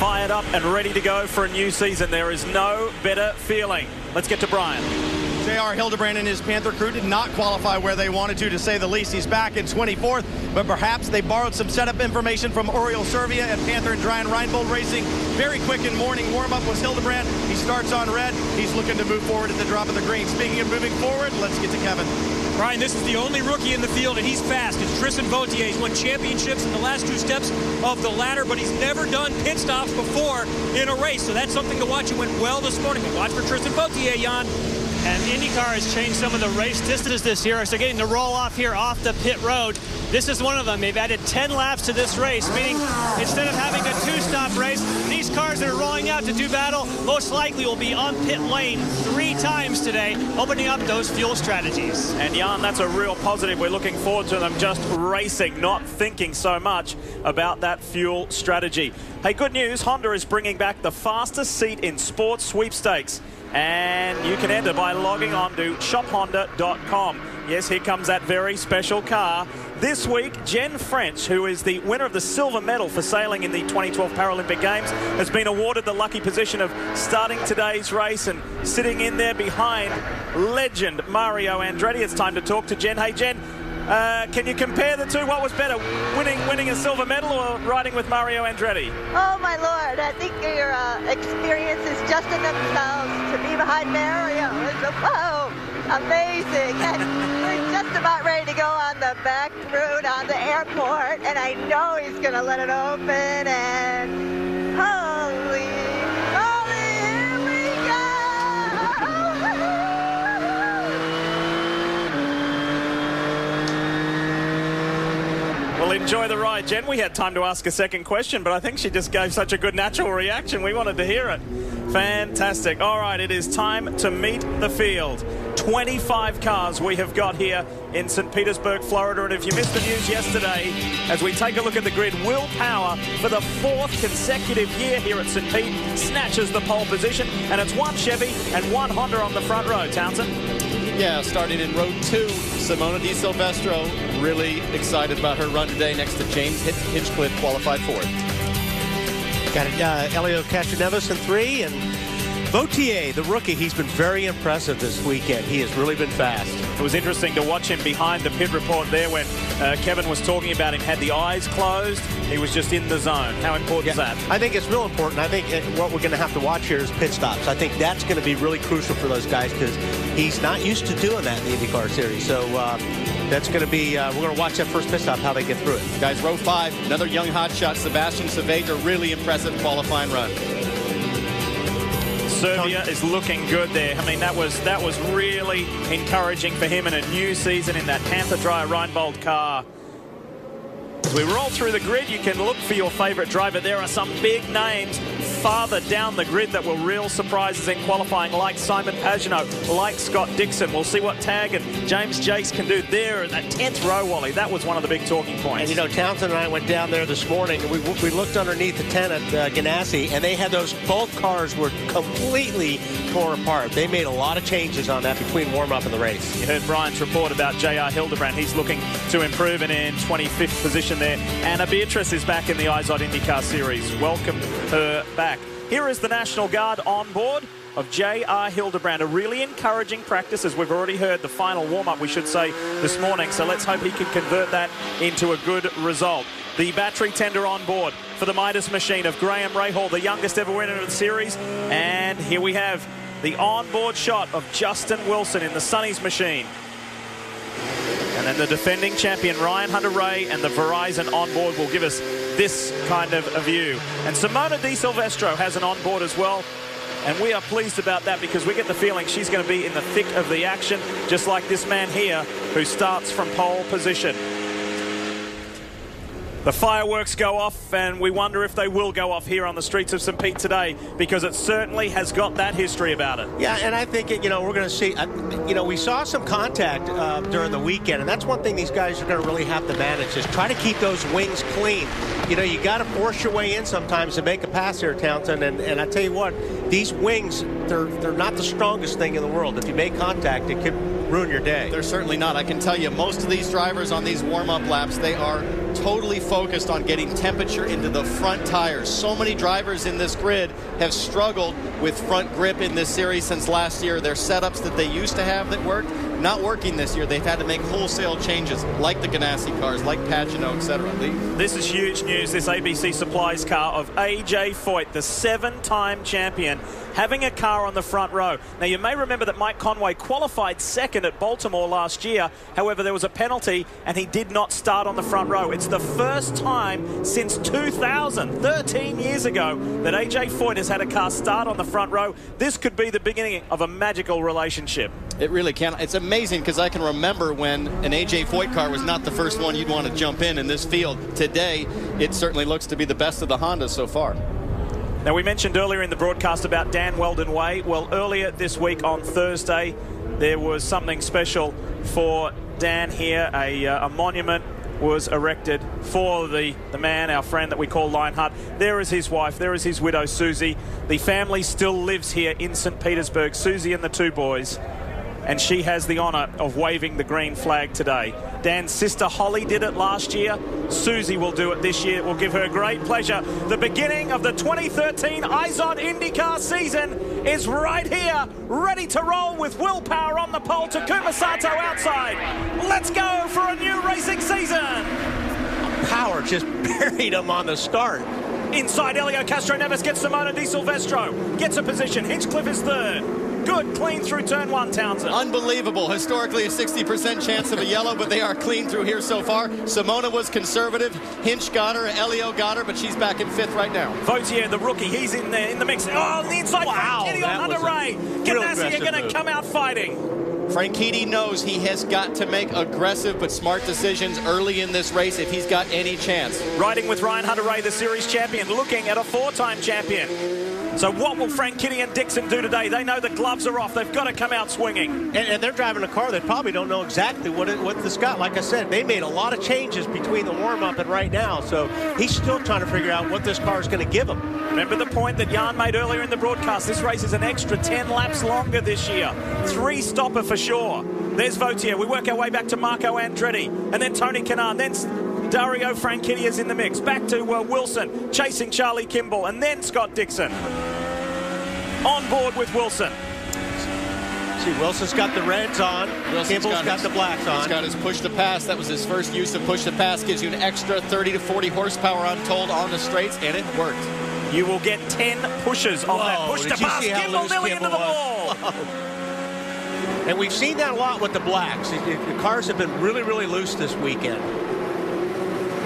fired up and ready to go for a new season. There is no better feeling. Let's get to Brian. J.R. Hildebrand and his Panther crew did not qualify where they wanted to say the least. He's back in 24th, but perhaps they borrowed some setup information from Oriol Servia at Panther and Ryan Reinbold Racing. Very quick in morning warm-up was Hildebrand. He starts on red. He's looking to move forward at the drop of the green. Speaking of moving forward, let's get to Kevin. Brian, this is the only rookie in the field, and he's fast. It's Tristan Vautier. He's won championships in the last 2 steps of the ladder, but he's never done pit stops before in a race, so that's something to watch. It went well this morning, but watch for Tristan Vautier, Jan. And IndyCar has changed some of the race distances this year, so getting the roll off here off the pit road. This is one of them. They've added 10 laps to this race, meaning instead of having a 2-stop race, these cars that are rolling out to do battle most likely will be on pit lane 3 times today, opening up those fuel strategies. And Jan, that's a real positive. We're looking forward to them just racing, not thinking so much about that fuel strategy. Hey, good news. Honda is bringing back the fastest seat in sports sweepstakes. And you can enter by logging on to shophonda.com. Yes, here comes that very special car. This week, Jen French, who is the winner of the silver medal for sailing in the 2012 Paralympic Games, has been awarded the lucky position of starting today's race and sitting in there behind legend Mario Andretti. It's time to talk to Jen. Hey, Jen, can you compare the two? What was better, winning a silver medal or riding with Mario Andretti? Oh, my Lord. I think your experiences just in themselves to be behind Mario is amazing. And we're just about ready to go on the back route on the airport, and I know he's going to let it open, and holy moly, here we go! Well, enjoy the ride, Jen. We had time to ask a second question, but I think she just gave such a good natural reaction. We wanted to hear it. Fantastic. All right, it is time to meet the field. 25 cars we have got here in St. Petersburg, Florida. And if you missed the news yesterday, as we take a look at the grid, Will Power, for the 4th consecutive year here at St. Pete, snatches the pole position. And it's 1 Chevy and 1 Honda on the front row. Townsend? Yeah, starting in row 2, Simona Di Silvestro, really excited about her run today next to James Hinchcliffe, qualified 4th. Got Elio Castroneves in 3, and Vautier, the rookie, he's been very impressive this weekend. He has really been fast. It was interesting to watch him behind the pit report there when Kevin was talking about him, had the eyes closed. He was just in the zone. How important is that? I think it's real important. I think what we're going to have to watch here is pit stops. I think that's going to be really crucial for those guys because he's not used to doing that in the IndyCar series. So that's going to be, we're going to watch that first pit stop, how they get through it. Guys, row 5, another young hotshot, Sebastian Saavedra, really impressive qualifying run. Serbia is looking good there. I mean, that was really encouraging for him in a new season in that Panther Dryer Reinbold car. As we roll through the grid, you can look for your favorite driver. There are some big names farther down the grid that were real surprises in qualifying, like Simon Pagenaud, like Scott Dixon. We'll see what Tag and James Jakes can do there in that 10th row, Wally. That was one of the big talking points. And, you know, Townsend and I went down there this morning, and we looked underneath the tent at Ganassi, and they had both cars were completely torn apart. They made a lot of changes on that between warm-up and the race. You heard Brian's report about J.R. Hildebrand. He's looking to improve and in 25th position there. Anna Beatrice is back in the IZOD IndyCar Series. Welcome her back. Here is the National Guard on board of J.R. Hildebrand. A really encouraging practice, as we've already heard, the final warm-up, we should say, this morning. So let's hope he can convert that into a good result. The battery tender on board for the Midas machine of Graham Rahal, the youngest ever winner of the series. And here we have the onboard shot of Justin Wilson in the Sonny's machine. And then the defending champion, Ryan Hunter-Ray, and the Verizon onboard will give us this kind of a view. And Simona Di Silvestro has an onboard as well. And we are pleased about that because we get the feeling she's going to be in the thick of the action, just like this man here who starts from pole position. The fireworks go off, and we wonder if they will go off here on the streets of St. Pete today, because it certainly has got that history about it. Yeah, and I think, you know, we're going to see, you know, we saw some contact during the weekend, and that's one thing these guys are going to really have to manage, is try to keep those wings clean. You know, you got to force your way in sometimes to make a pass here, Townsend, and I tell you what, these wings, they're not the strongest thing in the world. If you make contact, it could ruin your day. They're certainly not. I can tell you, most of these drivers on these warm-up laps, they are totally focused on getting temperature into the front tires. So many drivers in this grid have struggled with front grip in this series since last year. Their setups that they used to have that worked, not working this year. They've had to make wholesale changes, like the Ganassi cars, like Pagano, etc. This is huge news, this ABC Supplies car of A.J. Foyt, the 7-time champion, having a car on the front row. Now, you may remember that Mike Conway qualified second at Baltimore last year. However, there was a penalty, and he did not start on the front row. It's the first time since 2000, 13 years ago, that A.J. Foyt has had a car start on the front row. This could be the beginning of a magical relationship. It really can. It's amazing because I can remember when an A.J. Foyt car was not the first one you'd want to jump in this field. Today, it certainly looks to be the best of the Hondas so far. Now, we mentioned earlier in the broadcast about Dan Weldon Way. Well, earlier this week on Thursday, there was something special for Dan here. A monument was erected for the man, our friend that we call Lionheart. There is his wife. There is his widow, Susie. The family still lives here in St. Petersburg, Susie and the 2 boys. And she has the honour of waving the green flag today. Dan's sister Holly did it last year. Susie will do it this year. It will give her great pleasure. The beginning of the 2013 IZOD IndyCar season is right here, ready to roll with Will Power on the pole, Takuma Sato outside. Let's go for a new racing season. Power just buried him on the start. Inside, Elio Castroneves gets Simona Di Silvestro. Gets a position. Hinchcliffe is third. Good, clean through turn 1, Townsend. Unbelievable. Historically, a 60% chance of a yellow, but they are clean through here so far. Simona was conservative. Hinch got her. Elio got her, but she's back in 5th right now. Vautier, the rookie, he's in there in the mix. Oh, on the inside, wow, Frank Kitty on Hunter Ray. Ganassi are going to come out fighting. Franchitti knows he has got to make aggressive but smart decisions early in this race if he's got any chance. Riding with Ryan Hunter-Reay, the series champion, looking at a 4-time champion. So what will Frank Kitty and Dixon do today? They know the gloves are off. They've got to come out swinging. And they're driving a car that probably don't know exactly what this got. Like I said, they made a lot of changes between the warm-up and right now. So he's still trying to figure out what this car is going to give him. Remember the point that Jan made earlier in the broadcast. This race is an extra 10 laps longer this year. 3-stopper for sure. There's Vautier. We work our way back to Marco Andretti. And then Tony Kanaan. Then Dario Franchitti is in the mix. Back to Wilson, chasing Charlie Kimball. And then Scott Dixon. On board with Wilson. See, Wilson's got the reds on. Kimball's got the blacks on. He's got his push to pass. That was his first use of push to pass. Gives you an extra 30 to 40 horsepower, I'm told, on the straights, and it worked. You will get 10 pushes on that push to pass. Kimball nearly into the wall. And we've seen that a lot with the blacks. The cars have been really, really loose this weekend.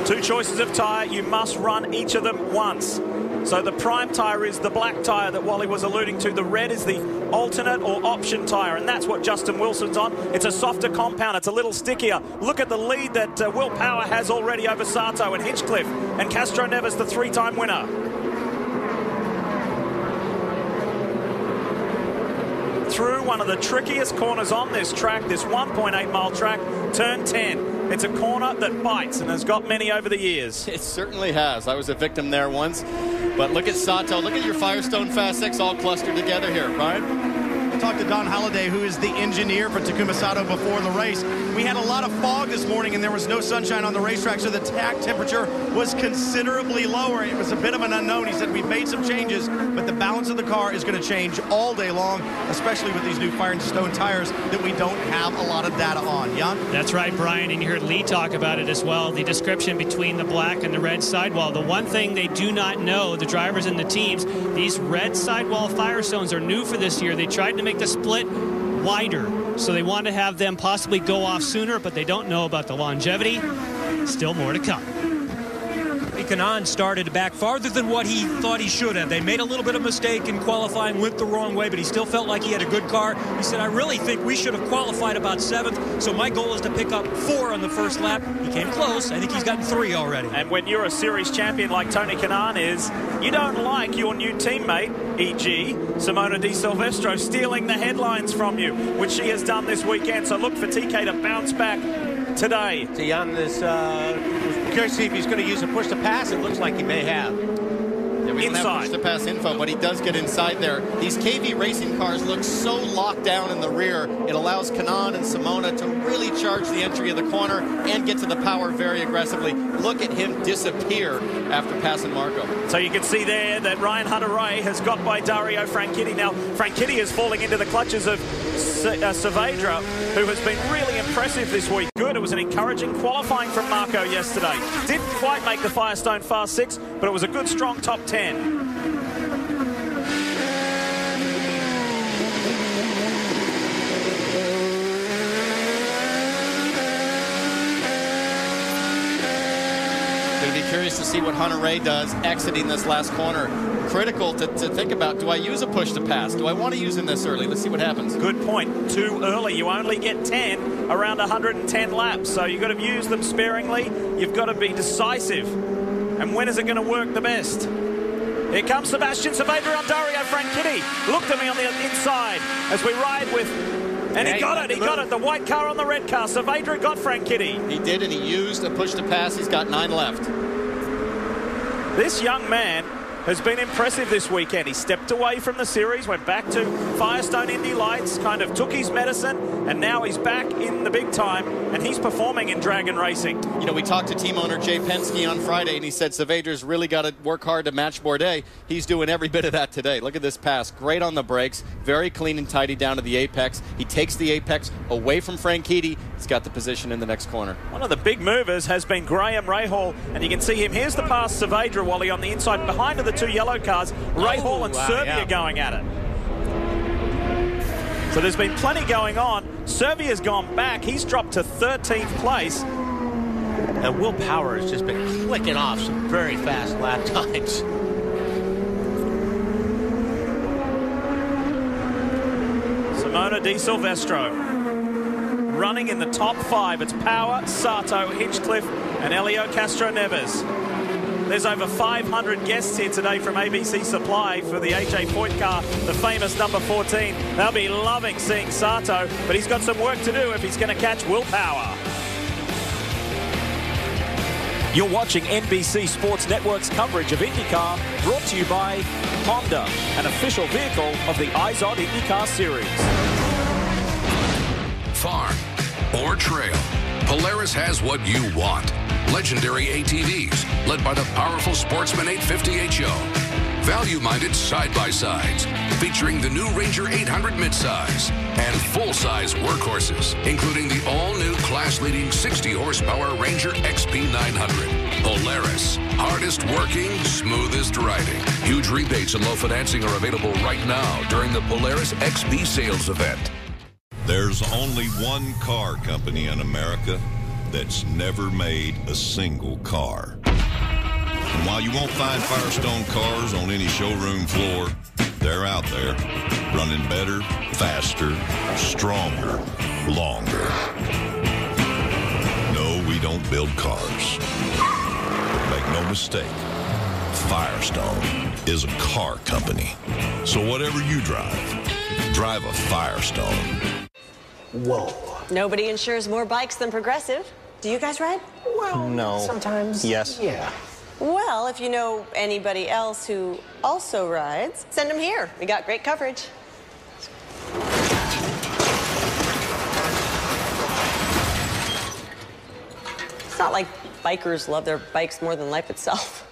2 choices of tyre. You must run each of them once. So the prime tyre is the black tyre that Wally was alluding to. The red is the alternate or option tyre, and that's what Justin Wilson's on. It's a softer compound. It's a little stickier. Look at the lead that Will Power has already over Sato and Hinchcliffe, and Castroneves, the 3-time winner. Through one of the trickiest corners on this track, this 1.8-mile track, turn 10. It's a corner that bites and has got many over the years. It certainly has. I was a victim there once. But look at Sato. Look at your Firestone Fast 6 all clustered together here, Brian. I talked to Don Halliday, who is the engineer for Takuma Sato, before the race. We had a lot of fog this morning, and there was no sunshine on the racetrack, so the track temperature was considerably lower. It was a bit of an unknown. He said, we've made some changes, but the balance of the car is going to change all day long, especially with these new Firestone tires that we don't have a lot of data on. Jan? That's right, Brian, and you heard Lee talk about it as well, the description between the black and the red sidewall. The one thing they do not know, the drivers and the teams, these red sidewall Firestones are new for this year. They tried to make the split wider, so they want to have them possibly go off sooner, but they don't know about the longevity. Still more to come. Kanaan started back farther than what he thought he should have. They made a little bit of mistake in qualifying, went the wrong way, but he still felt like he had a good car. He said, I really think we should have qualified about 7th, so my goal is to pick up 4 on the first lap. He came close. I think he's gotten 3 already. And when you're a series champion like Tony Kanaan is, you don't like your new teammate, e.g. Simona Di Silvestro, stealing the headlines from you, which she has done this weekend. So look for TK to bounce back today. So Jan is curious to see if he's going to use a push to pass. It looks like he may have. Yeah, we don't have push to pass info, but he does get inside there. These KV racing cars look so locked down in the rear. It allows Kanaan and Simona to really charge the entry of the corner and get to the power very aggressively. look at him disappear after passing Marco. So you can see there that Ryan Hunter-Reay has got by Dario Franchitti. Now, Franchitti is falling into the clutches of Saavedra, who has been really impressive this week. Good. It was an encouraging qualifying from Marco yesterday. Didn't quite make the Firestone Fast 6, but it was a good, strong top 10. Going to be curious to see what Hunter-Reay does exiting this last corner. Critical to think about, do I use a push to pass? Do I want to use him this early? Let's see what happens. Good point. Too early. You only get 10 around 110 laps, so you've got to use them sparingly. You've got to be decisive. And when is it going to work the best? Here comes Sebastian Saavedra on Dario Franchitti. Looked at me on the inside as we ride with... And he got it. He got it. The white car on the red car. Saavedra got Franchitti. He did, and he used a push to pass. He's got 9 left. This young man has been impressive this weekend. He stepped away from the series, went back to Firestone Indy Lights, kind of took his medicine, and now he's back in the big time, and he's performing in Dragon Racing. You know, we talked to team owner Jay Penske on Friday, and he said Saavedra's really got to work hard to match Bourdais. He's doing every bit of that today. Look at this pass. Great on the brakes. Very clean and tidy down to the apex. He takes the apex away from Franchitti. He's got the position in the next corner. One of the big movers has been Graham Rahal, and you can see him. Here's the pass Saavedra while he on the inside behind of the 2 yellow cars. Rahal and Serbia going at it. So there's been plenty going on. Serbia's gone back. He's dropped to 13th place. And Will Power has just been clicking off some very fast lap times. Simona Di Silvestro running in the top 5. It's Power, Sato, Hinchcliffe, and Elio Castro-Neves. There's over 500 guests here today from ABC Supply for the AJ Foyt car, the famous number 14. They'll be loving seeing Sato, but he's got some work to do if he's going to catch Will Power. You're watching NBC Sports Network's coverage of IndyCar, brought to you by Honda, an official vehicle of the IZOD IndyCar Series. Farm or trail, Polaris has what you want. Legendary ATVs, led by the powerful Sportsman 850 HO. Value-minded side-by-sides, featuring the new Ranger 800 midsize. And full-size workhorses, including the all-new class-leading 60-horsepower Ranger XP 900. Polaris, hardest working, smoothest riding. Huge rebates and low financing are available right now during the Polaris XP sales event. There's only one car company in America that's never made a single car. And while you won't find Firestone cars on any showroom floor, they're out there, running better, faster, stronger, longer. No, we don't build cars. But make no mistake, Firestone is a car company. So whatever you drive a Firestone. Whoa. Nobody insures more bikes than Progressive. Do you guys ride? Well, no. Sometimes. Yes. Yeah. Well, if you know anybody else who also rides, send them here. We got great coverage. It's not like bikers love their bikes more than life itself.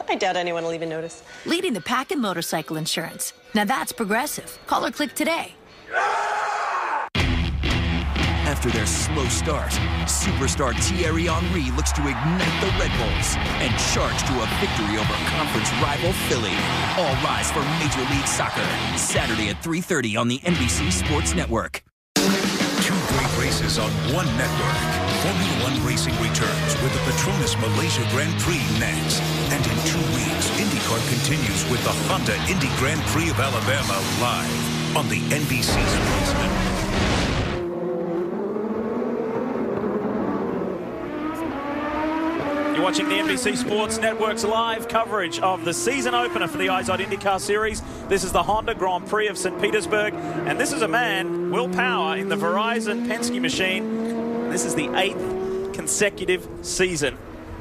I doubt anyone will even notice. Leading the pack in motorcycle insurance. Now that's Progressive. Call or click today. After their slow start, superstar Thierry Henry looks to ignite the Red Bulls and charge to a victory over conference rival Philly. All rise for Major League Soccer, Saturday at 3:30 on the NBC Sports Network. 2 great races on one network. Formula One racing returns with the Petronas Malaysia Grand Prix next. And in 2 weeks, IndyCar continues with the Honda Indy Grand Prix of Alabama live on the NBC Sports Network. You're watching the NBC Sports Network's live coverage of the season opener for the IZOD IndyCar Series. This is the Honda Grand Prix of St. Petersburg. And this is a man, Will Power, in the Verizon Penske machine. This is the 8th consecutive season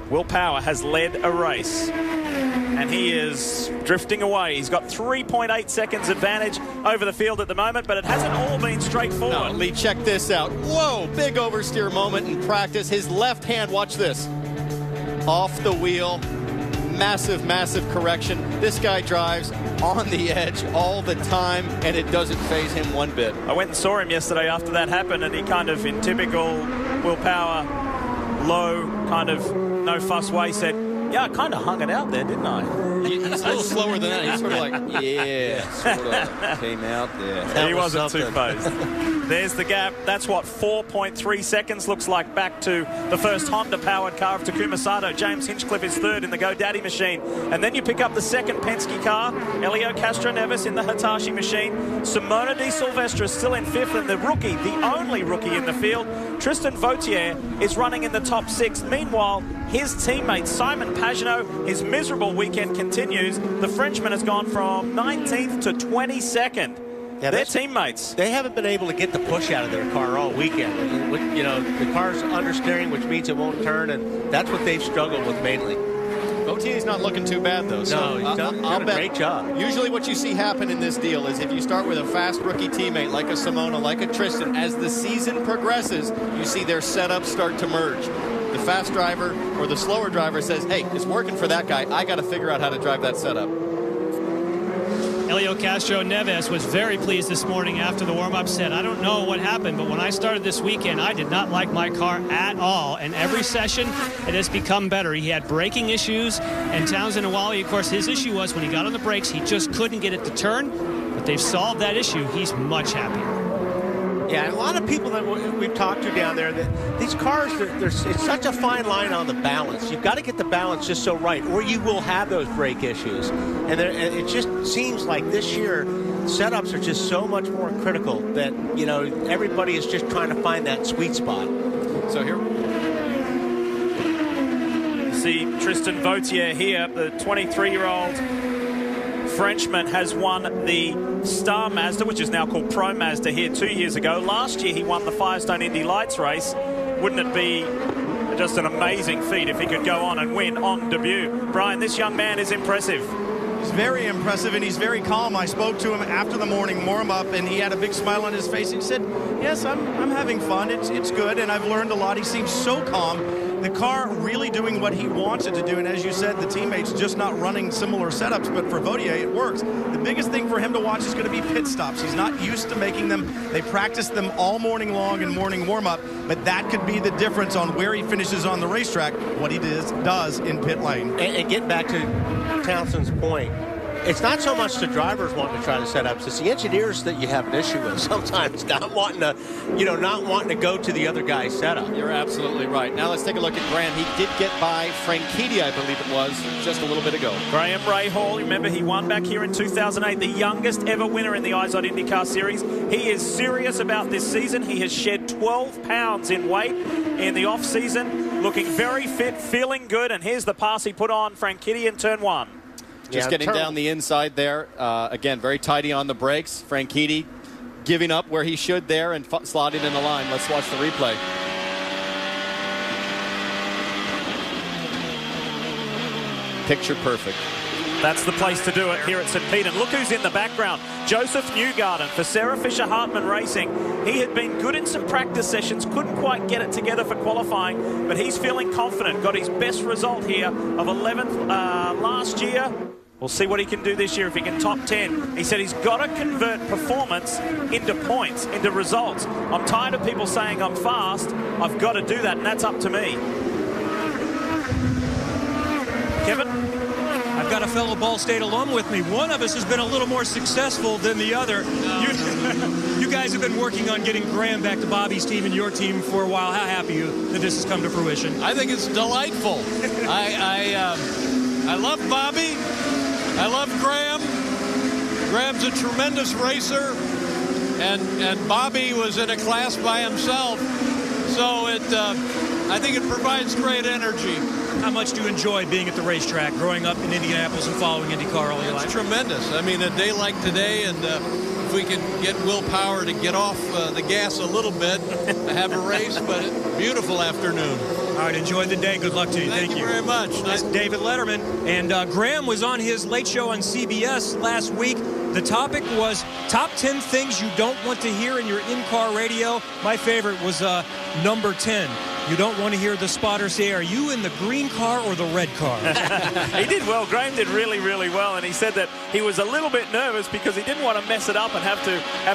Will Power has led a race. And he is drifting away. He's got 3.8 seconds advantage over the field at the moment, but it hasn't all been straightforward. No, Lee, check this out. Whoa, big oversteer moment in practice. His left hand, watch this. off the wheel. Massive, massive correction. This guy drives on the edge all the time, and it doesn't faze him one bit. I went and saw him yesterday after that happened, and he kind of, in typical willpower, low, kind of no-fuss way, said, yeah, I kind of hung it out there, didn't I? He's a little slower than that. He's sort of like, yeah, sort of came out there. He wasn't too phased. There's the gap. That's what 4.3 seconds looks like back to the first Honda-powered car of Takuma Sato. James Hinchcliffe is third in the GoDaddy machine. And then you pick up the second Penske car, Elio Castroneves in the Hitachi machine. Simona Di Silvestre is still in fifth, and the rookie, the only rookie in the field, Tristan Vautier, is running in the top six. Meanwhile, his teammate Simon Pagenaud, his miserable weekend continues. The Frenchman has gone from 19th to 22nd. Yeah, they're teammates. They haven't been able to get the push out of their car all weekend. You know, the car's understeering, which means it won't turn, and that's what they've struggled with mainly. Vautier's not looking too bad, though. No, he's done a great job. Usually what you see happen in this deal is if you start with a fast rookie teammate like a Simona, like a Tristan, as the season progresses, you see their setups start to merge. The fast driver or the slower driver says, hey, it's working for that guy. I got to figure out how to drive that setup. Elio Castroneves was very pleased this morning after the warm-up, said, I don't know what happened, but when I started this weekend, I did not like my car at all. And every session, it has become better. He had braking issues, and Townsend and Wally, of course, his issue was when he got on the brakes, he just couldn't get it to turn. But they've solved that issue. He's much happier. Yeah, and a lot of people that we've talked to down there, that these cars, it's such a fine line on the balance. You've got to get the balance just so right, or you will have those brake issues. And it just seems like this year, setups are just so much more critical that, you know, everybody is just trying to find that sweet spot. So here you see Tristan Vautier here, the 23-year-old Frenchman, has won the Star Mazda, which is now called Pro Mazda, here 2 years ago. Last year he won the Firestone Indy Lights race. Wouldn't it be just an amazing feat if he could go on and win on debut? Brian, this young man is impressive. He's very impressive, and he's very calm. I spoke to him after the morning warm-up, and he had a big smile on his face. He said, yes, I'm having fun. It's good, and I've learned a lot. He seems so calm. The car really doing what he wants it to do, and as you said, the teammates just not running similar setups, but for Vautier, it works. The biggest thing for him to watch is going to be pit stops. He's not used to making them. They practice them all morning long and morning warm-up, but that could be the difference on where he finishes on the racetrack, what he does in pit lane. And get back to Townsend's point, it's not so much the drivers wanting to try the setups, it's the engineers that you have an issue with sometimes, not wanting to go to the other guy's setup. You're absolutely right. Now let's take a look at Graham. He did get by Franchitti, I believe it was, just a little bit ago. Graham Rahal, remember he won back here in 2008, the youngest ever winner in the IZOD IndyCar Series. He is serious about this season. He has shed 12 pounds in weight in the off-season, looking very fit, feeling good, and here's the pass he put on Franchitti in turn one. Just getting down the inside there. Again, very tidy on the brakes. Franchitti giving up where he should there and slotting in the line. Let's watch the replay. Picture perfect. That's the place to do it here at St. Pete. And look who's in the background. Joseph Newgarden for Sarah Fisher-Hartman Racing. He had been good in some practice sessions, couldn't quite get it together for qualifying, but he's feeling confident. Got his best result here of 11th last year. We'll see what he can do this year if he can top 10. He said he's got to convert performance into points, into results. I'm tired of people saying I'm fast. I've got to do that, and that's up to me. Kevin? I've got a fellow Ball State alum with me. One of us has been a little more successful than the other. You guys have been working on getting Graham back to Bobby's team and your team for a while. How happy are you that this has come to fruition? I think it's delightful. I love Bobby. I love Graham. Graham's a tremendous racer, and Bobby was in a class by himself. So I think it provides great energy. How much do you enjoy being at the racetrack, growing up in Indianapolis and following IndyCar all your life? It's tremendous. I mean, a day like today, and if we can get willpower to get off the gas a little bit, have a race, but beautiful afternoon. All right, enjoy the day. Good luck to you. Thank you very much. That's David Letterman. And Graham was on his late show on CBS last week. The topic was top 10 things you don't want to hear in your in-car radio. My favorite was number 10. you don't want to hear the spotter say, are you in the green car or the red car? He did well. Graham did really, really well, and he said that he was a little bit nervous because he didn't want to mess it up and have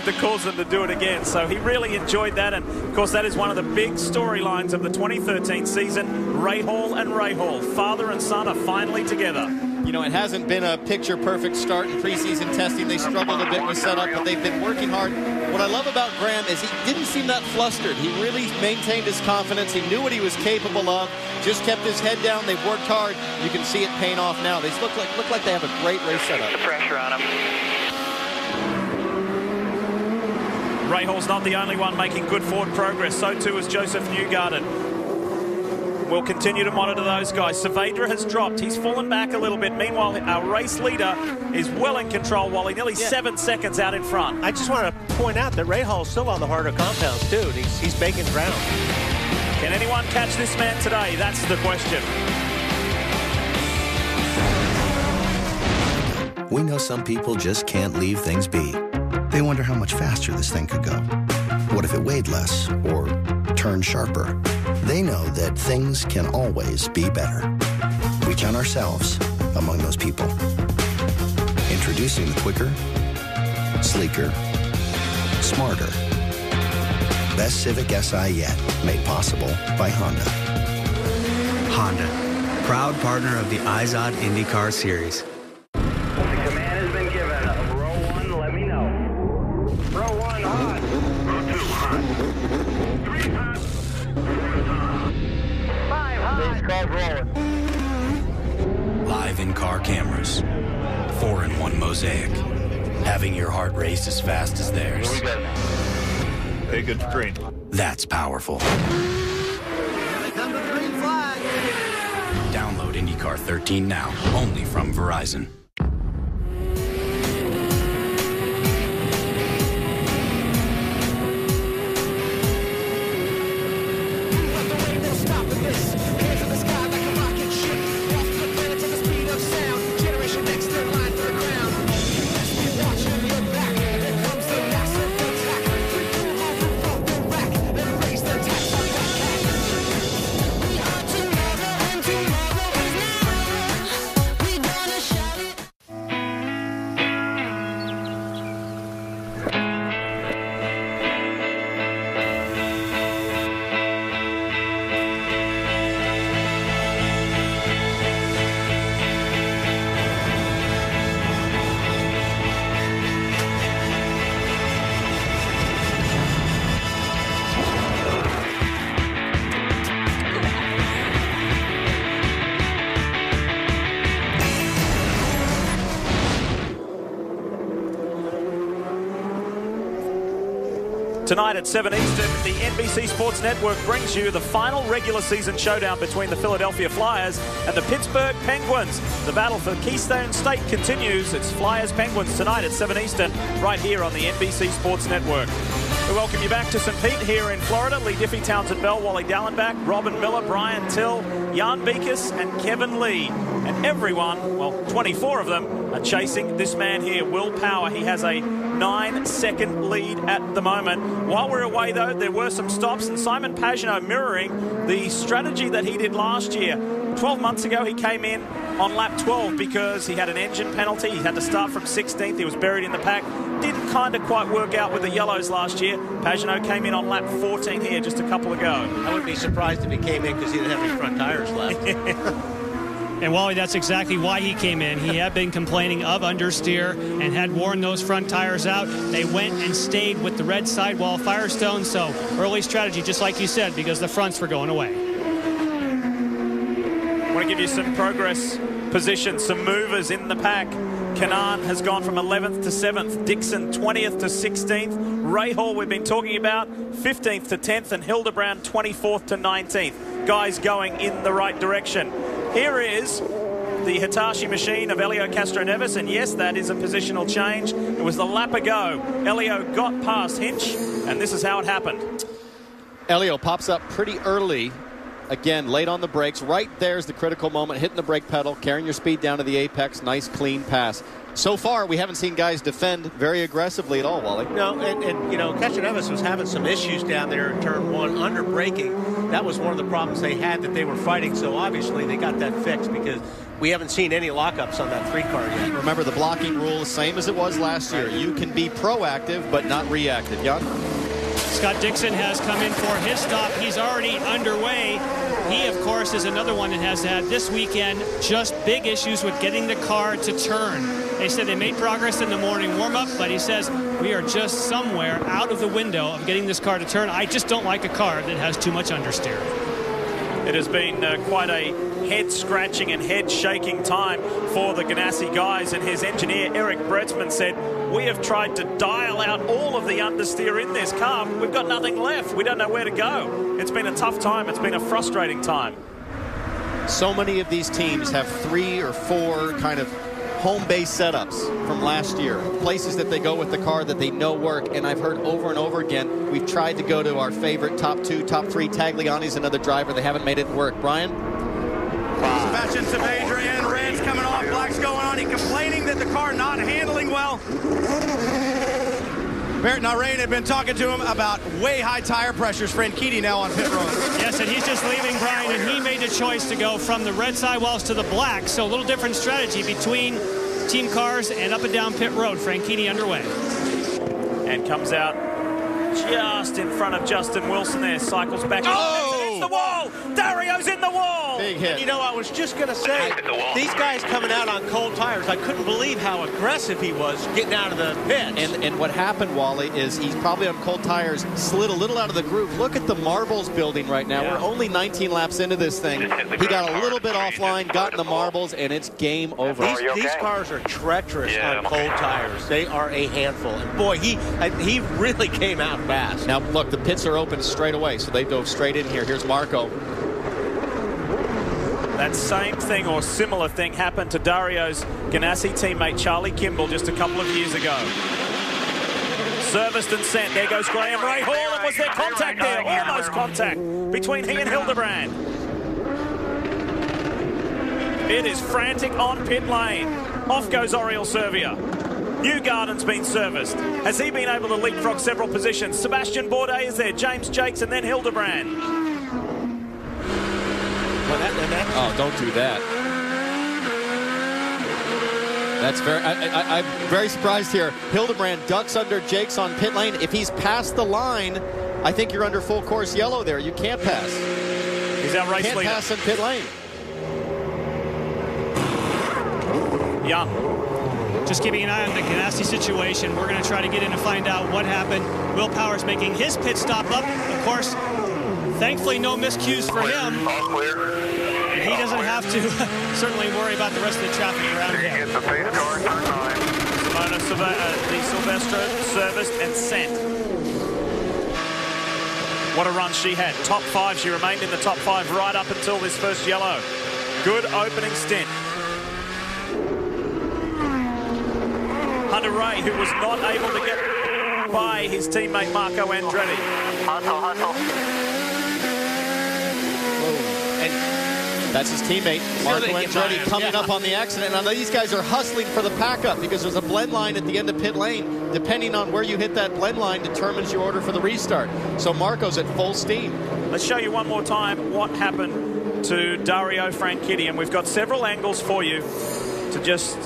to cause them to do it again. So he really enjoyed that, and of course that is one of the big storylines of the 2013 season. Ray Hall and Ray Hall, father and son, are finally together. You know, it hasn't been a picture-perfect start in preseason testing. They struggled a bit with setup, but they've been working hard. What I love about Graham is he didn't seem that flustered. He really maintained his confidence. He knew what he was capable of, just kept his head down. They've worked hard. You can see it paying off now. They look like they have a great race setup. The pressure on them. Ray Hall's not the only one making good forward progress. So too is Joseph Newgarden. We'll continue to monitor those guys. Saavedra has dropped. He's fallen back a little bit. Meanwhile, our race leader is well in control, Wally, nearly 7 seconds out in front. I just want to point out that Ray Hall's still on the harder compounds, too. He's making ground. Can anyone catch this man today? That's the question. We know some people just can't leave things be. They wonder how much faster this thing could go. What if it weighed less or turned sharper? They know that things can always be better. We count ourselves among those people. Introducing the quicker, sleeker, smarter, best Civic Si yet, made possible by Honda. Honda, proud partner of the IZOD IndyCar Series. The command has been given. Row 1, let me know. Row 1, hot. Row 2, hot. 3, hot. 5, hot. These cars rolling. Live in-car cameras. 4-in-1 mosaic. Having your heart race as fast as theirs. Here we go. Hey, good screen. That's powerful. Here comes the green flag. Download IndyCar 13 now, only from Verizon. Tonight at 7 Eastern, the NBC Sports Network brings you the final regular season showdown between the Philadelphia Flyers and the Pittsburgh Penguins. The battle for Keystone State continues. It's Flyers-Penguins tonight at 7 Eastern, right here on the NBC Sports Network. We welcome you back to St. Pete here in Florida. Lee Diffie, Townsend Bell, Wally Dallenbach, Robin Miller, Brian Till, Jan Beekes and Kevin Lee. And everyone, well, 24 of them, are chasing this man here, Will Power. He has a 9-second lead at the moment. While we're away, though, there were some stops, and Simon Pagenaud mirroring the strategy that he did last year. 12 months ago, he came in on lap 12 because he had an engine penalty. He had to start from 16th. He was buried in the pack. Didn't kind of quite work out with the yellows last year. Pagenaud came in on lap 14 here just a couple ago. I wouldn't be surprised if he came in because he didn't have any front tires left. And Wally, that's exactly why he came in. He had been complaining of understeer and had worn those front tires out. They went and stayed with the red sidewall Firestone, so early strategy, just like you said, because the fronts were going away. I want to give you some progress positions, some movers in the pack. Canaan has gone from 11th to 7th. Dixon 20th to 16th. Ray Hall, we've been talking about, 15th to 10th. And Hildebrand 24th to 19th. Guys going in the right direction. Here is the Hitachi machine of Elio Castroneves, and yes, that is a positional change. It was the lap ago. Elio got past Hinch, and this is how it happened. Elio pops up pretty early. Again, late on the brakes. Right there's the critical moment. Hitting the brake pedal, carrying your speed down to the apex. Nice, clean pass. so far, we haven't seen guys defend very aggressively at all, Wally. No, and you know, Kechenevis was having some issues down there in turn 1 under braking. That was one of the problems they had that they were fighting. So obviously they got that fixed because we haven't seen any lockups on that 3 car yet. Remember the blocking rule, same as it was last year. You can be proactive, but not reactive. Jan? Scott Dixon has come in for his stop. He's already underway. He, of course, is another one that has had this weekend just big issues with getting the car to turn. They said they made progress in the morning warm-up, but he says we are just somewhere out of the window of getting this car to turn. I just don't like a car that has too much understeer. It has been quite a head-scratching and head-shaking time for the Ganassi guys, and his engineer, Eric Bretzman, said, we have tried to dial out all of the understeer in this car. We've got nothing left. We don't know where to go. It's been a tough time. It's been a frustrating time. So many of these teams have 3 or 4 kind of home base setups from last year, places that they go with the car that they know work. And I've heard over and over again, we've tried to go to our favorite top 2, top 3. Tagliani's another driver. They haven't made it work. Brian? Sebastian Saavedra and red's coming off, black's going on. He complaining that the car not handling well. Barrett Narain had been talking to him about way high tire pressures. Franchitti now on pit road. Yes, and he's just leaving, Brian, and he made the choice to go from the red sidewalls to the black. So a little different strategy between team cars and up and down pit road. Franchitti underway. And comes out just in front of Justin Wilson there. Cycles back. Oh! It's the wall! Dario's in the wall! Big hit. And you know, I was just going to say, these guys coming out on cold tires, I couldn't believe how aggressive he was getting out of the pit. And what happened, Wally, is he's probably on cold tires, slid a little out of the groove. Look at the marbles building right now. Yeah. We're only 19 laps into this thing. He got a little bit offline, got in the marbles, and it's game over. These cars are treacherous on cold tires. They are a handful. And boy, he really came out fast. Now, look, the pits are open straight away, so they dove straight in here. Here's Marco. That same thing or similar thing happened to Dario's Ganassi teammate Charlie Kimball just a couple of years ago. Serviced and sent. There goes Graham Rahal. And was there contact there? Almost contact between he and Hildebrand. It is frantic on pit lane. Off goes Oriol Servia. Newgarden's been serviced. Has he been able to leapfrog several positions? Sebastian Bourdais is there. James Jakes and then Hildebrand. Oh, don't do that. That's very. I'm very surprised here. Hildebrand ducks under Jakes on pit lane. If he's past the line, I think you're under full course yellow there. You can't pass. He's out race leader. Can't pass in pit lane. Young. Just keeping an eye on the Ganassi situation. We're going to try to get in to find out what happened. Will Powers making his pit stop up. Of course, thankfully no miscues for him. All clear. He doesn't have to certainly worry about the rest of the traffic around him. Get the pace car, turn 9. Simona Di Silvestro serviced and sent. What a run she had. Top 5. She remained in the top 5 right up until this first yellow. Good opening stint. Hunter Ray, who was not able to get by his teammate Marco Andretti. Hustle. That's his teammate, Marco Andretti, coming up on the accident. Now, these guys are hustling for the pack-up because there's a blend line at the end of pit lane. Depending on where you hit that blend line determines your order for the restart. So Marco's at full steam. Let's show you one more time what happened to Dario Franchitti. And we've got several angles for you to just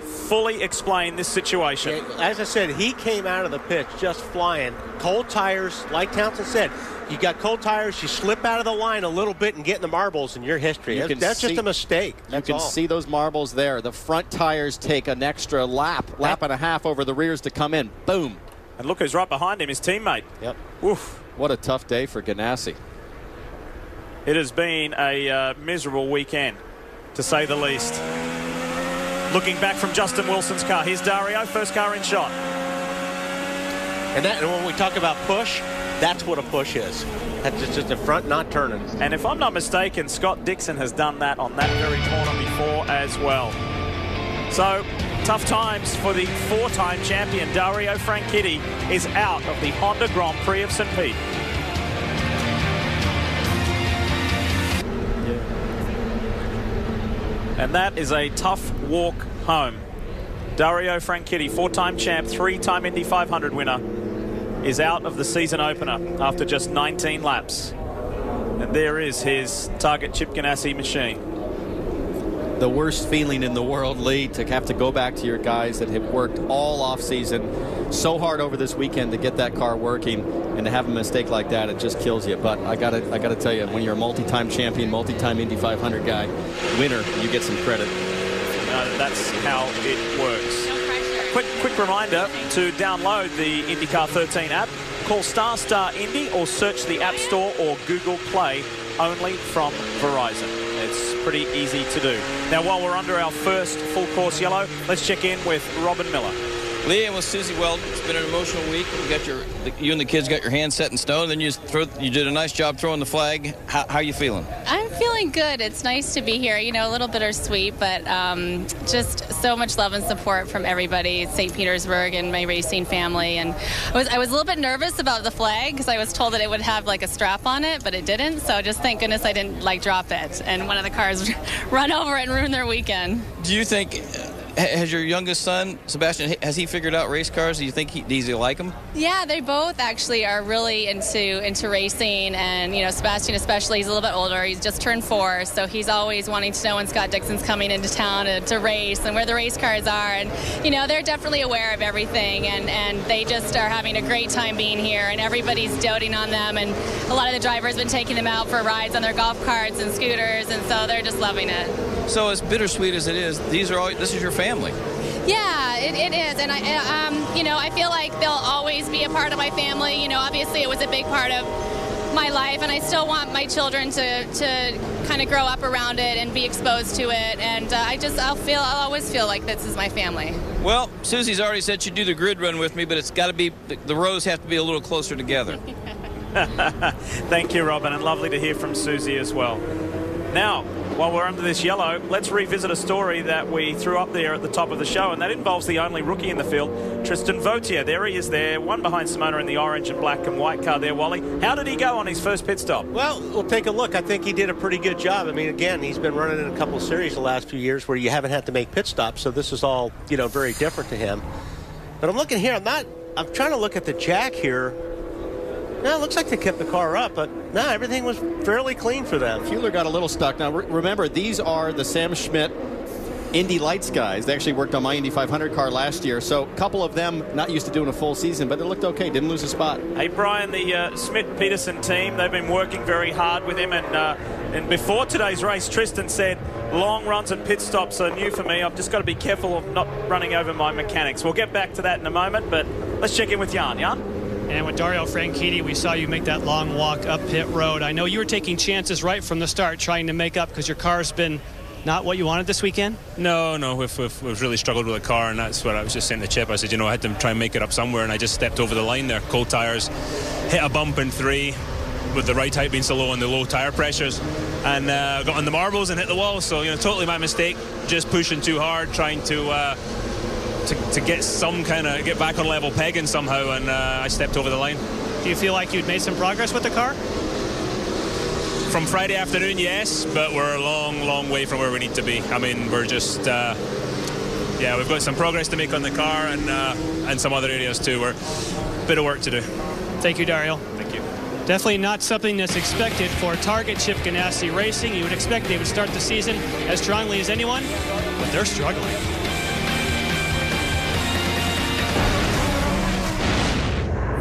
fully explain this situation. As I said, he came out of the pit just flying. Cold tires, like Townsend said, you got cold tires, you slip out of the line a little bit and get in the marbles in your history. That's just a mistake. You can see those marbles there. The front tires take an extra lap and a half over the rears to come in. Boom. And look who's right behind him, his teammate. Yep. Oof. What a tough day for Ganassi. It has been a miserable weekend, to say the least. Looking back from Justin Wilson's car. Here's Dario, first car in shot. And when we talk about push, that's what a push is. That's just the front not turning. And if I'm not mistaken, Scott Dixon has done that on that very corner before as well. So, tough times for the 4-time champion. Dario Franchitti is out of the Honda Grand Prix of St. Pete. And that is a tough walk home. Dario Franchitti, 4-time champ, 3-time Indy 500 winner, is out of the season opener after just 19 laps. And there is his Target Chip Ganassi machine. The worst feeling in the world, Lee, to have to go back to your guys that have worked all off season so hard over this weekend to get that car working, and to have a mistake like that, it just kills you. But I gotta tell you, when you're a multi-time champion, multi-time Indy 500 guy, winner, you get some credit. That's how it works. Quick reminder to download the IndyCar 13 app. Call ** Indy or search the App Store or Google Play, only from Verizon. It's pretty easy to do. Now, while we're under our first full course yellow, let's check in with Robin Miller. Lee, and with Susie Weldon, it's been an emotional week. You and the kids got your hands set in stone. Then you did a nice job throwing the flag. How are you feeling? I'm feeling good. It's nice to be here. You know, a little bittersweet, but just so much love and support from everybody at St. Petersburg and my racing family. And I was a little bit nervous about the flag because I was told that it would have like a strap on it, but it didn't. So just thank goodness I didn't drop it. And one of the cars run over it and ruin their weekend. Do you think? Has your youngest son, Sebastian, has he figured out race cars? Do you think does he like them? Yeah, they both actually are really into racing, and you know, Sebastian especially, he's a little bit older. He's just turned 4, so he's always wanting to know when Scott Dixon's coming into town to race and where the race cars are. And you know, they're definitely aware of everything, and they just are having a great time being here, and everybody's doting on them, and a lot of the drivers have been taking them out for rides on their golf carts and scooters, and so they're just loving it. So as bittersweet as it is, this is your family. Yeah, it is, and you know, I feel like they'll always be a part of my family. You know, obviously it was a big part of my life, and I still want my children to kind of grow up around it and be exposed to it. And I'll always feel like this is my family. Well, Susie's already said she'd do the grid run with me, but it's got to be the rows have to be a little closer together. Thank you, Robin, and lovely to hear from Susie as well. Now, while we're under this yellow, let's revisit a story that we threw up there at the top of the show, and that involves the only rookie in the field, Tristan Vautier. There he is there, one behind Simona in the orange and black and white car there, Wally. How did he go on his first pit stop? Well, we'll take a look. I think he did a pretty good job. I mean, again, he's been running in a couple of series the last few years where you haven't had to make pit stops, so this is all, you know, very different to him. But I'm looking here. I'm trying to look at the jack here. No, it looks like they kept the car up, but no, everything was fairly clean for them. Fueler got a little stuck. Now, remember, these are the Sam Schmidt Indy Lights guys. They actually worked on my Indy 500 car last year, so a couple of them not used to doing a full season, but it looked okay. Didn't lose a spot. Hey, Brian, the Schmidt-Peterson team, they've been working very hard with him, and before today's race, Tristan said, long runs and pit stops are new for me. I've just got to be careful of not running over my mechanics. We'll get back to that in a moment, but let's check in with Jan. Jan? And with Dario Franchitti, we saw you make that long walk up pit road. I know you were taking chances right from the start, trying to make up because your car's been not what you wanted this weekend? No, we've really struggled with the car, and that's what I was just saying to Chip. I said, you know, I had to try and make it up somewhere, and I just stepped over the line there. Cold tires, hit a bump in 3 with the right height being so low and the low tire pressures, and got on the marbles and hit the wall. So, you know, totally my mistake, just pushing too hard, trying to get back on level pegging somehow, and I stepped over the line. Do you feel like you'd made some progress with the car? From Friday afternoon, yes, but we're a long way from where we need to be. I mean, we're just, we've got some progress to make on the car and some other areas too. We're a bit of work to do. Thank you, Dario. Thank you. Definitely not something that's expected for Target Chip Ganassi Racing. You would expect they would start the season as strongly as anyone, but they're struggling.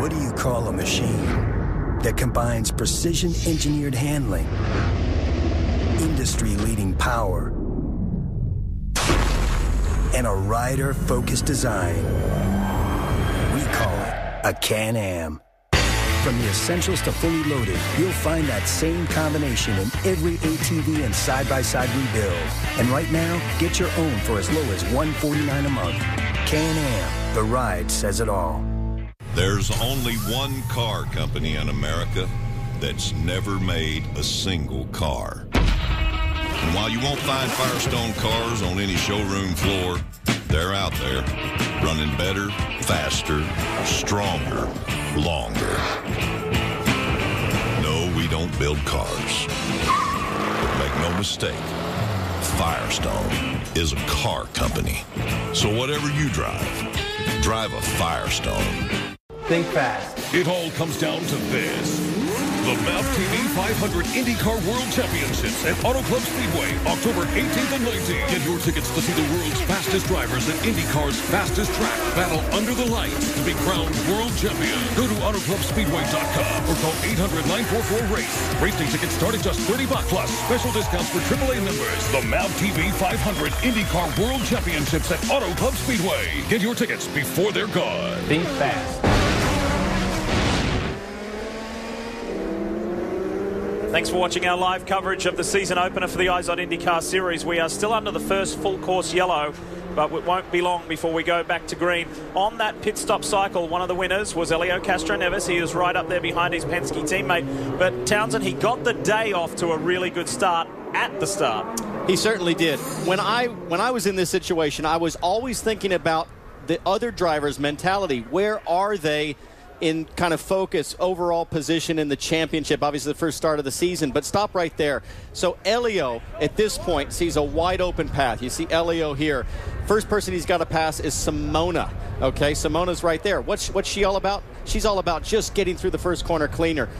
What do you call a machine that combines precision-engineered handling, industry-leading power, and a rider-focused design? We call it a Can-Am. From the essentials to fully loaded, you'll find that same combination in every ATV and side-by-side we build. And right now, get your own for as low as $149 a month. Can-Am, the ride says it all. There's only one car company in America that's never made a single car. And while you won't find Firestone cars on any showroom floor, they're out there, running better, faster, stronger, longer. No, we don't build cars. But make no mistake, Firestone is a car company. So whatever you drive a Firestone. Think fast. It all comes down to this. The MAV TV 500 IndyCar World Championships at Auto Club Speedway, October 18th and 19th. Get your tickets to see the world's fastest drivers at IndyCar's fastest track battle under the lights to be crowned world champion. Go to AutoClubSpeedway.com or call 800-944-RACE. Race day tickets start at just $30 plus special discounts for AAA members. The MAV TV 500 IndyCar World Championships at Auto Club Speedway. Get your tickets before they're gone. Think fast. Thanks for watching our live coverage of the season opener for the IZOD IndyCar Series. We are still under the first full course yellow, but it won't be long before we go back to green. On that pit stop cycle, one of the winners was Elio Castroneves. He was right up there behind his Penske teammate. But Townsend, he got the day off to a really good start at the start. He certainly did. When I was in this situation, I was always thinking about the other drivers' mentality. Where are they in kind of focus, overall position in the championship? Obviously the first start of the season, but stop right there. So Elio at this point sees a wide open path. You see Elio here. First person he's got to pass is Simona. Okay, Simona's right there. What's she all about? She's all about just getting through the first corner cleaner.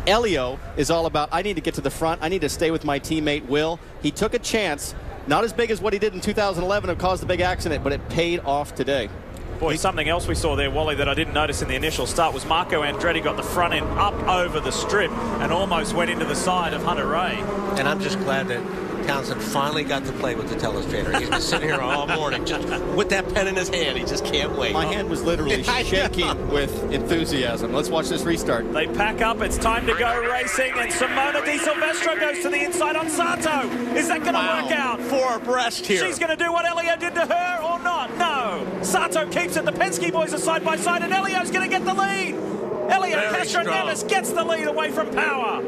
Elio is all about, I need to get to the front. I need to stay with my teammate Will. He took a chance, not as big as what he did in 2011 and caused the big accident, but it paid off today. Boy, something else we saw there, Wally, that I didn't notice in the initial start was Marco Andretti got the front end up over the strip and almost went into the side of Hunter Ray. And I'm just glad that Townsend finally got to play with the telestrator. He's been sitting here all morning just with that pen in his hand. He just can't wait. My hand was literally shaking with enthusiasm. Let's watch this restart. They pack up. It's time to go racing. And Simona Di Silvestro goes to the inside on Sato. Is that going to work out? Four abreast here. She's going to do what Elio did to her or not? No. Sato keeps it. The Penske boys are side by side, and Elio's going to get the lead. Elio Castroneves gets the lead away from Power.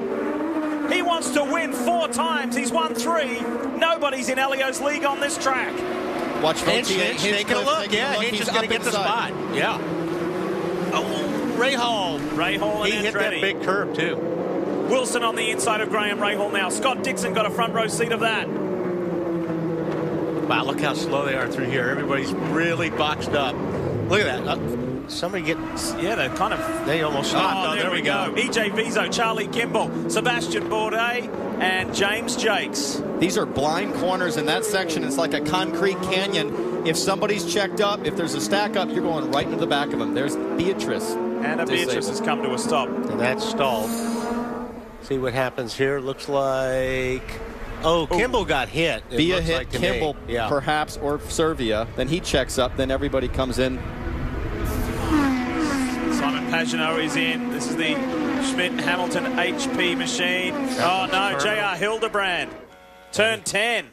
He wants to win 4 times. He's won 3. Nobody's in Elio's league on this track. Watch Hinch take a look. Yeah, Hinch is going to get the spot. Yeah. Oh, Rahal. Rahal and he hit that big curve, too. Wilson on the inside of Graham Rahal now. Scott Dixon got a front row seat of that. Wow, look how slow they are through here. Everybody's really boxed up. Look at that. Somebody gets... Yeah, they almost stopped. Oh, there we go. EJ Vizo, Charlie Kimball, Sebastian Bourdais, and James Jakes. These are blind corners in that section. It's like a concrete canyon. If somebody's checked up, if there's a stack up, you're going right into the back of them. There's Beatrice. And Beatrice has come to a stop. And that's stalled. See what happens here. Looks like... Oh, Kimball got hit. Via hit, Kimball perhaps, or Servia. Then he checks up. Then everybody comes in. Simon Pagenaud is in. This is the Schmidt-Hamilton HP machine. Oh, no, J.R. Hildebrand. Turn 10.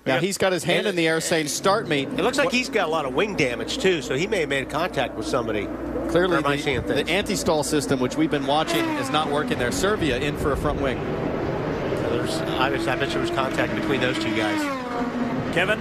Now, he's got his hand in the air saying, start me. It looks like he's got a lot of wing damage, too, so he may have made contact with somebody. Clearly, the anti-stall system, which we've been watching, is not working there. Servia in for a front wing. I bet there was contact between those two guys. Kevin?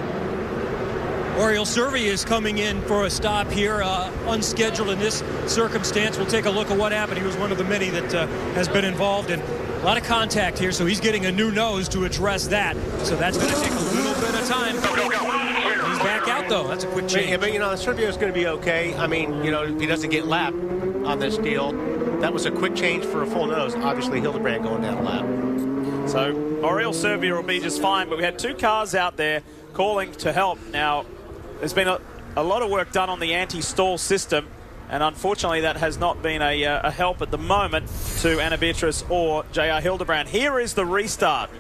Oriol Servia is coming in for a stop here, unscheduled in this circumstance. We'll take a look at what happened. He was one of the many that has been involved in a lot of contact here, so he's getting a new nose to address that. So that's going to take a little bit of time. He's back out, though. That's a quick change. But Servia is going to be okay. I mean, if he doesn't get lapped on this deal, that was a quick change for a full nose. Obviously, Hildebrand going down a lap. So Oriol Servia will be just fine, but we had 2 cars out there calling to help. Now, there's been a lot of work done on the anti-stall system, and unfortunately that has not been a help at the moment to Anna Beatrice or J.R. Hildebrand. Here is the restart.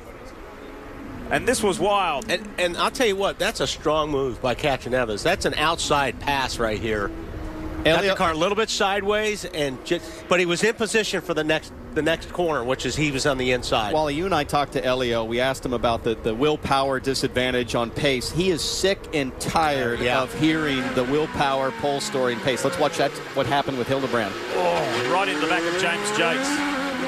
And this was wild. And I'll tell you what, that's a strong move by Castroneves. That's an outside pass right here. Got the car a little bit sideways, but he was in position for the next corner, which is he was on the inside. Wally, you and I talked to Elio. We asked him about the willpower disadvantage on pace. He is sick and tired of hearing the willpower, pole story, and pace. Let's watch what happened with Hildebrand. Oh, right in the back of James Jakes.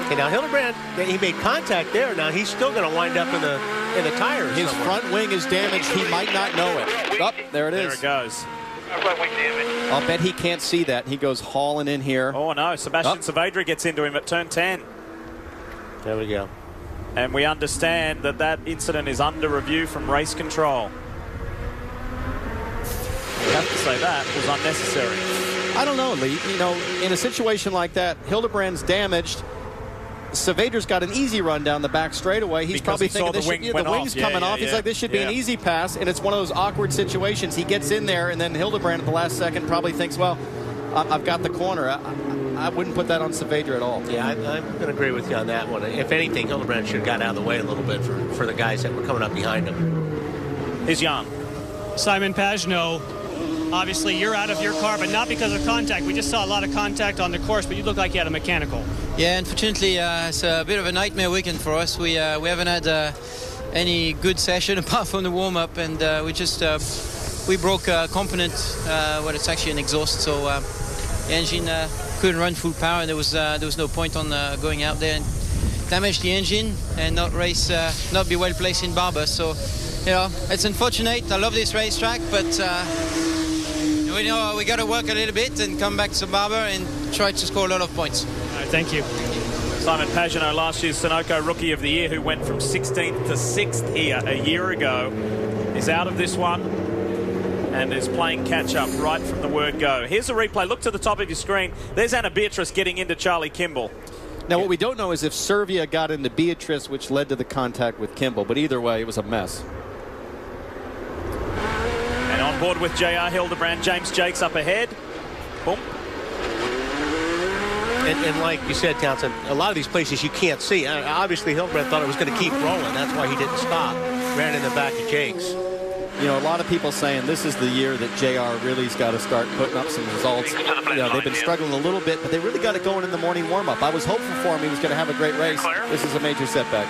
Okay, now Hildebrand, he made contact there. Now he's still going to wind up in the tires. His front wing is damaged. He might not know it. Oh, there it is. There it goes. I'll bet he can't see that. He goes hauling in here. Oh, no. Sebastian Saavedra gets into him at turn 10. There we go. And we understand that that incident is under review from race control. We have to say that was unnecessary. I don't know, Lee. You know, in a situation like that, Hildebrand's damaged. Saavedra's got an easy run down the back straightaway. He's probably thinking the wing's coming off. He's like, this should be an easy pass, and it's one of those awkward situations. He gets in there, and then Hildebrand at the last second probably thinks, well, I've got the corner. I wouldn't put that on Saavedra at all. Yeah, I'm going to agree with you on that one. If anything, Hildebrand should have gotten out of the way a little bit for the guys that were coming up behind him. Here's Jan. Simon Pagenaud, obviously you're out of your car, but not because of contact. We just saw a lot of contact on the course, but you look like you had a mechanical. Yeah, unfortunately, it's a bit of a nightmare weekend for us. We haven't had any good session apart from the warm-up, and we broke a component. It's actually an exhaust, so the engine couldn't run full power, and there was no point on going out there and damage the engine and not be well placed in Barber. So, you know, it's unfortunate. I love this racetrack, but we know we got to work a little bit and come back to Barber and try to score a lot of points. All right, thank you. Simon Pagenaud, last year's Sunoco Rookie of the Year, who went from 16th to 6th here a year ago, is out of this one and is playing catch-up right from the word go. Here's a replay. Look to the top of your screen. There's Anna Beatrice getting into Charlie Kimball. Now, what we don't know is if Servia got into Beatrice, which led to the contact with Kimball, but either way, it was a mess. And on board with J.R. Hildebrand, James Jakes up ahead. Boom. And like you said, Townsend, a lot of these places you can't see. Obviously, Hildebrand thought it was going to keep rolling. That's why he didn't stop. Ran in the back of Jakes. You know, a lot of people saying this is the year that JR really's got to start putting up some results. You know, they've been struggling a little bit, but they really got it going in the morning warm-up. I was hopeful for him. He was going to have a great race. This is a major setback.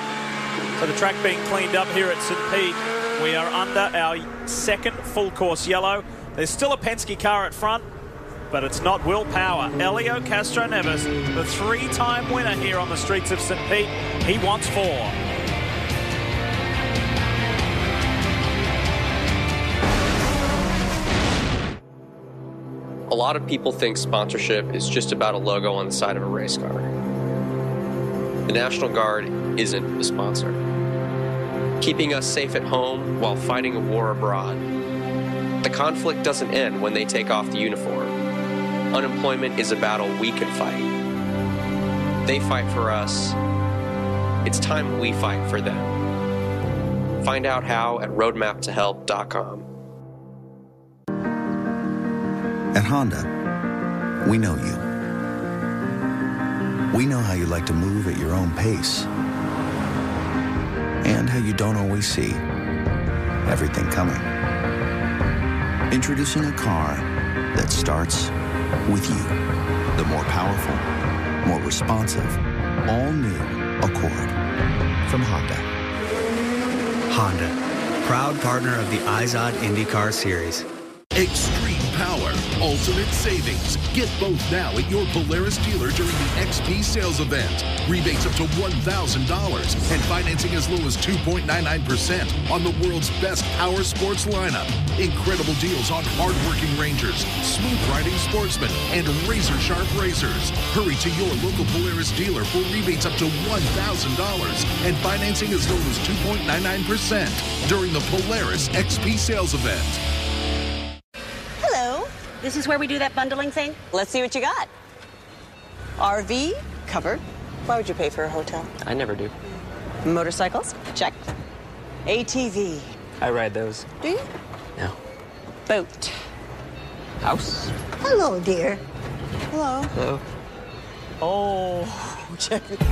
So the track being cleaned up here at St. Pete. We are under our second full course yellow. There's still a Penske car at front, but it's not Will Power. Elio Castroneves, the three-time winner here on the streets of St. Pete. He wants 4. A lot of people think sponsorship is just about a logo on the side of a race car. The National Guard isn't the sponsor. Keeping us safe at home while fighting a war abroad. The conflict doesn't end when they take off the uniform. Unemployment is a battle we can fight. They fight for us. It's time we fight for them. Find out how at roadmaptohelp.com. At Honda, we know you. We know how you like to move at your own pace and how you don't always see everything coming. Introducing a car that starts with you. The more powerful, more responsive, all-new Accord from Honda. Honda, proud partner of the IZOD IndyCar Series. Extreme power, ultimate savings. Get both now at your Polaris dealer during the XP sales event. Rebates up to $1,000 and financing as low as 2.99% on the world's best power sports lineup. Incredible deals on hard-working Rangers, smooth-riding sportsmen, and razor-sharp racers. Hurry to your local Polaris dealer for rebates up to $1,000 and financing as low as 2.99% during the Polaris XP sales event. This is where we do that bundling thing? Let's see what you got. RV, covered. Why would you pay for a hotel? I never do. Motorcycles, check. ATV. I ride those. Do you? No. Boat. House. Hello, dear. Hello. Hello. Oh, check it. We're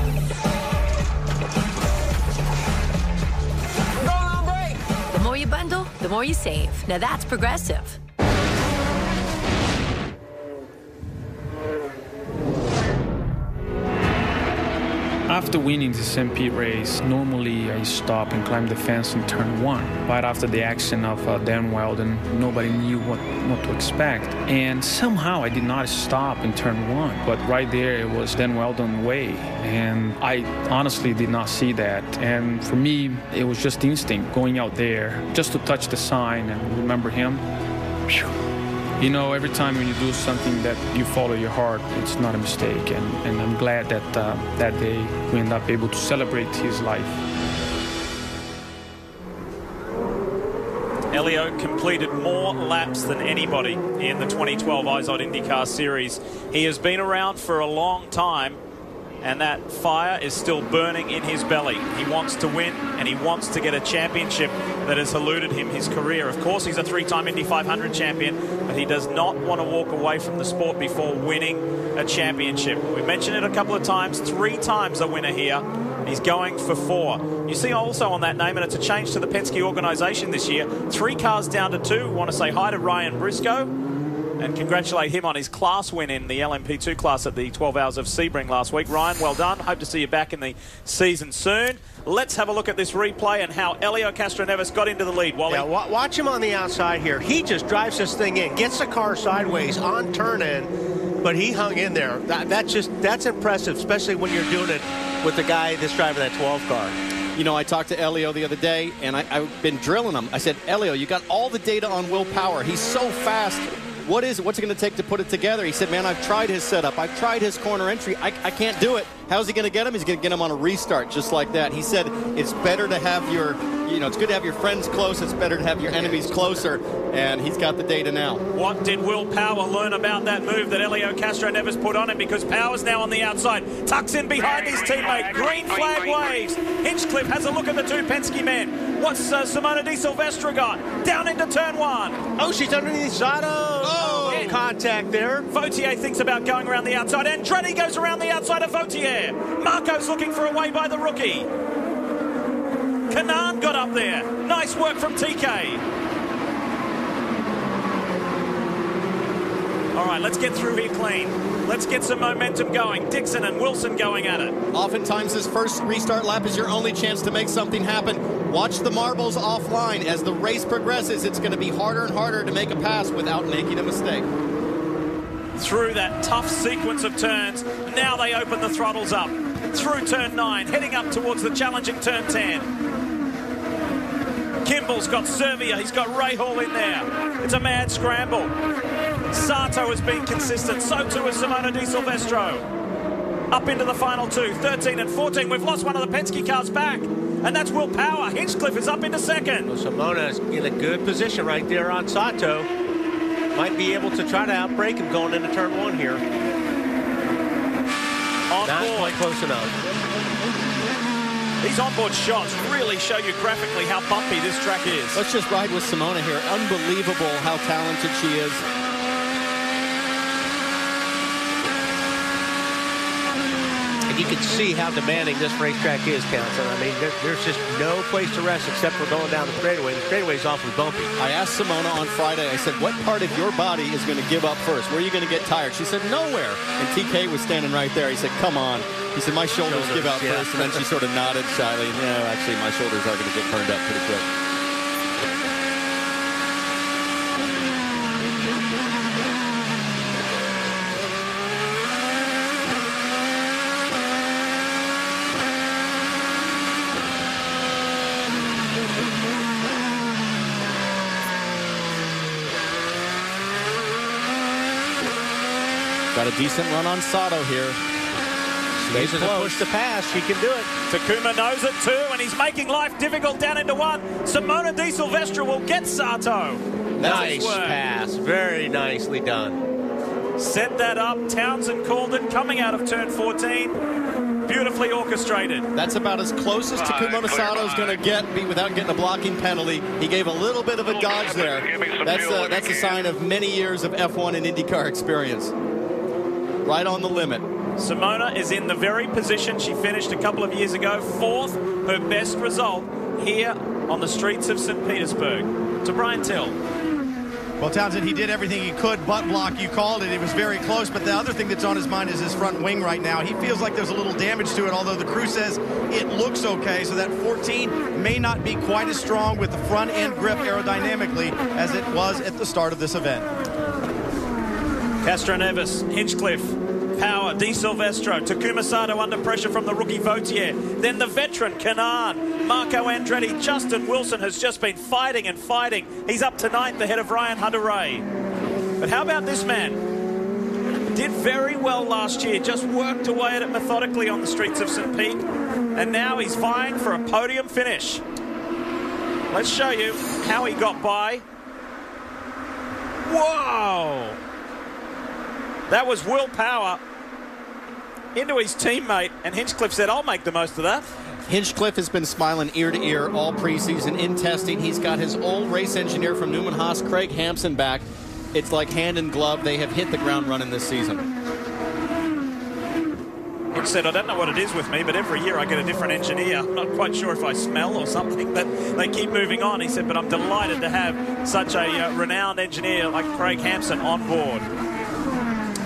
going on break. The more you bundle, the more you save. Now that's Progressive. After winning the St. Pete race, normally I stop and climb the fence in turn 1. Right after the accident of Dan Weldon, nobody knew what to expect. And somehow I did not stop in turn 1. But right there, it was Dan Weldon's way. And I honestly did not see that. And for me, it was just instinct, going out there, just to touch the sign and remember him. Whew. You know, every time when you do something that you follow your heart, it's not a mistake. And I'm glad that that day we end up able to celebrate his life. Elio completed more laps than anybody in the 2012 IZOD IndyCar Series. He has been around for a long time, and that fire is still burning in his belly. He wants to win, and he wants to get a championship that has eluded him his career. Of course, he's a 3-time Indy 500 champion, but he does not want to walk away from the sport before winning a championship. We mentioned it a couple of times, 3 times a winner here. He's going for 4. You see also on that name, and it's a change to the Penske organization this year, 3 cars down to 2. Want to say hi to Ryan Briscoe and congratulate him on his class win in the LMP2 class at the 12 Hours of Sebring last week. Ryan, well done. Hope to see you back in the season soon. Let's have a look at this replay and how Helio Castroneves got into the lead. Wally. Yeah, watch him on the outside here. He just drives this thing in, gets the car sideways on turn in, but he hung in there. That's impressive, especially when you're doing it with the guy that's driving that 12 car. You know, I talked to Helio the other day, and I've been drilling him. I said, Helio, you got all the data on Will Power. He's so fast. What's it going to take to put it together? He said, man, I've tried his setup. I've tried his corner entry. I can't do it. How's he going to get him? He's going to get him on a restart just like that. He said, it's better to have your, it's good to have your friends close. It's better to have your enemies closer. And he's got the data now. What did Will Power learn about that move that Helio Castroneves put on him? Because Power's now on the outside. Tucks in behind his teammate. Green flag waves. Hinchcliffe has a look at the 2 Penske men. What's Simona Di Silvestre got? Down into turn 1. Oh, she's underneath Sato. Oh, contact there. Vautier thinks about going around the outside. Andretti goes around the outside of Vautier. Marco's looking for a way by the rookie. Kanaan got up there. Nice work from TK. All right, let's get through here clean. Let's get some momentum going. Dixon and Wilson going at it. Oftentimes this first restart lap is your only chance to make something happen. Watch the marbles offline. As the race progresses, it's going to be harder and harder to make a pass without making a mistake. Through that tough sequence of turns, now they open the throttles up. Through turn 9, heading up towards the challenging turn 10. Kimball's got Servia, he's got Rahal in there. It's a mad scramble. Sato has been consistent, so too has Simona Di Silvestre. Up into the final 2, 13 and 14. We've lost one of the Penske cars back, and that's Will Power. Hinchcliffe is up into second. Well, Simona's in a good position right there on Sato. Might be able to try to outbrake him going into turn 1 here. Not quite close enough. These onboard shots really show you graphically how bumpy this track is. Let's just ride with Simona here. Unbelievable how talented she is. And you can see how demanding this racetrack is, Council. I mean, there's just no place to rest except for going down the straightaway. The straightaway is awfully bumpy. I asked Simona on Friday, I said, what part of your body is going to give up first? Where are you going to get tired? She said, nowhere. And TK was standing right there. He said, come on. He said, my shoulders give out first. And then she sort of nodded shyly. No, actually, my shoulders are going to get burned up pretty quick. Got a decent run on Sato here. Stays in the push to pass. She can do it. Takuma knows it too, and he's making life difficult down into 1. Simona Di Silvestre will get Sato. Nice pass. Very nicely done. Set that up. Townsend called it coming out of turn 14. Beautifully orchestrated. That's about as close as Takuma Sato is going to get without getting a blocking penalty. He gave a little bit of a dodge there. That's a sign of many years of F1 and IndyCar experience. Right on the limit. Simona is in the very position she finished a couple of years ago, 4th, her best result here on the streets of St. Petersburg. To Brian Till. Well, Townsend, he did everything he could, butt block, you called it. It was very close, but the other thing that's on his mind is his front wing right now. He feels like there's a little damage to it, although the crew says it looks okay, so that 14 may not be quite as strong with the front end grip aerodynamically as it was at the start of this event. Castroneves, Hinchcliffe, Power, Di Silvestre, Takuma Sato under pressure from the rookie Vautier. Then the veteran Kanaan, Marco Andretti, Justin Wilson has just been fighting and fighting. He's up to 9th ahead of Ryan Hunter-Reay. But how about this man? Did very well last year, just worked away at it methodically on the streets of St. Pete, and now he's vying for a podium finish. Let's show you how he got by. Whoa! That was willpower into his teammate, and Hinchcliffe said, I'll make the most of that. Hinchcliffe has been smiling ear to ear all preseason in testing. He's got his old race engineer from Newman Haas, Craig Hampson, back. It's like hand in glove. They have hit the ground running this season. Hinch said, I don't know what it is with me, but every year I get a different engineer. I'm not quite sure if I smell or something, but they keep moving on. He said, but I'm delighted to have such a renowned engineer like Craig Hampson on board.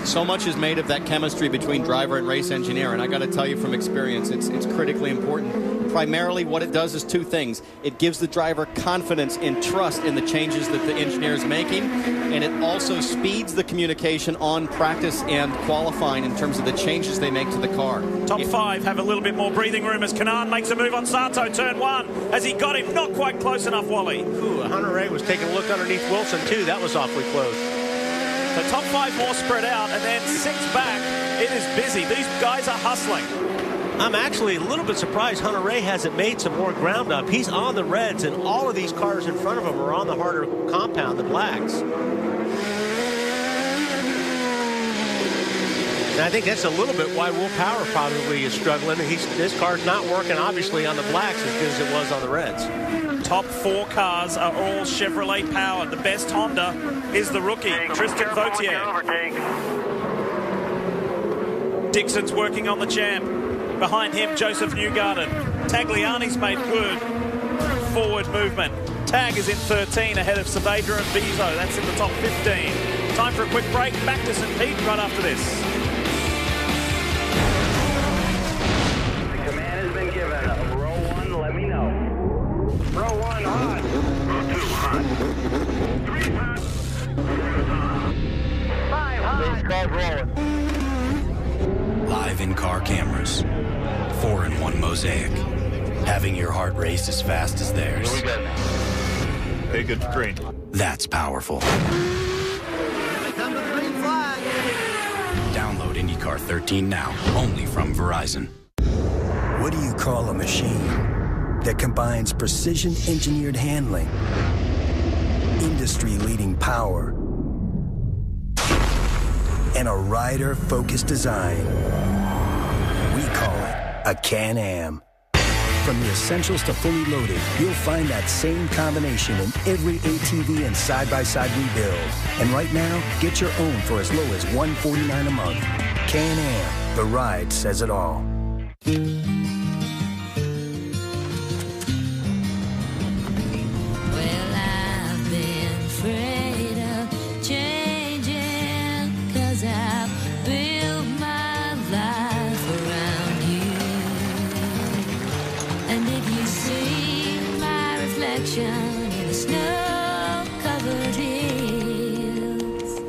So much is made of that chemistry between driver and race engineer, and I got to tell you from experience, it's critically important. Primarily what it does is two things. It gives the driver confidence and trust in the changes that the engineer is making, and it also speeds the communication on practice and qualifying in terms of the changes they make to the car. Top five have a little bit more breathing room as Kanaan makes a move on Sato, turn one. As he got him, not quite close enough, Wally. Ooh, Hunter Ray was taking a look underneath Wilson, too. That was awfully close. So top five more spread out, and then six back. It is busy. These guys are hustling. I'm actually a little bit surprised Hunter Ray hasn't made some more ground up. He's on the reds, and all of these cars in front of him are on the harder compound, the blacks. And I think that's a little bit why Will Power probably is struggling. This car's not working, obviously, on the blacks as good as it was on the reds. Top four cars are all Chevrolet powered. The best Honda is the rookie, Tristan Vautier. Dixon's working on the champ. Behind him, Joseph Newgarden. Tagliani's made good forward movement. Tag is in 13 ahead of Saavedra and Bezo. That's in the top 15. Time for a quick break. Back to St. Pete right after this. The command has been given. Row one, let me know. Row one, hot. Row two, hot. Three, hot. Five, hot. These cars rolling. Live in-car cameras. 4-in-1 Mosaic. Having your heart race as fast as theirs. What we got now? Hey, good screen. That's powerful. Come to the green flag. Download IndyCar 13 now, only from Verizon. What do you call a machine that combines precision-engineered handling, industry-leading power, and a rider-focused design? We call it a Can-Am. From the essentials to fully loaded, you'll find that same combination in every ATV and side-by-side we build. And right now, get your own for as low as $149 a month. Can-Am, the ride says it all. Well, I've been afraid of changing, 'cause I've built my life around you. And if you see my reflection in the snow-covered hills,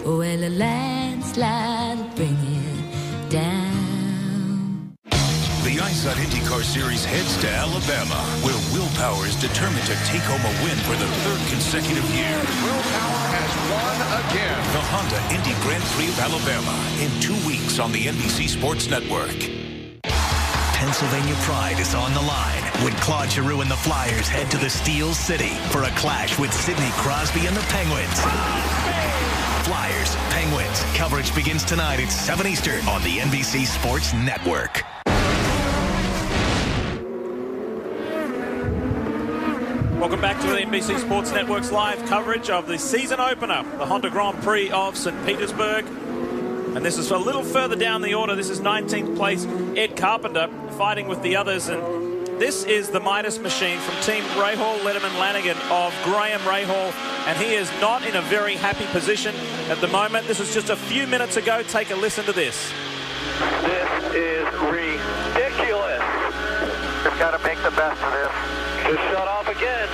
well, a landslide will bring it down. The ISOT IndyCar Series heads to Alabama, where Will Power is determined to take home a win for the third consecutive year. Will Power has won again. The Honda Indy Grand Prix of Alabama in 2 weeks on the NBC Sports Network. Pennsylvania pride is on the line when Claude Giroux and the Flyers head to the Steel City for a clash with Sidney Crosby and the Penguins. Flyers, Penguins. Coverage begins tonight at 7 Eastern on the NBC Sports Network. Welcome back to the NBC Sports Network's live coverage of the season opener, the Honda Grand Prix of St. Petersburg. And this is a little further down the order. This is 19th place, Ed Carpenter, fighting with the others. And this is the Midas machine from Team Rahal, Letterman, Lanigan of Graham Rahal. And he is not in a very happy position at the moment. This was just a few minutes ago. Take a listen to this. This is ridiculous. We've got to make the best of this. Just shut off again.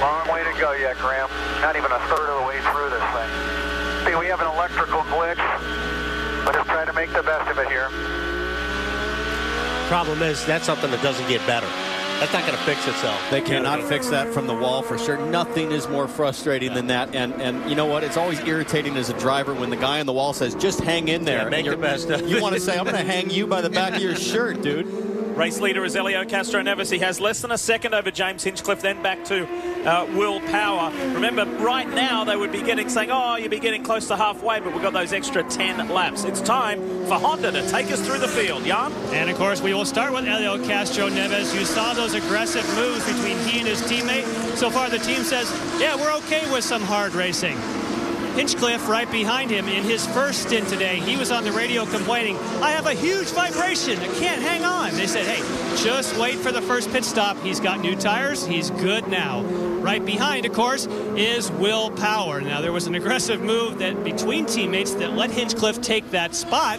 Long way to go yet, Graham. Not even a third of the way through this thing. See, we have an electrical glitch, but just try to make the best of it here. Problem is, that's something that doesn't get better. That's not going to fix itself. They cannot fix that from the wall for sure. Nothing is more frustrating than that. And you know what? It's always irritating as a driver when the guy on the wall says, just hang in there. Yeah, make the best of it. You want to say, I'm going to hang you by the back of your shirt, dude. Race leader is Elio Castro-Neves. He has less than a second over James Hinchcliffe, then back to Will Power. Remember, right now they would be saying, oh, you'd be getting close to halfway, but we've got those extra 10 laps. It's time for Honda to take us through the field. Jan? And, of course, we will start with Elio Castro-Neves. You saw those aggressive moves between he and his teammate. So far, the team says, yeah, we're okay with some hard racing. Hinchcliffe right behind him in his first stint today. He was on the radio complaining, I have a huge vibration. I can't hang on. They said, hey, just wait for the first pit stop. He's got new tires. He's good now. Right behind, of course, is Will Power. Now, there was an aggressive move that between teammates that let Hinchcliffe take that spot.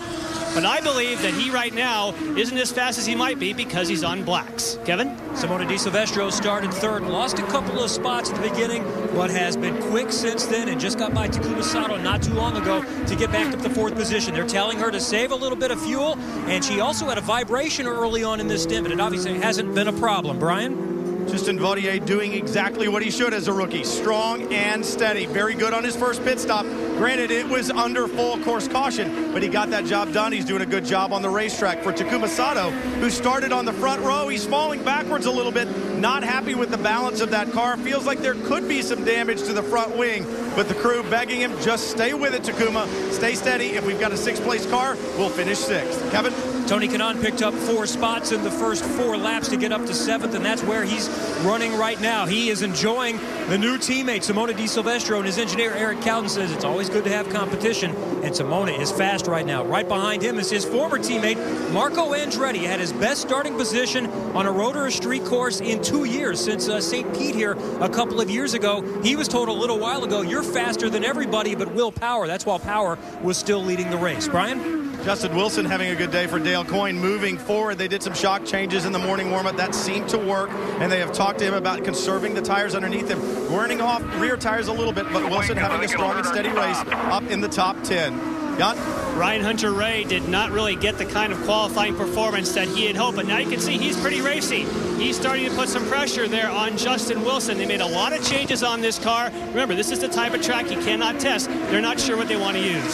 But I believe that he right now isn't as fast as he might be because he's on blacks. Kevin? Simone Di Silvestro started third, lost a couple of spots at the beginning, but has been quick since then and just got by Takuma Sato not too long ago to get back up to fourth position. They're telling her to save a little bit of fuel, and she also had a vibration early on in this stint, but it obviously hasn't been a problem. Brian? Justin Vautier doing exactly what he should as a rookie. Strong and steady. Very good on his first pit stop. Granted, it was under full course caution, but he got that job done. He's doing a good job on the racetrack. For Takuma Sato, who started on the front row, he's falling backwards a little bit. Not happy with the balance of that car. Feels like there could be some damage to the front wing, but the crew begging him, just stay with it, Takuma. Stay steady. If we've got a sixth-place car, we'll finish sixth. Kevin? Tony Kanaan picked up 4 spots in the first 4 laps to get up to 7th, and that's where he's running right now. He is enjoying the new teammate, Simone Di Silvestro, and his engineer, Eric Cowden, says it's always good to have competition, and Simone is fast right now. Right behind him is his former teammate, Marco Andretti. Had his best starting position on a road or a street course in 2 years, since St. Pete here a couple of years ago. He was told a little while ago, you're faster than everybody but Will Power. That's while Power was still leading the race. Brian? Justin Wilson having a good day for Dale Coyne. Moving forward, they did some shock changes in the morning warm-up. That seemed to work, and they have talked to him about conserving the tires underneath him, burning off rear tires a little bit, but Wilson having a strong and steady race up in the top 10. Jan? Ryan Hunter-Reay did not really get the kind of qualifying performance that he had hoped, but now you can see he's pretty racy. He's starting to put some pressure there on Justin Wilson. They made a lot of changes on this car. Remember, this is the type of track you cannot test. They're not sure what they want to use.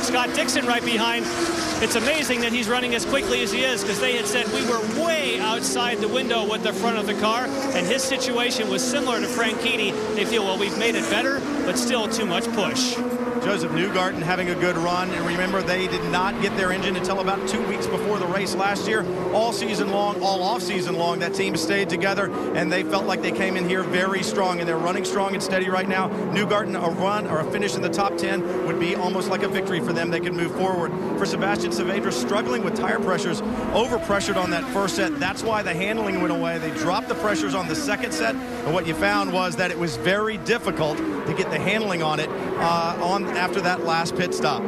Scott Dixon right behind. It's amazing that he's running as quickly as he is, because they had said we were way outside the window with the front of the car, and his situation was similar to Franchitti. They feel, well, we've made it better, but still too much push. Joseph Newgarden having a good run, and remember, they did not get their engine until about 2 weeks before the race last year. All season long, all off season long, that team stayed together, and they felt like they came in here very strong, and they're running strong and steady right now. Newgarden, a run or a finish in the top 10 would be almost like a victory for them. They could move forward. For Sebastian Saavedra, struggling with tire pressures, over-pressured on that first set. That's why the handling went away. They dropped the pressures on the second set, and what you found was that it was very difficult to get the handling on it after that last pit stop.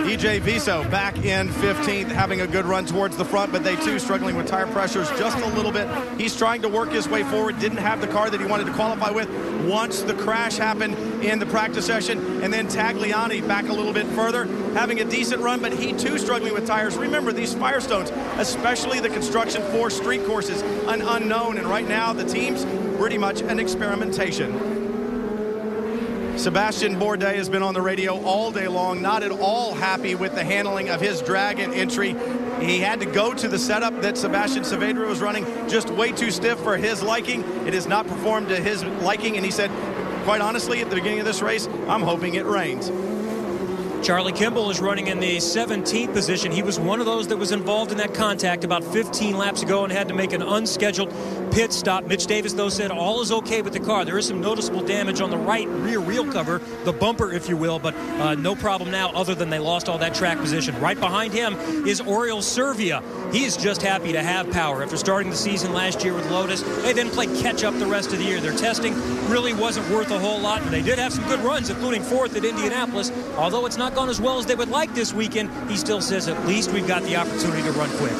EJ Viso back in 15th, having a good run towards the front, but they too struggling with tire pressures just a little bit. He's trying to work his way forward, didn't have the car that he wanted to qualify with once the crash happened in the practice session. And then Tagliani back a little bit further, having a decent run, but he too struggling with tires. Remember, these Firestones, especially the construction for street courses, an unknown, and right now the team's pretty much an experimentation. Sebastian Bourdais has been on the radio all day long, not at all happy with the handling of his Dragon entry. He had to go to the setup that Sebastian Saavedra was running, just way too stiff for his liking. It has not performed to his liking, and he said, quite honestly, at the beginning of this race, I'm hoping it rains. Charlie Kimball is running in the 17th position. He was one of those that was involved in that contact about 15 laps ago and had to make an unscheduled pit stop. Mitch Davis, though, said all is okay with the car. There is some noticeable damage on the right rear wheel cover, the bumper, if you will, but no problem now other than they lost all that track position. Right behind him is Oriol Servia. He is just happy to have power. After starting the season last year with Lotus, they then played catch-up the rest of the year. Their testing really wasn't worth a whole lot, and they did have some good runs, including 4th at Indianapolis. Although it's not gone as well as they would like this weekend, he still says at least we've got the opportunity to run quick.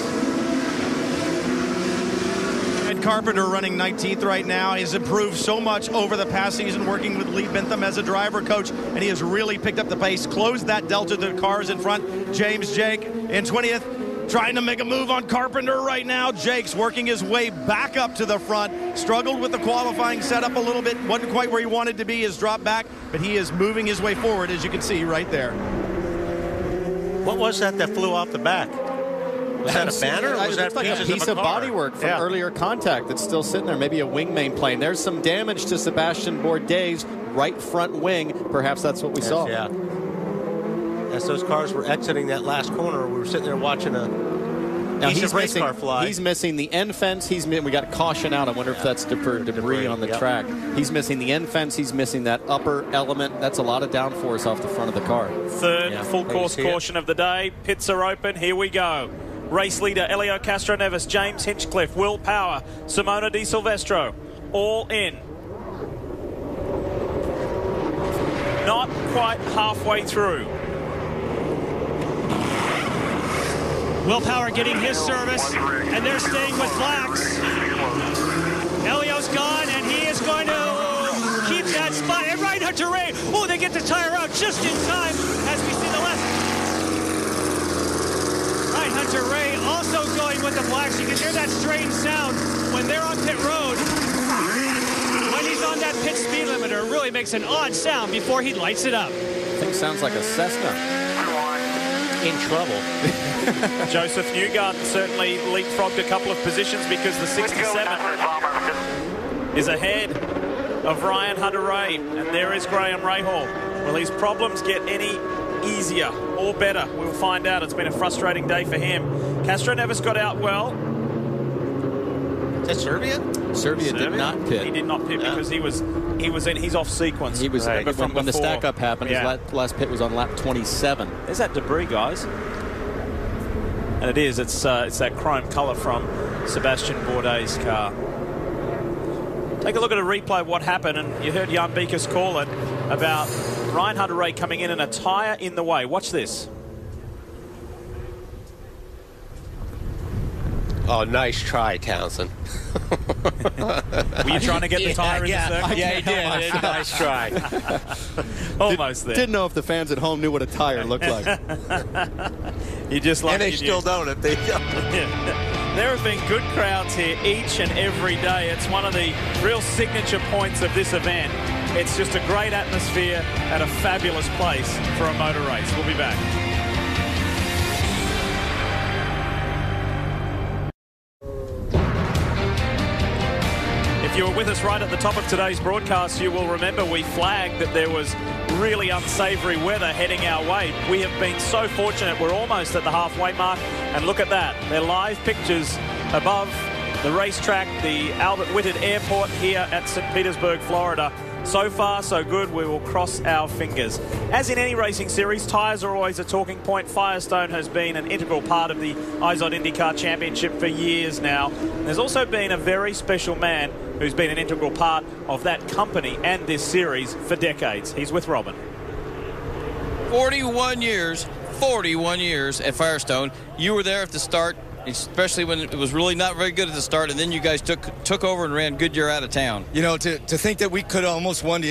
Ed Carpenter running 19th right now. He's improved so much over the past season working with Lee Bentham as a driver coach, and he has really picked up the pace, closed that delta to the cars in front. James Jake in 20th. trying to make a move on Carpenter right now. Jake's working his way back up to the front. Struggled with the qualifying setup a little bit. Wasn't quite where he wanted to be. His drop back, but he is moving his way forward, as you can see right there. What was that flew off the back? Was that a banner, or was that like a piece of bodywork from earlier contact that's still sitting there? Maybe a wing main plane. There's some damage to Sebastian Bourdais' right front wing. Perhaps that's what we saw. Yeah. As those cars were exiting that last corner, we were sitting there watching a piece of race car fly. He's missing the end fence. We got caution out. I wonder if that's debris on the track. He's missing the end fence. He's missing that upper element. That's a lot of downforce off the front of the car. Third full course caution of the day. Pits are open. Here we go. Race leader Elio Castroneves, James Hinchcliffe, Will Power, Simona Di Silvestro, all in. Not quite halfway through. Will Power getting his service, and they're staying with blacks. Elio's gone, and he is going to keep that spot. And Ryan Hunter-Reay, oh, they get the tire out just in time as we see the left. Ryan Hunter-Reay also going with the blacks. You can hear that strange sound when they're on pit road. When he's on that pit speed limiter, it really makes an odd sound before he lights it up. I think it sounds like a Cessna. In trouble. Joseph Newgarden certainly leapfrogged a couple of positions because the 67 is ahead of Ryan Hunter-Reay. And there is Graham Rahal. Will his problems get any easier or better? We'll find out. It's been a frustrating day for him. Castroneves got out well. Is that Serbia? Serbia did not pit. He did not pit because he was in his off sequence. He was when the stack up happened. His last pit was on lap 27. There's that debris, guys, and it is. It's that chrome color from Sebastian Bourdais' car. Take a look at a replay of what happened, and you heard Jan Beekers call it about Ryan Hunter-Reay coming in and a tire in the way. Watch this. Oh, nice try, Townsend. Were you trying to get the tire in the circle? Yeah, he did. Nice try. Almost there. Didn't know if the fans at home knew what a tire looked like. You just like and they still don't if they don't. There have been good crowds here each and every day. It's one of the real signature points of this event. It's just a great atmosphere at a fabulous place for a motor race. We'll be back. If you were with us right at the top of today's broadcast, you will remember we flagged that there was really unsavory weather heading our way. We have been so fortunate. We're almost at the halfway mark, and look at that. They're live pictures above the racetrack, the Albert Whitted Airport here at St. Petersburg, Florida. So far, so good. We will cross our fingers. As in any racing series, tyres are always a talking point. Firestone has been an integral part of the IZOD IndyCar Championship for years now. There's also been a very special man who's been an integral part of that company and this series for decades. He's with Robin. 41 years at Firestone. You were there at the start, especially when it was really not very good at the start, and then you guys took over and ran Goodyear out of town. You know, to think that we could have almost won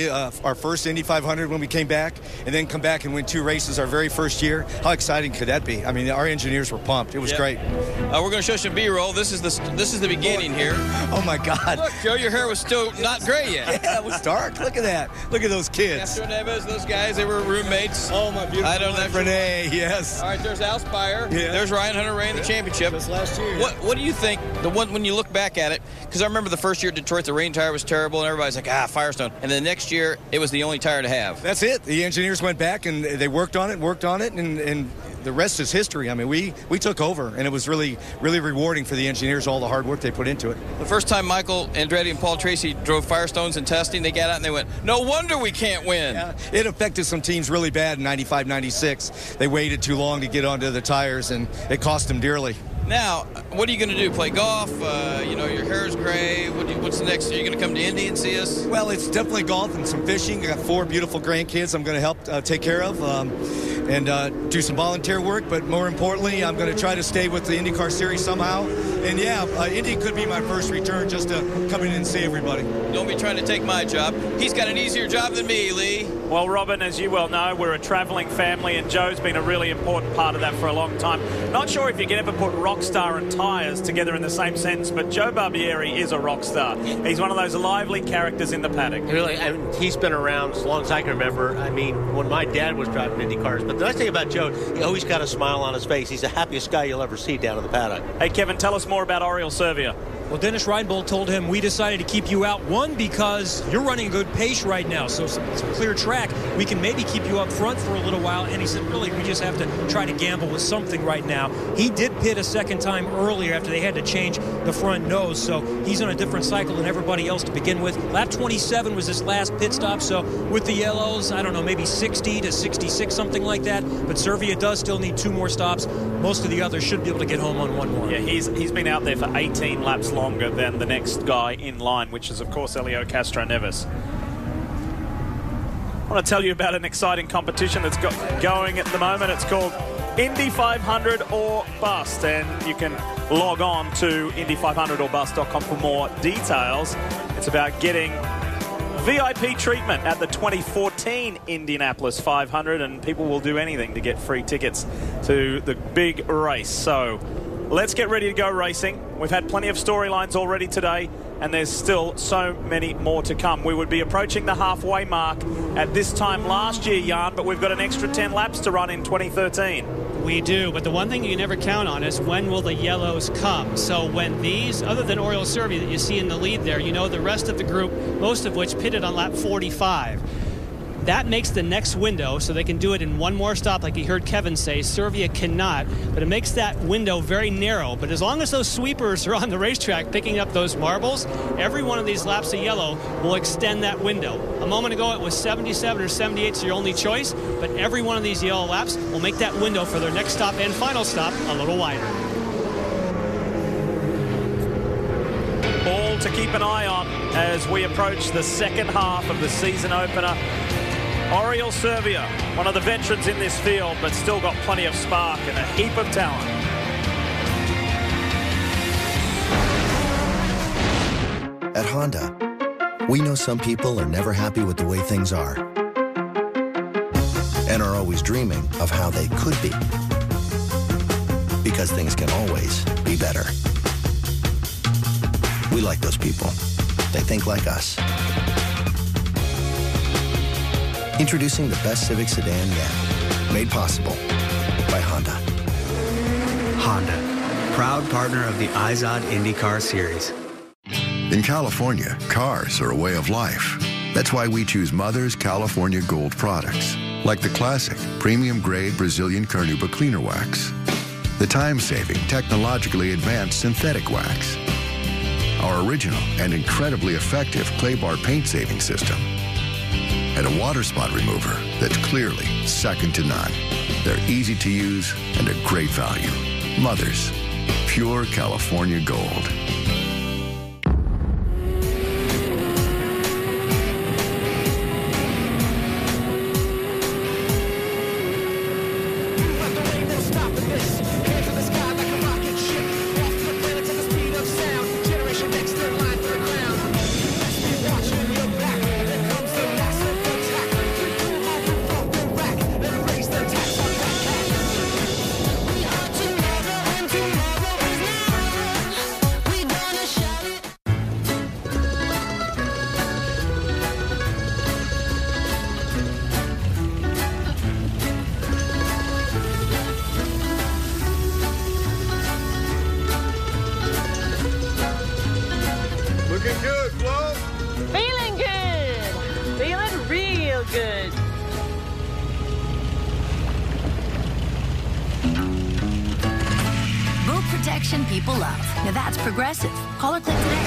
our first Indy 500 when we came back, and then come back and win 2 races our very first year, how exciting could that be? I mean, our engineers were pumped. It was great. We're going to show some B-roll. This is the beginning here. Oh my God! Look, Joe, your hair was still not gray yet. Yeah, it was dark. Look at that. Look at those kids. Castroneves, those guys, they were roommates. Oh, my beautiful wife, Renee. Yes. All right, there's Al Spire. Yeah. There's Ryan Hunter-Reay in the championship. This last year. What do you think, when you look back at it, because I remember the first year at Detroit, the rain tire was terrible, and everybody's like, Firestone. And then the next year, it was the only tire to have. That's it. The engineers went back, and they worked on it, and the rest is history. I mean, we took over, and it was really, really rewarding for the engineers, all the hard work they put into it. The first time Michael Andretti and Paul Tracy drove Firestones in testing, they got out and they went, no wonder we can't win. Yeah, it affected some teams really bad in 95, 96. They waited too long to get onto the tires, and it cost them dearly. Now, what are you going to do? Play golf? Your hair is gray. What's next? Are you going to come to Indy and see us? Well, it's definitely golf and some fishing. I got 4 beautiful grandkids I'm going to help take care of and do some volunteer work. But more importantly, I'm going to try to stay with the IndyCar Series somehow. And yeah, Indy could be my first return just to come in and see everybody. Don't be trying to take my job. He's got an easier job than me, Lee. Well, Robin, as you well know, we're a travelling family, and Joe's been a really important part of that for a long time. Not sure if you can ever put rock star and tyres together in the same sentence, but Joe Barbieri is a rock star. He's one of those lively characters in the paddock. Really, I mean, he's been around as long as I can remember. I mean, when my dad was driving Indy cars. But the nice thing about Joe, he always got a smile on his face. He's the happiest guy you'll ever see down in the paddock. Hey, Kevin, tell us more about Oriol Servia. Well, Dennis Reinbold told him, we decided to keep you out, one, because you're running a good pace right now, so it's a clear track. We can maybe keep you up front for a little while. And he said, really, we just have to try to gamble with something right now. He did pit a second time earlier after they had to change the front nose, so he's on a different cycle than everybody else to begin with. Lap 27 was his last pit stop, so with the yellows, I don't know, maybe 60 to 66, something like that. But Servia does still need 2 more stops. Most of the others should be able to get home on 1 more. Yeah, he's been out there for 18 laps longer than the next guy in line, which is, of course, Helio Castroneves. I want to tell you about an exciting competition that's going at the moment. It's called Indy 500 or Bust, and you can log on to indy500orbust.com for more details. It's about getting VIP treatment at the 2014 Indianapolis 500, and people will do anything to get free tickets to the big race. So let's get ready to go racing. We've had plenty of storylines already today, and there's still so many more to come. We would be approaching the halfway mark at this time last year, Jan, but we've got an extra 10 laps to run in 2013. We do, but the one thing you can never count on is when will the yellows come. So when these, other than Oriol Servia that you see in the lead there, you know the rest of the group, most of which pitted on lap 45. That makes the next window so they can do it in 1 more stop, like you heard Kevin say. Servia cannot, but it makes that window very narrow. But as long as those sweepers are on the racetrack picking up those marbles, every one of these laps of yellow will extend that window. A moment ago it was 77 or 78 is your only choice, but every one of these yellow laps will make that window for their next stop and final stop a little wider. All to keep an eye on as we approach the second half of the season opener. Oriol Servia, one of the veterans in this field, but still got plenty of spark and a heap of talent. At Honda, we know some people are never happy with the way things are and are always dreaming of how they could be. Because things can always be better. We like those people. They think like us. Introducing the best Civic sedan yet. Made possible by Honda. Honda, proud partner of the IZOD IndyCar Series. In California, cars are a way of life. That's why we choose Mother's California Gold products, like the classic premium-grade Brazilian Carnauba Cleaner Wax, the time-saving, technologically advanced synthetic wax, our original and incredibly effective clay bar paint-saving system, and a water spot remover that's clearly second to none. They're easy to use and a great value. Mother's, pure California Gold. People love. Now that's Progressive. Call or click today.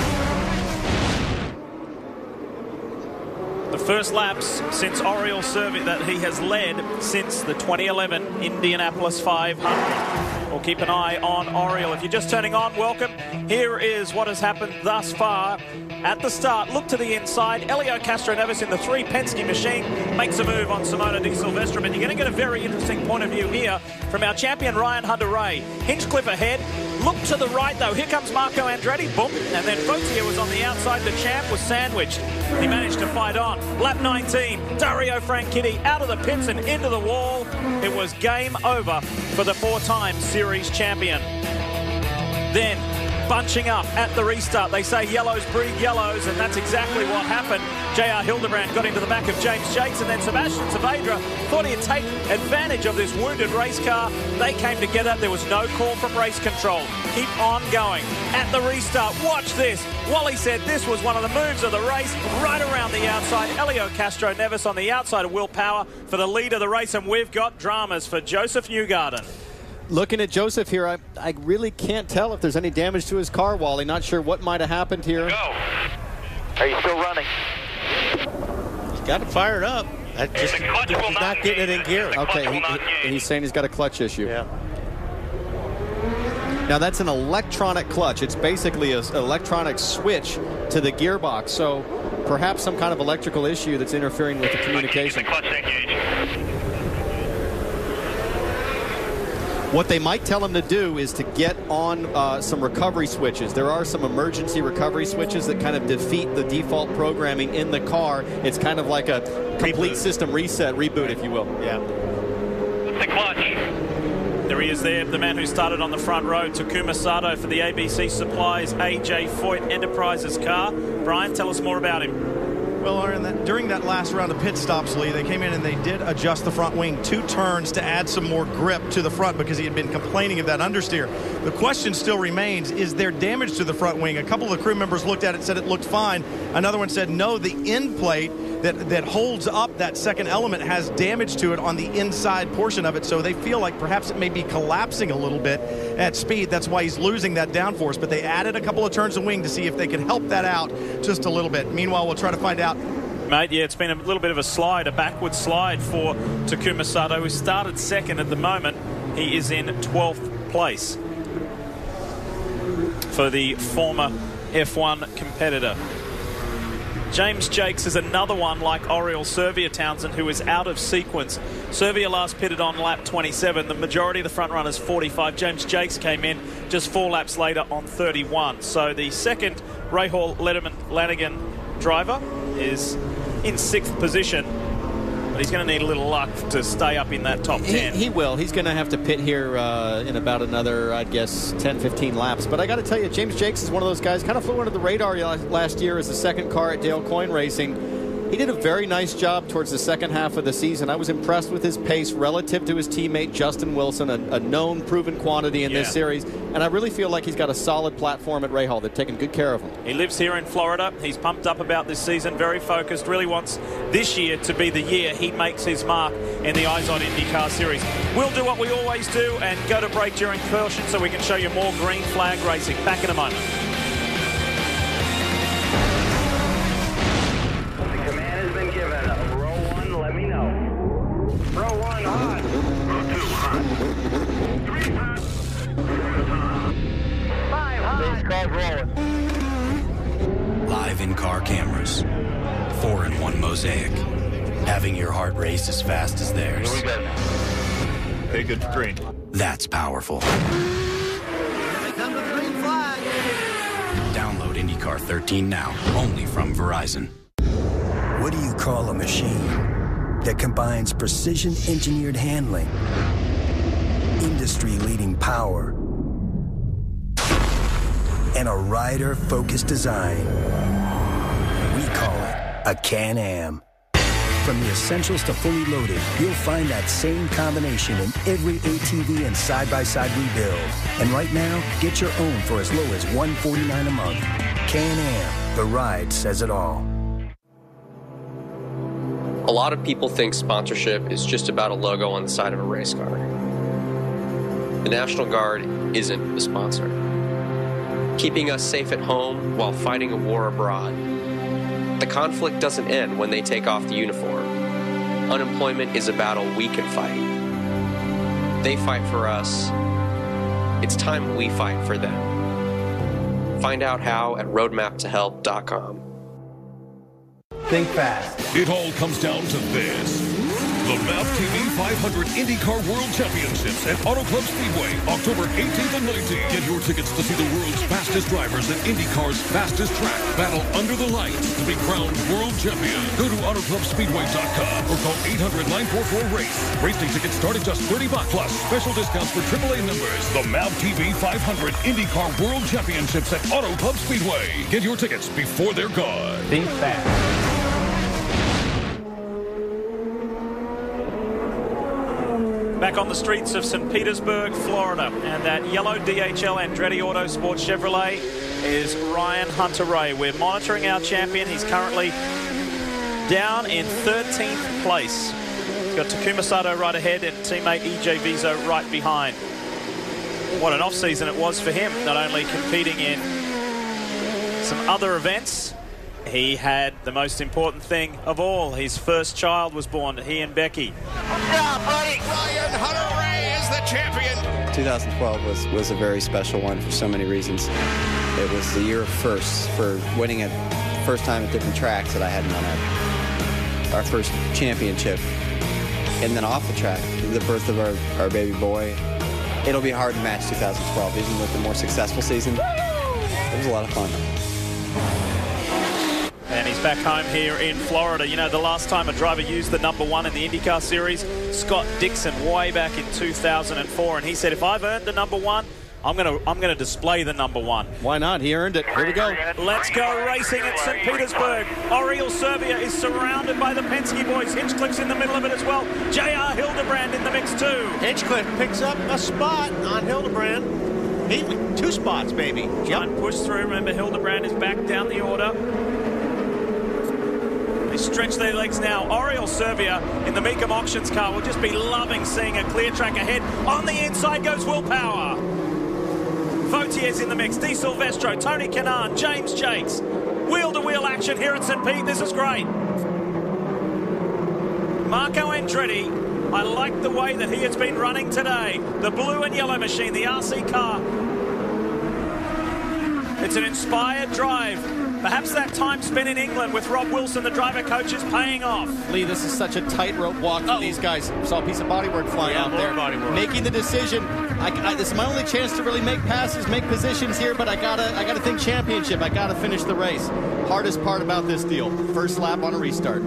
The first laps since Oriol Servia that he has led since the 2011 Indianapolis 500. We'll keep an eye on Oriol. If you're just turning on, welcome. Here is what has happened thus far. At the start, look to the inside. Elio Castroneves in the 3 Penske machine makes a move on Simona Di Silvestre, but you're going to get a very interesting point of view here from our champion Ryan Hunter-Reay. Hinchcliffe ahead. Look to the right, though. Here comes Marco Andretti. Boom. And then Fautier was on the outside. The champ was sandwiched. He managed to fight on. Lap 19, Dario Franchitti out of the pits and into the wall. It was game over for the 4-time series champion. Then, bunching up at the restart. They say yellows breed yellows, and that's exactly what happened. J.R. Hildebrand got into the back of James Jakes, and then Sebastian Saavedra thought he'd take advantage of this wounded race car. They came together. There was no call from race control. Keep on going. At the restart, watch this. Wally said this was one of the moves of the race. Right around the outside, Elio Castroneves on the outside of Will Power for the lead of the race, and we've got dramas for Joseph Newgarden. Looking at Joseph here, I really can't tell if there's any damage to his car, Wally. Not sure what might have happened here. Go. Are you still running? He's got it fired up. He's not getting it in gear. Okay, he's saying he's got a clutch issue. Yeah. Now that's an electronic clutch. It's basically an electronic switch to the gearbox. So perhaps some kind of electrical issue that's interfering with the communication. What they might tell him to do is to get on some recovery switches. There are some emergency recovery switches that kind of defeat the default programming in the car. It's kind of like a complete system reset, reboot, if you will. Yeah. The clutch. There he is there, the man who started on the front row, Takuma Sato for the ABC Supplies AJ Foyt Enterprises car. Brian, tell us more about him. Well, during that last round of pit stops, Lee, they came in and they did adjust the front wing 2 turns to add some more grip to the front because he had been complaining of that understeer. The question still remains, is there damage to the front wing? A couple of the crew members looked at it and said it looked fine. Another one said, no, the end plate that holds up that second element has damage to it on the inside portion of it. So they feel like perhaps it may be collapsing a little bit at speed. That's why he's losing that downforce. But they added a couple of turns of wing to see if they could help that out just a little bit. Meanwhile, we'll try to find out. Mate, yeah, it's been a little bit of a slide, a backward slide for Takuma Sato, who started second at the moment. He is in 12th place for the former F1 competitor. James Jakes is another one like Oriel Servia Townsend, who is out of sequence. Servia last pitted on lap 27. The majority of the front runners 45. James Jakes came in just 4 laps later on 31. So the second Rahal Lanigan driver is in 6th position. But he's going to need a little luck to stay up in that top 10. He will. He's going to have to pit here in about another, I'd guess, 10, 15 laps. But I got to tell you, James Jakes is one of those guys, kind of flew under the radar last year as the second car at Dale Coyne Racing. He did a very nice job towards the second half of the season. I was impressed with his pace relative to his teammate Justin Wilson, a known, proven quantity in this series. And I really feel like he's got a solid platform at Rahal. They're taking good care of him. He lives here in Florida. He's pumped up about this season, very focused, really wants this year to be the year he makes his mark in the IZOD IndyCar Series. We'll do what we always do and go to break during caution so we can show you more green flag racing. Back in a moment. Live in-car cameras, 4-in-1 mosaic, having your heart race as fast as theirs. Hey, good for green. That's powerful. Here they come to the green flag. Download IndyCar 13 now, only from Verizon. What do you call a machine that combines precision-engineered handling, industry-leading power, and a rider-focused design? We call it a Can-Am. From the essentials to fully loaded, you'll find that same combination in every ATV and side-by-side we build. And right now, get your own for as low as $149 a month. Can-Am, the ride says it all. A lot of people think sponsorship is just about a logo on the side of a race car. The National Guard isn't the sponsor. Keeping us safe at home while fighting a war abroad. The conflict doesn't end when they take off the uniform. Unemployment is a battle we can fight. They fight for us. It's time we fight for them. Find out how at roadmaptohelp.com. Think fast. It all comes down to this. The MAP TV 500 IndyCar World Championships at Auto Club Speedway, October 18th and 19th. Get your tickets to see the world's fastest drivers at IndyCar's fastest track battle under the lights to be crowned world champion. Go to autoclubspeedway.com or call 800-944-RACE. Race day tickets start at just $30 plus special discounts for AAA members. The MAP TV 500 IndyCar World Championships at Auto Club Speedway. Get your tickets before they're gone. Think fast. Back on the streets of St. Petersburg, Florida, and that yellow DHL Andretti Autosport Chevrolet is Ryan Hunter-Reay. We're monitoring our champion. He's currently down in 13th place. He's got Takuma Sato right ahead and teammate EJ Viso right behind. What an off-season it was for him, not only competing in some other events, he had the most important thing of all. His first child was born, he and Becky. Good job, buddy. Ryan Hunter-Reay is the champion. 2012 was a very special one for so many reasons. It was the year of firsts for winning it first time at different tracks that I hadn't won our first championship. And then off the track, the birth of our baby boy. It'll be hard to match 2012, even with the more successful season. It was a lot of fun. And he's back home here in Florida. You know, the last time a driver used the #1 in the IndyCar Series, Scott Dixon, way back in 2004, and he said, if I've earned the #1, I'm gonna display the #1. Why not? He earned it. Here we go. Let's go racing at St. Petersburg. Oriol Servia is surrounded by the Penske boys. Hinchcliffe's in the middle of it as well. J.R. Hildebrand in the mix too. Hinchcliffe picks up a spot on Hildebrand. 2 spots, baby. John pushed through. Remember, Hildebrand is back down the order. They stretch their legs now. Oriol Servia in the Mecum Auctions car will just be loving seeing a clear track ahead. On the inside goes Will Power. Vautier's in the mix. Di Silvestro, Tony Kanaan, James Jakes. Wheel-to-wheel action here at St. Pete. This is great. Marco Andretti, I like the way that he has been running today. The blue and yellow machine, the RC car. It's an inspired drive. Perhaps that time spent in England with Rob Wilson, the driver coach, is paying off. Lee, this is such a tightrope walk for these guys. Saw a piece of bodywork flying out there. Making the decision. This is my only chance to really make passes, make positions here, but I gotta think championship. I gotta finish the race. Hardest part about this deal. First lap on a restart.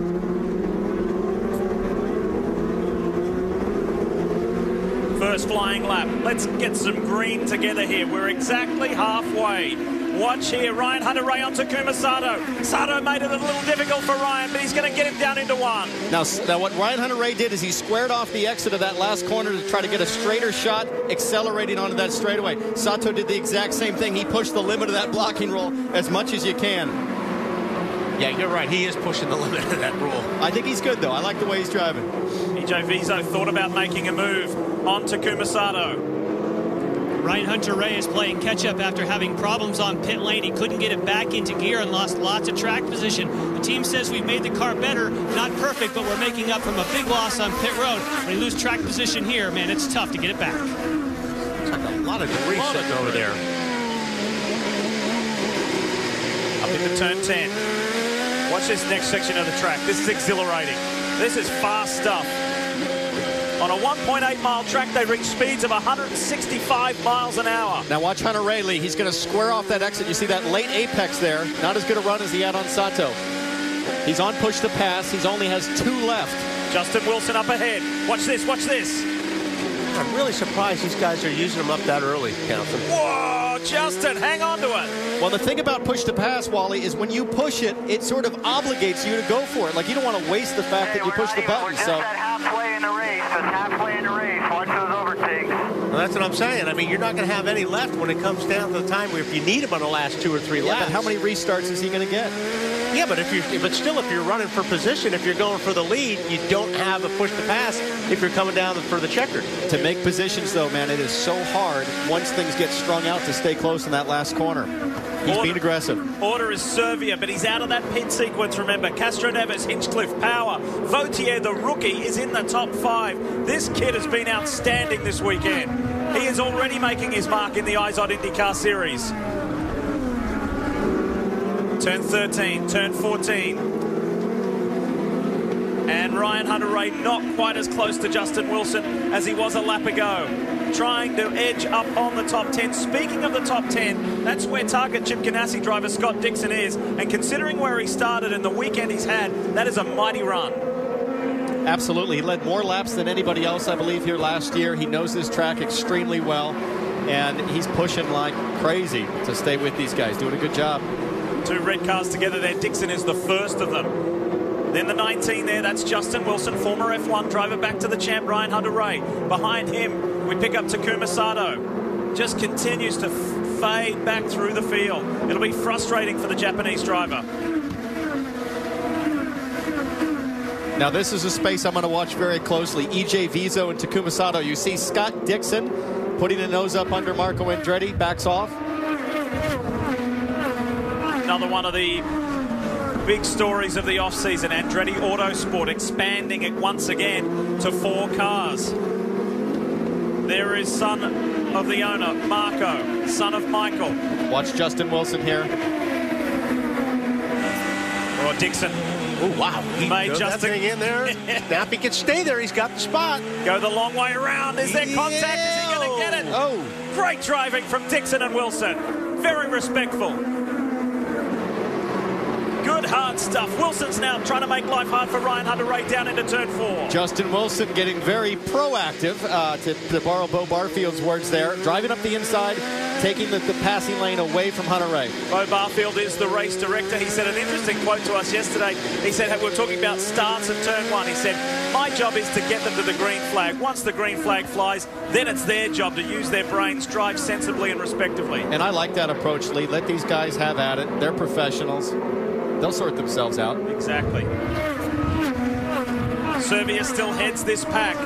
First flying lap. Let's get some green together here. We're exactly halfway. Watch here, Ryan Hunter-Reay on Takuma Sato. Sato made it a little difficult for Ryan, but he's going to get him down into 1. Now what Ryan Hunter-Reay did is he squared off the exit of that last corner to try to get a straighter shot, accelerating onto that straightaway. Sato did the exact same thing. He pushed the limit of that blocking roll as much as you can. Yeah, you're right. He is pushing the limit of that rule. I think he's good, though. I like the way he's driving. EJ Viso thought about making a move on Takuma Sato. Ryan Hunter-Reay is playing catch-up after having problems on pit lane. He couldn't get it back into gear and lost lots of track position. The team says we've made the car better, not perfect, but we're making up from a big loss on pit road. When you lose track position here, man, it's tough to get it back. It's like a lot of debris sitting over there. Up into turn 10. Watch this next section of the track. This is exhilarating. This is fast stuff. On a 1.8-mile track, they reach speeds of 165 miles an hour. Now watch Hunter-Reay, Lee. He's going to square off that exit. You see that late apex there. Not as good a run as he had on Sato. He's on push to pass. He only has 2 left. Justin Wilson up ahead. Watch this, watch this. I'm really surprised these guys are using them up that early, Counselor. Whoa, Justin, hang on to it. Well, the thing about push to pass, Wally, is when you push it, it sort of obligates you to go for it. Like, you don't want to waste the fact that you push the button. We're just at halfway in the race. Just halfway in the race. Watch those overtakes. Well, that's what I'm saying. I mean, you're not going to have any left when it comes down to the time where if you need them on the last 2 or 3 laps. But how many restarts is he going to get? Yeah, but still, if you're running for position, if you're going for the lead, you don't have a push to pass if you're coming down for the checkered. To make positions, though, man, it is so hard once things get strung out to stay close in that last corner. He's being aggressive. Order is Servia, but he's out of that pit sequence, remember. Castro Neves, Hinchcliffe, Power. Vautier, the rookie, is in the top 5. This kid has been outstanding this weekend. He is already making his mark in the IZOD IndyCar Series. Turn 13, turn 14. And Ryan Hunter-Reay not quite as close to Justin Wilson as he was a lap ago. Trying to edge up on the top 10. Speaking of the top 10, that's where Target Chip Ganassi driver Scott Dixon is. And considering where he started and the weekend he's had, that is a mighty run. Absolutely. He led more laps than anybody else, I believe, here last year. He knows this track extremely well, and he's pushing like crazy to stay with these guys. Doing a good job. 2 red cars together there. Dixon is the first of them. Then the 19 there, that's Justin Wilson, former F1 driver, back to the champ, Ryan Hunter-Reay. Behind him, we pick up Takuma Sato. Just continues to fade back through the field. It'll be frustrating for the Japanese driver. Now this is a space I'm going to watch very closely. EJ Vizo and Takuma Sato. You see Scott Dixon putting the nose up under Marco Andretti, backs off. Another one of the big stories of the off-season. Andretti Autosport expanding it once again to 4 cars. There is son of the owner, Marco, son of Michael. Watch Justin Wilson here. Or Dixon. Oh, wow. He made Justin that thing in there. Now if he can stay there, he's got the spot. Go the long way around. Is there contact? Is he going to get it? Oh. Great driving from Dixon and Wilson. Very respectful. Good hard stuff. Wilson's now trying to make life hard for Ryan Hunter-Reay down into turn 4. Justin Wilson getting very proactive, to borrow Bo Barfield's words there. Driving up the inside, taking the passing lane away from Hunter-Reay. Bo Barfield is the race director. He said an interesting quote to us yesterday. He said, hey, we're talking about starts at turn 1. He said, my job is to get them to the green flag. Once the green flag flies, then it's their job to use their brains, drive sensibly and respectively. And I like that approach, Lee. Let these guys have at it. They're professionals. They'll sort themselves out. Exactly. Serbia still heads this pack.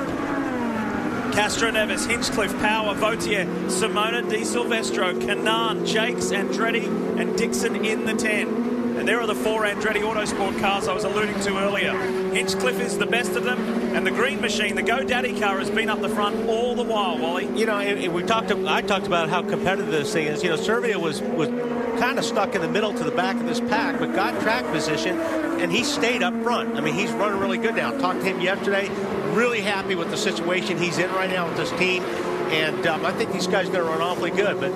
Castro Neves, Hinchcliffe, Power, Vautier, Simona Di Silvestro, Canaan, Jakes, Andretti, and Dixon in the 10. And there are the 4 Andretti Autosport cars I was alluding to earlier. Hinchcliffe is the best of them, and the green machine, the GoDaddy car, has been up the front all the while, Wally. You know, I talked about how competitive this thing is. You know, Serbia was kind of stuck in the middle to the back of this pack, but got track position, and he stayed up front. I mean, he's running really good now. Talked to him yesterday. Really happy with the situation he's in right now with this team, and I think these guys are going to run awfully good. But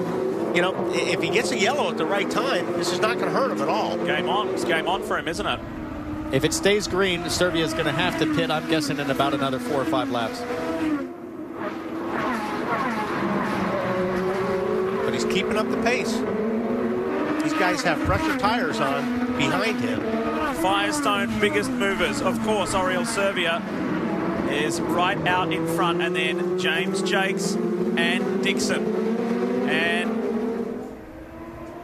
you know, if he gets a yellow at the right time, this is not going to hurt him at all. Game on. It's game on for him, isn't it? If it stays green, Serbia is going to have to pit, I'm guessing, in about another 4 or 5 laps. But he's keeping up the pace. These guys have fresher tires on behind him. Firestone biggest movers. Of course, Oriol Serbia is right out in front, and then James Jakes and Dixon. And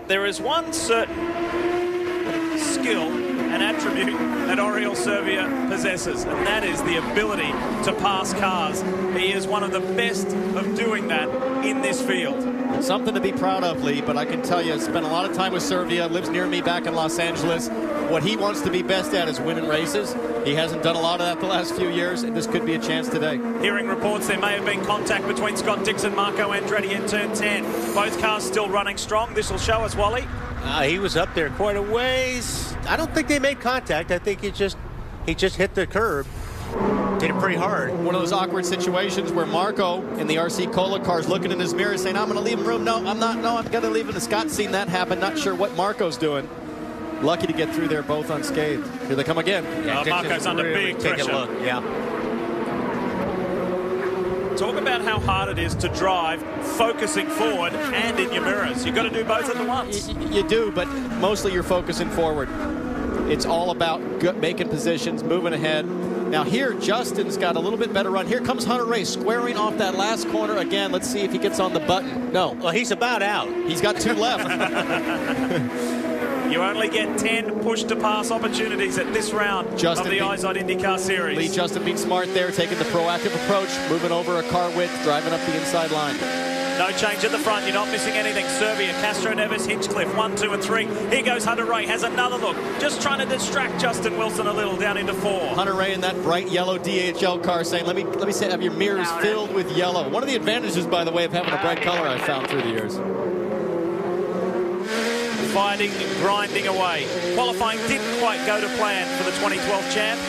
there is one certain skill and attribute that Oriol Serbia possesses, and that is the ability to pass cars. He is one of the best of doing that in this field. Something to be proud of, Lee, but I can tell you, spent a lot of time with Serbia, lives near me back in Los Angeles. What he wants to be best at is winning races. He hasn't done a lot of that the last few years, and this could be a chance today. Hearing reports there may have been contact between Scott Dixon, Marco Andretti in turn 10. Both cars still running strong. This will show us, Wally. He was up there quite a ways. I don't think they made contact. I think he just hit the curb. Hit it pretty hard. One of those awkward situations where Marco in the RC Cola car is looking in his mirror saying, I'm going to leave him room. No, I'm not. No, I'm going to leave him. Scott's seen that happen. Not sure what Marco's doing. Lucky to get through there both unscathed. Here they come again. Yeah, Marco's under big pressure. Take a look. Yeah. Talk about how hard it is to drive focusing forward and in your mirrors. You've got to do both at once. You do, but mostly you're focusing forward. It's all about making positions, moving ahead. Now here, Justin's got a little bit better run. Here comes Hunter-Reay squaring off that last corner again. Let's see if he gets on the button. No. Well, he's about out. He's got 2 left. You only get 10 push-to-pass opportunities at this round of the IZOD IndyCar Series. Lee Justin being smart there, taking the proactive approach, moving over a car width, driving up the inside line. No change at the front. You're not missing anything. Serbia, Castro Neves, Hinchcliffe, 1, 2, and 3. Here goes Hunter-Reay. Has another look. Just trying to distract Justin Wilson a little down into 4. Hunter-Reay in that bright yellow DHL car saying, let me say, have your mirrors filled with yellow. One of the advantages, by the way, of having a bright color I've found through the years. fighting, grinding away. Qualifying didn't quite go to plan for the 2012 champ.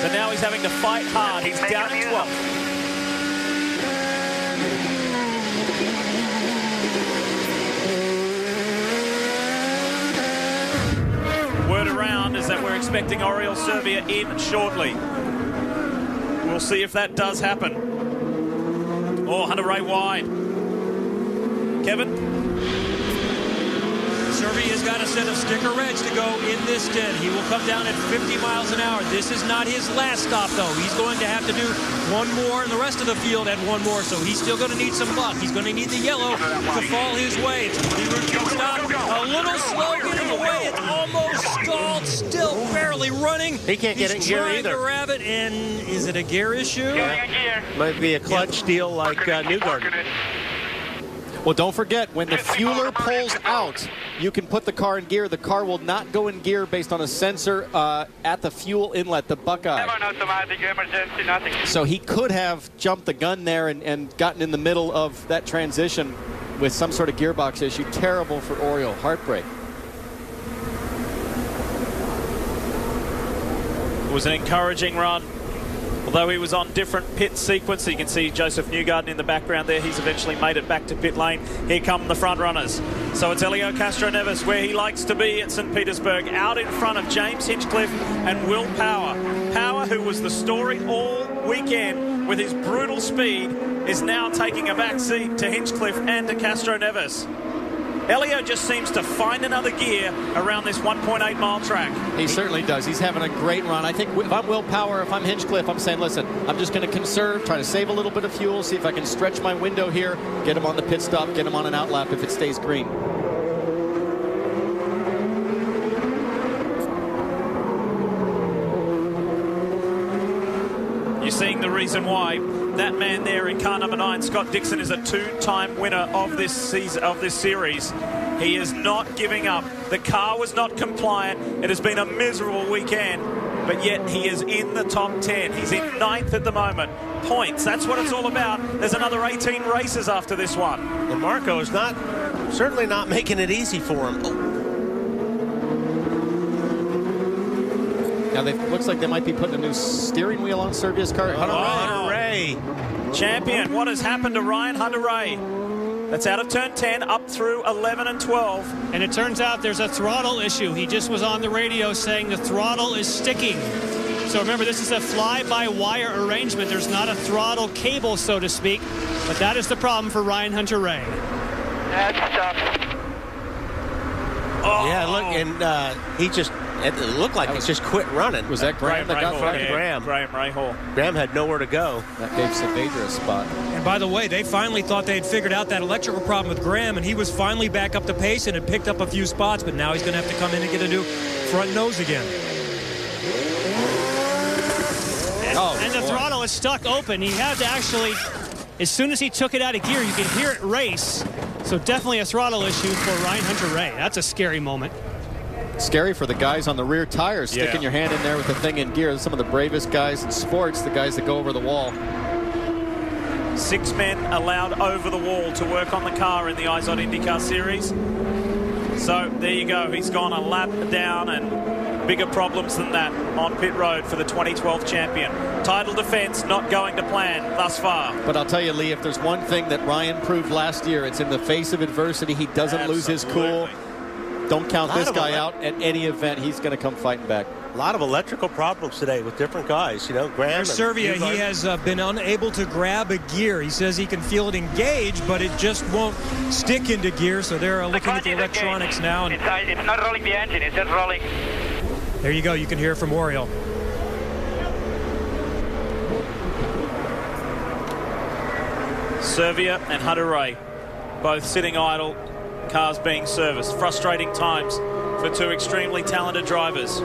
So now he's having to fight hard. He's down in 12th. Word around is that we're expecting Oriol Servia in shortly. We'll see if that does happen. Oh, Hunter-Reay wide. Kevin? Servia's got a set of sticker reds to go in this stint. He will come down at 50 miles an hour. This is not his last stop, though. He's going to have to do one more, and the rest of the field at one more, so he's still going to need some luck. He's going to need the yellow to fall his way. It's a routine stop. A little slow getting away. It's almost stalled, still barely running. He can't get it in gear either. He's trying to grab it, and is it a gear issue? Might be a clutch deal like Newgarden. Well, don't forget, when the fueler pulls out, you can put the car in gear. The car will not go in gear based on a sensor at the fuel inlet, the Buckeye. So he could have jumped the gun there and gotten in the middle of that transition with some sort of gearbox issue. Terrible for Oriol. Heartbreak. It was an encouraging run. Although he was on different pit sequence, you can see Joseph Newgarden in the background there. He's eventually made it back to pit lane. Here come the front runners. So it's Helio Castroneves, where he likes to be at St. Petersburg, out in front of James Hinchcliffe and Will Power. Power, who was the story all weekend with his brutal speed, is now taking a back seat to Hinchcliffe and to Castroneves. Helio just seems to find another gear around this 1.8 mile track. He certainly does. He's having a great run. I think if I'm Will Power, if I'm Hinchcliffe, I'm saying, listen, I'm just going to conserve, try to save a little bit of fuel, see if I can stretch my window here, get him on the pit stop, get him on an outlap if it stays green. You're seeing the reason why that man there in car number 9, Scott Dixon, is a two-time winner of this season, of this series. He is not giving up. The car was not compliant. It has been a miserable weekend, but yet he is in the top 10. He's in 9th at the moment. Points, that's what it's all about. There's another 18 races after this one. And Marco is certainly not making it easy for him. Now, looks like they might be putting a new steering wheel on Servia's car. Hunter-Reay. Champion, what has happened to Ryan Hunter-Reay? That's out of turn 10, up through 11 and 12. And it turns out there's a throttle issue. He just was on the radio saying the throttle is sticking. So remember, this is a fly-by-wire arrangement. There's not a throttle cable, so to speak. But that is the problem for Ryan Hunter-Reay. That's tough. Oh. Yeah, look, and he just... It looked like he just quit running. Was that Graham that got fired? Graham Rahal. Graham had nowhere to go. That gave Saavedra a spot. And by the way, they finally thought they had figured out that electrical problem with Graham, and he was finally back up to pace and had picked up a few spots, but now he's going to have to come in and get a new front nose again. And the throttle is stuck open. He had to actually, as soon as he took it out of gear, you could hear it race. So definitely a throttle issue for Ryan Hunter-Reay. That's a scary moment. Scary for the guys on the rear tires, sticking your hand in there with the thing in gear. Some of the bravest guys in sports, the guys that go over the wall. 6 men allowed over the wall to work on the car in the IZOD IndyCar Series. So there you go. He's gone a lap down, and bigger problems than that on pit road for the 2012 champion. Title defense not going to plan thus far. But I'll tell you, Lee, if there's one thing that Ryan proved last year, it's in the face of adversity, he doesn't lose his cool. Don't count this guy out at any event. He's going to come fighting back. A lot of electrical problems today with different guys. You know, Graham. Servia, he has been unable to grab a gear. He says he can feel it engage, but it just won't stick into gear. So they're looking at the electronics now. And it's not rolling the engine. It's just rolling. There you go. You can hear from Oriol. Servia and Hunter-Reay both sitting idle. Cars being serviced. Frustrating times for two extremely talented drivers.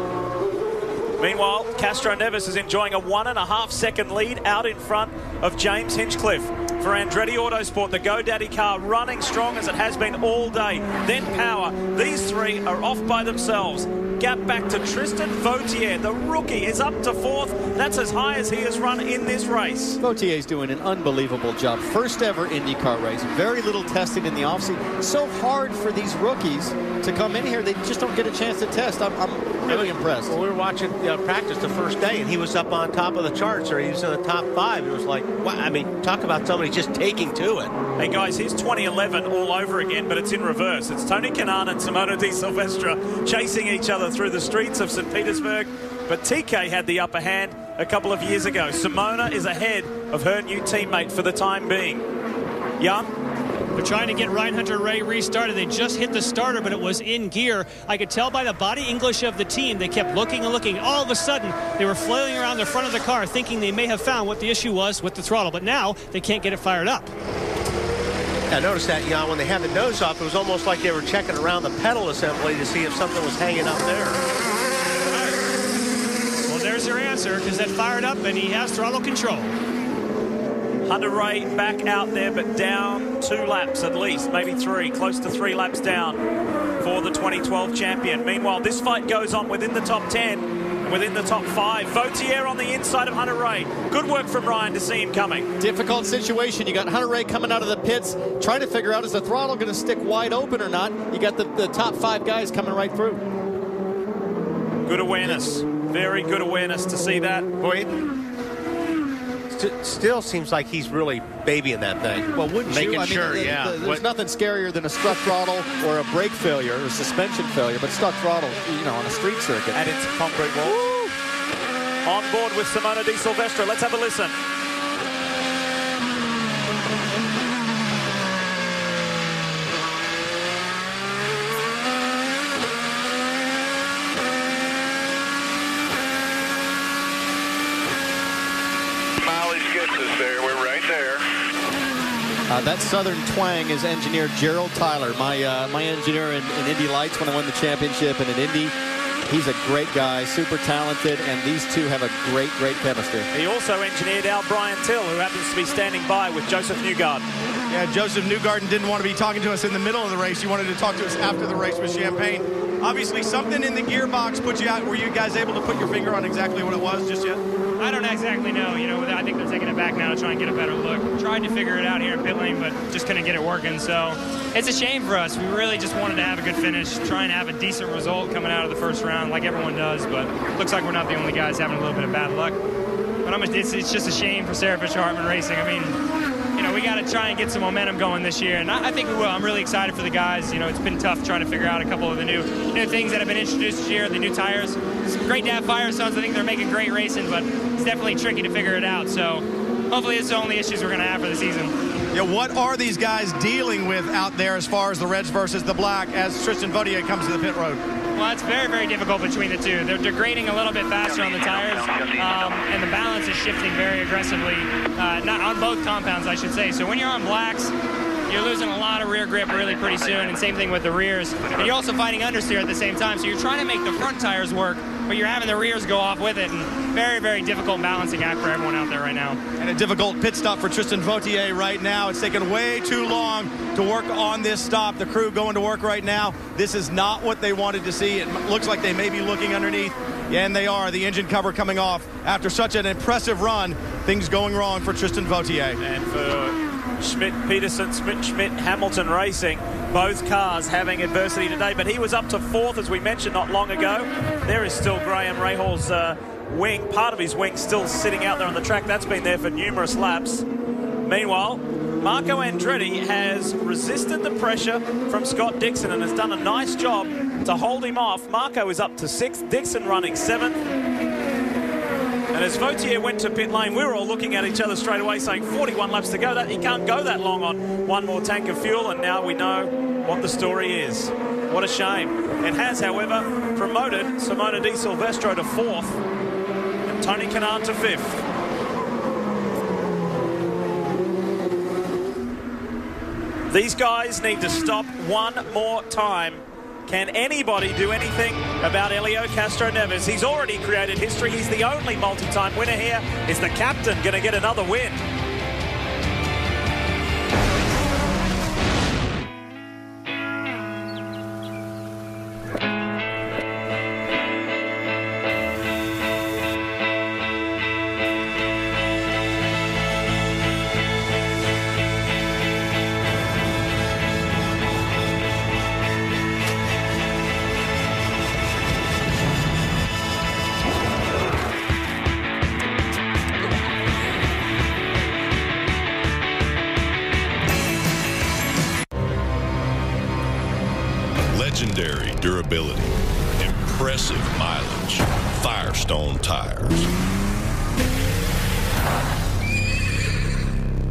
Meanwhile, Castroneves is enjoying a 1.5 second lead out in front of James Hinchcliffe. For Andretti Autosport, the GoDaddy car running strong as it has been all day. Then Power. These three are off by themselves. gap back to Tristan Vautier. The rookie is up to 4th. That's as high as he has run in this race. Vautier's doing an unbelievable job. First ever IndyCar race. Very little testing in the offseason. So hard for these rookies to come in here. They just don't get a chance to test. I'm really impressed. Well, we were watching practice the first day, and he was up on top of the charts, or he was in the top 5. It was like, wow, I mean, talk about somebody just taking to it. Hey, guys, here's 2011 all over again, but it's in reverse. It's Tony Kanaan and Simona Di Silvestro chasing each other through the streets of St. Petersburg. But TK had the upper hand a couple of years ago. Simona is ahead of her new teammate for the time being. Young? They're trying to get Ryan Hunter-Reay restarted. They just hit the starter, but it was in gear. I could tell by the body English of the team. They kept looking and looking. All of a sudden, they were flailing around the front of the car, thinking they may have found what the issue was with the throttle. But now, they can't get it fired up. I noticed that, Jan, when they had the nose off, it was almost like they were checking around the pedal assembly to see if something was hanging up there. Well, there's your answer, because that fired up, and he has throttle control. Hunter-Reay back out there, but down 2 laps at least, maybe 3, close to 3 laps down for the 2012 champion. Meanwhile, this fight goes on within the top 10, within the top 5. Vautier on the inside of Hunter-Reay. Good work from Ryan to see him coming. Difficult situation. You got Hunter-Reay coming out of the pits, trying to figure out, is the throttle going to stick wide open or not? You got the top 5 guys coming right through. Good awareness. Very good awareness to see that. Boy, still seems like he's really babying that thing. Well, wouldn't Making you? I mean, sure, yeah. There's nothing scarier than a struck throttle or a brake failure or suspension failure, but struck throttle, you know, on a street circuit. And it's concrete wall. On board with Simona Di Silvestro. Let's have a listen. That Southern twang is engineer Gerald Tyler, my engineer in Indy Lights when I won the championship and in Indy. He's a great guy, super talented, and these two have a great chemistry. He also engineered our Brian Till, who happens to be standing by with Joseph Newgarden. Yeah, Joseph Newgarden didn't want to be talking to us in the middle of the race. He wanted to talk to us after the race with Champagne. Obviously, something in the gearbox put you out. Were you guys able to put your finger on exactly what it was just yet? I don't exactly know. You know, I think they're taking it back now to try and get a better look. Tried to figure it out here in pit lane, but just couldn't get it working. So it's a shame for us. We really just wanted to have a good finish, try and have a decent result coming out of the first round like everyone does. But looks like we're not the only guys having a little bit of bad luck. But it's just a shame for Sarah Fisher Hartman Racing. I mean, you know, we got to try and get some momentum going this year, and I think we will. I'm really excited for the guys. You know, it's been tough trying to figure out a couple of the new things that have been introduced this year, the new tires. It's great to have Firestones. I think they're making great racing, but it's definitely tricky to figure it out. So hopefully it's the only issues we're going to have for the season. Yeah, what are these guys dealing with out there as far as the reds versus the black as Tristan Vautier comes to the pit road? Well, it's very, very difficult between the two. They're degrading a little bit faster on the tires, and the balance is shifting very aggressively, not on both compounds, I should say. So when you're on blacks, you're losing a lot of rear grip really pretty soon, and same thing with the rears. And you're also fighting understeer at the same time, so you're trying to make the front tires work, but you're having the rears go off with it, and very, very difficult balancing act for everyone out there right now. And a difficult pit stop for Tristan Vautier right now. It's taken way too long to work on this stop. The crew going to work right now. This is not what they wanted to see. It looks like they may be looking underneath. Yeah, and they are. The engine cover coming off after such an impressive run. Things going wrong for Tristan Vautier. And for Schmidt-Peterson, Schmidt-Hamilton Racing, both cars having adversity today, but he was up to 4th, as we mentioned not long ago. There is still Graham Rahal's wing, part of his wing still sitting out there on the track. That's been there for numerous laps. Meanwhile, Marco Andretti has resisted the pressure from Scott Dixon and has done a nice job to hold him off. Marco is up to 6th, Dixon running 7th. And as Vautier went to pit lane, we were all looking at each other straight away saying 41 laps to go. He can't go that long on one more tank of fuel, and now we know what the story is. What a shame. It has, however, promoted Simona Di Silvestro to 4th and Tony Kanaan to 5th. These guys need to stop one more time. Can anybody do anything about Helio Castroneves? He's already created history. He's the only multi-time winner here. Is the captain going to get another win? Legendary durability. Impressive mileage. Firestone tires.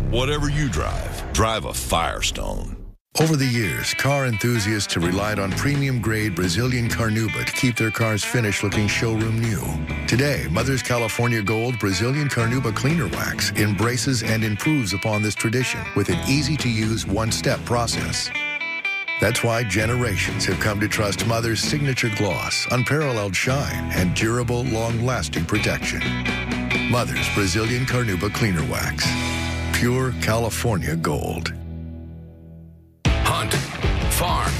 Whatever you drive, drive a Firestone. Over the years, car enthusiasts have relied on premium-grade Brazilian Carnauba to keep their cars finished looking showroom new. Today, Mother's California Gold Brazilian Carnauba Cleaner Wax embraces and improves upon this tradition with an easy-to-use one-step process. That's why generations have come to trust Mother's signature gloss, unparalleled shine, and durable, long-lasting protection. Mother's Brazilian Carnauba Cleaner Wax. Pure California Gold. Hunt, farm,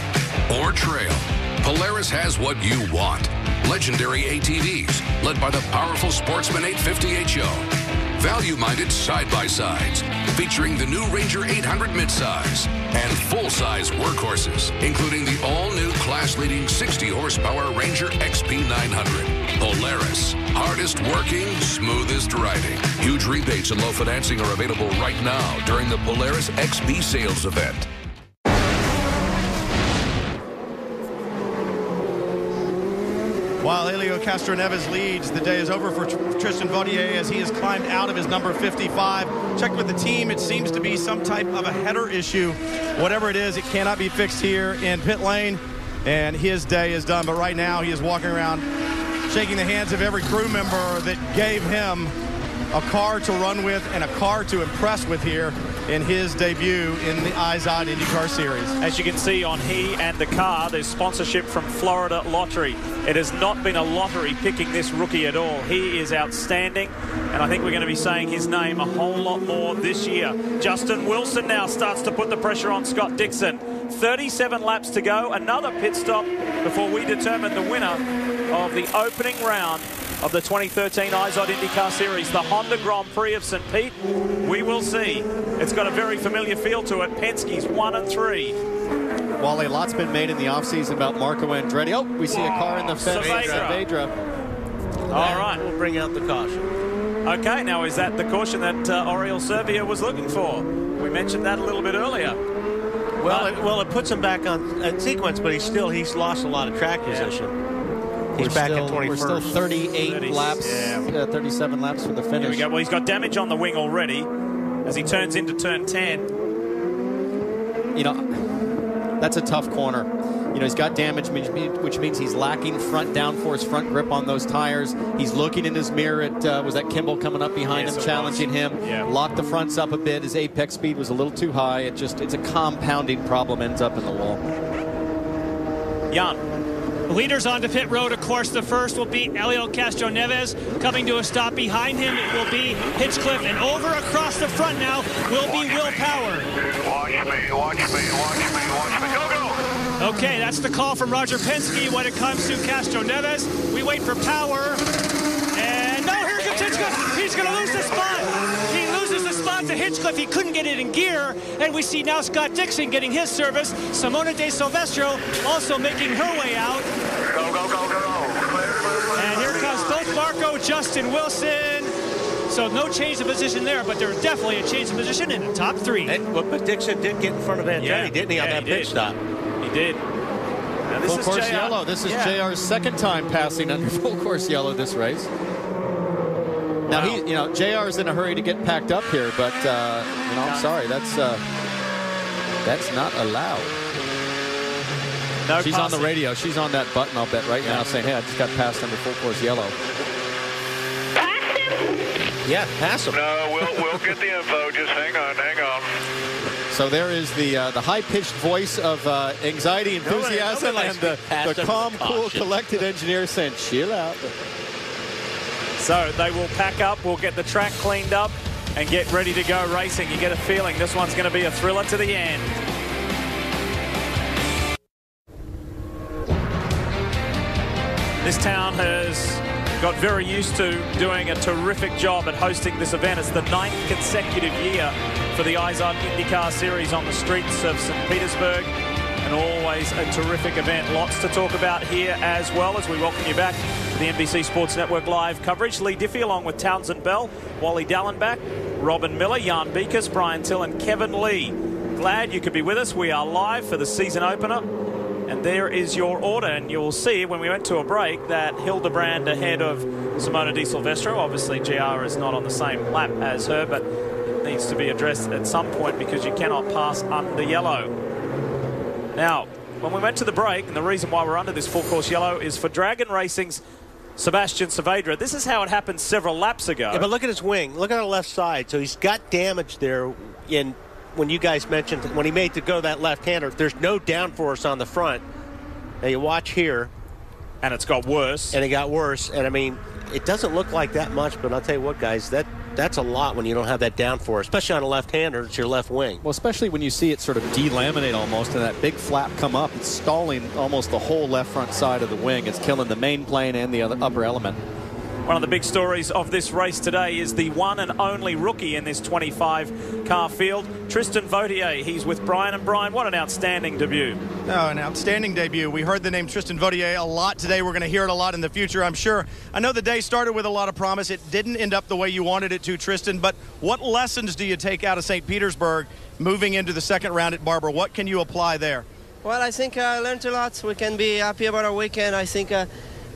or trail, Polaris has what you want. Legendary ATVs, led by the powerful Sportsman 850 HO. Value-minded side-by-sides, featuring the new Ranger 800 midsize. And full-size workhorses, including the all-new class-leading 60-horsepower Ranger XP 900. Polaris, hardest working, smoothest riding. Huge rebates and low financing are available right now during the Polaris XP sales event. While Helio Castroneves leads, the day is over for Tristan Vautier as he has climbed out of his number 55. Checked with the team, it seems to be some type of a header issue. Whatever it is, it cannot be fixed here in pit lane, and his day is done. But right now, he is walking around shaking the hands of every crew member that gave him a car to run with and a car to impress with here in his debut in the IZOD IndyCar Series. As you can see on he and the car, there's sponsorship from Florida Lottery. It has not been a lottery picking this rookie at all. He is outstanding, and I think we're going to be saying his name a whole lot more this year. Justin Wilson now starts to put the pressure on Scott Dixon. 37 laps to go, another pit stop before we determine the winner of the opening round of the 2013 IZOD IndyCar Series, the Honda Grand Prix of St. Pete. We will see. It's got a very familiar feel to it. Penske's 1 and 3. While a lot's been made in the offseason about Marco Andretti. Oh, we see a car in the fence. Saavedra. All right. We'll bring out the caution. Okay, now is that the caution that Oriol Servia was looking for? We mentioned that a little bit earlier. Well, it puts him back on sequence, but he's lost a lot of track position. He's back at 21st. We're still 38 laps, 37 laps for the finish. Here we go. Well, he's got damage on the wing already as he turns into turn 10. You know, that's a tough corner. You know, he's got damage, which means he's lacking front downforce, front grip on those tires. He's looking in his mirror at, was that Kimball coming up behind him, challenging him? Yeah. Locked the fronts up a bit. His apex speed was a little too high. It's a compounding problem, ends up in the wall. Jan. Leaders onto pit road, of course. The first will be Helio Castroneves. Coming to a stop behind him, it will be Hinchcliffe. And over across the front now will be Will Power. Watch me. Go, go. Okay, that's the call from Roger Penske when it comes to Castroneves. We wait for Power. And no, here comes Hinchcliffe. He's going to lose the spot. He loses the spot to Hinchcliffe. He couldn't get it in gear. And we see now Scott Dixon getting his service. Simona De Silvestro also making her way out. Go. And here comes both Marco, Justin Wilson. So no change of position there, but there's definitely a change of position in the top three. But Dixon did get in front of Andretti, didn't he, on that pit stop? He did. Now this Full course JR. yellow. This is JR's second time passing under full course yellow this race. Now JR is in a hurry to get packed up here, but I'm sorry, that's not allowed. No She's passing. on the radio. She's on that button, I'll bet, right now, saying, hey, I just got passed under full course yellow. Yeah, pass him. No, we'll get the info. Just hang on. So there is the high-pitched voice of anxiety, enthusiasm, and the calm, cool, collected engineer saying, chill out. So they will pack up, we'll get the track cleaned up, and get ready to go racing. You get a feeling this one's going to be a thriller to the end. This town has got very used to doing a terrific job at hosting this event. It's the 9th consecutive year for the IZOD IndyCar Series on the streets of St. Petersburg. And always a terrific event. Lots to talk about here as well as we welcome you back to the NBC Sports Network live coverage. Lee Diffie along with Townsend Bell, Wally Dallenbach, Robin Miller, Jan Beekes, Brian Till and Kevin Lee. Glad you could be with us. We are live for the season opener. And there is your order, and you'll see when we went to a break that Hildebrand ahead of Simona Di Silvestro. Obviously, GR is not on the same lap as her, but it needs to be addressed at some point because you cannot pass under yellow. Now, when we went to the break, and the reason why we're under this full course yellow is for Dragon Racing's Sebastian Saavedra. This is how it happened several laps ago. Yeah, but look at his wing. Look at the left side. So he's got damage there. When you guys mentioned when he made to go that left-hander, there's no downforce on the front. Now you watch here. And it's got worse. And it got worse. And, I mean, it doesn't look like that much, but I'll tell you what, guys, that's a lot when you don't have that downforce, especially on a left-hander. It's your left wing. Well, especially when you see it sort of delaminate almost and that big flap come up. It's stalling almost the whole left front side of the wing. It's killing the main plane and the other upper element. One of the big stories of this race today is the one and only rookie in this 25-car field, Tristan Vautier. He's with Brian. And Brian, what an outstanding debut. Oh, an outstanding debut. We heard the name Tristan Vautier a lot today. We're going to hear it a lot in the future, I'm sure. I know the day started with a lot of promise. It didn't end up the way you wanted it to, Tristan, but what lessons do you take out of St. Petersburg moving into the second round at Barber? What can you apply there? Well, I think I learned a lot. We can be happy about our weekend. I think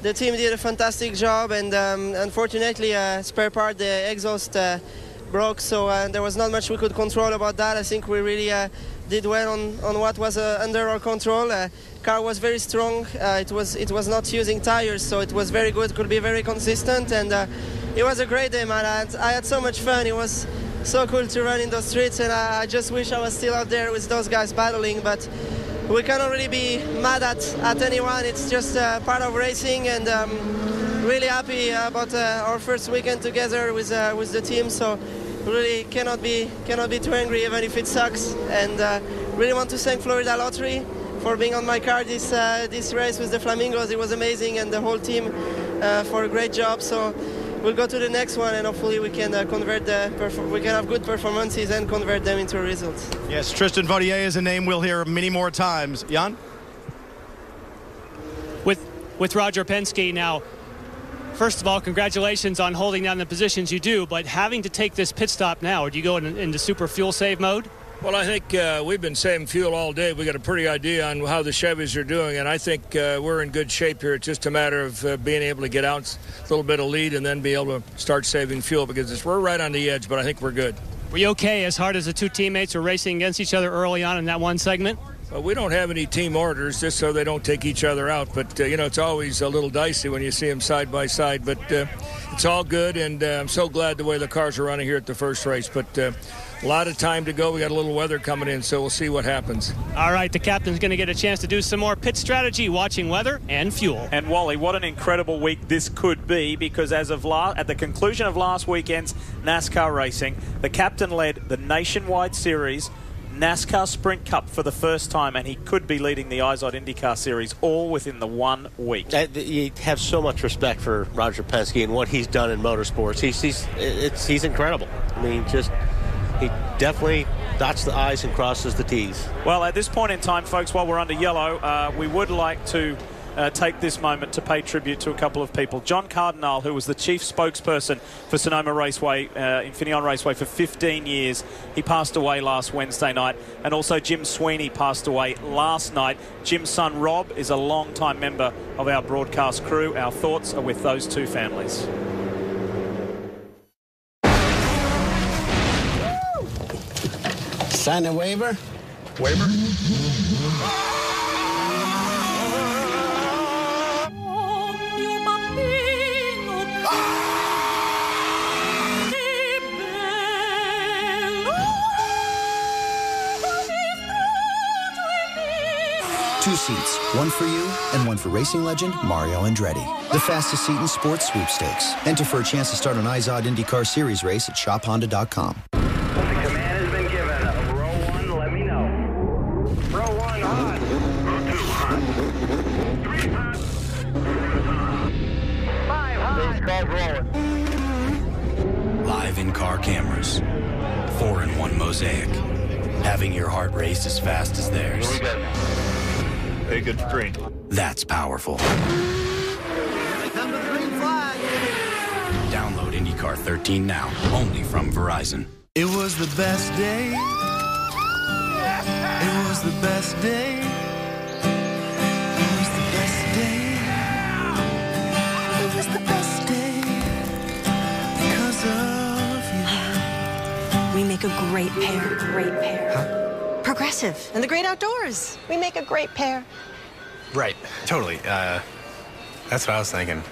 the team did a fantastic job, and unfortunately, spare part, the exhaust broke, so there was not much we could control about that. I think we really did well on what was under our control. Car was very strong. It was not using tires, so it was very good. Could be very consistent, and it was a great day, man. I had so much fun. It was so cool to run in those streets, and I just wish I was still out there with those guys battling, but we cannot really be mad at anyone. It's just part of racing, and really happy about our first weekend together with the team. So really cannot be too angry, even if it sucks. And really want to thank Florida Lottery for being on my car this race with the Flamingos. It was amazing, and the whole team for a great job. So we'll go to the next one, and hopefully we can we can have good performances and convert them into results. Yes, Tristan Vautier is a name we'll hear many more times. Jan? With Roger Penske now, first of all, congratulations on holding down the positions you do, but having to take this pit stop now, do you go into super fuel save mode? Well, I think we've been saving fuel all day. We got a pretty idea on how the Chevys are doing, and I think we're in good shape here. It's just a matter of being able to get out a little bit of lead and then be able to start saving fuel, because we're right on the edge, but I think we're good. Were you okay as hard as the two teammates were racing against each other early on in that one segment? Well, we don't have any team orders just so they don't take each other out, but it's always a little dicey when you see them side by side, but it's all good, and I'm so glad the way the cars are running here at the first race, but a lot of time to go. We got a little weather coming in, so we'll see what happens. All right, the captain's going to get a chance to do some more pit strategy, watching weather and fuel. And Wally, what an incredible week this could be, because as of at the conclusion of last weekend's NASCAR racing, the captain led the Nationwide Series, NASCAR Sprint Cup for the first time, and he could be leading the IZOD IndyCar Series all within the 1 week. You have so much respect for Roger Penske and what he's done in motorsports. He's incredible. I mean, he definitely dots the I's and crosses the T's. Well, at this point in time, folks, while we're under yellow, we would like to take this moment to pay tribute to a couple of people. John Cardinal, who was the chief spokesperson for Sonoma Raceway, Infineon Raceway, for 15 years. He passed away last Wednesday night. And also Jim Sweeney passed away last night. Jim's son, Rob, is a long-time member of our broadcast crew. Our thoughts are with those two families. Sign a waiver? Waiver? Two seats, one for you and one for racing legend Mario Andretti. The fastest seat in sports sweepstakes. Enter for a chance to start an IZOD IndyCar Series race at shophonda.com. The command has been given. Row 1, let me know. Row 1 on. Row 2 on. 3 hot. 5 hot. These cars rolling. Live in-car cameras. 4-in-1 mosaic. Having your heart race as fast as theirs. Here we go. Hey, good green. That's powerful. They come to the green flag. Download IndyCar 13 now, only from Verizon. It was the best day. It was the best day. Today, it was the best day because of you. We make a great pair. Great pair. Huh? Progressive and the great outdoors. We make a great pair. Right. Totally. That's what I was thinking.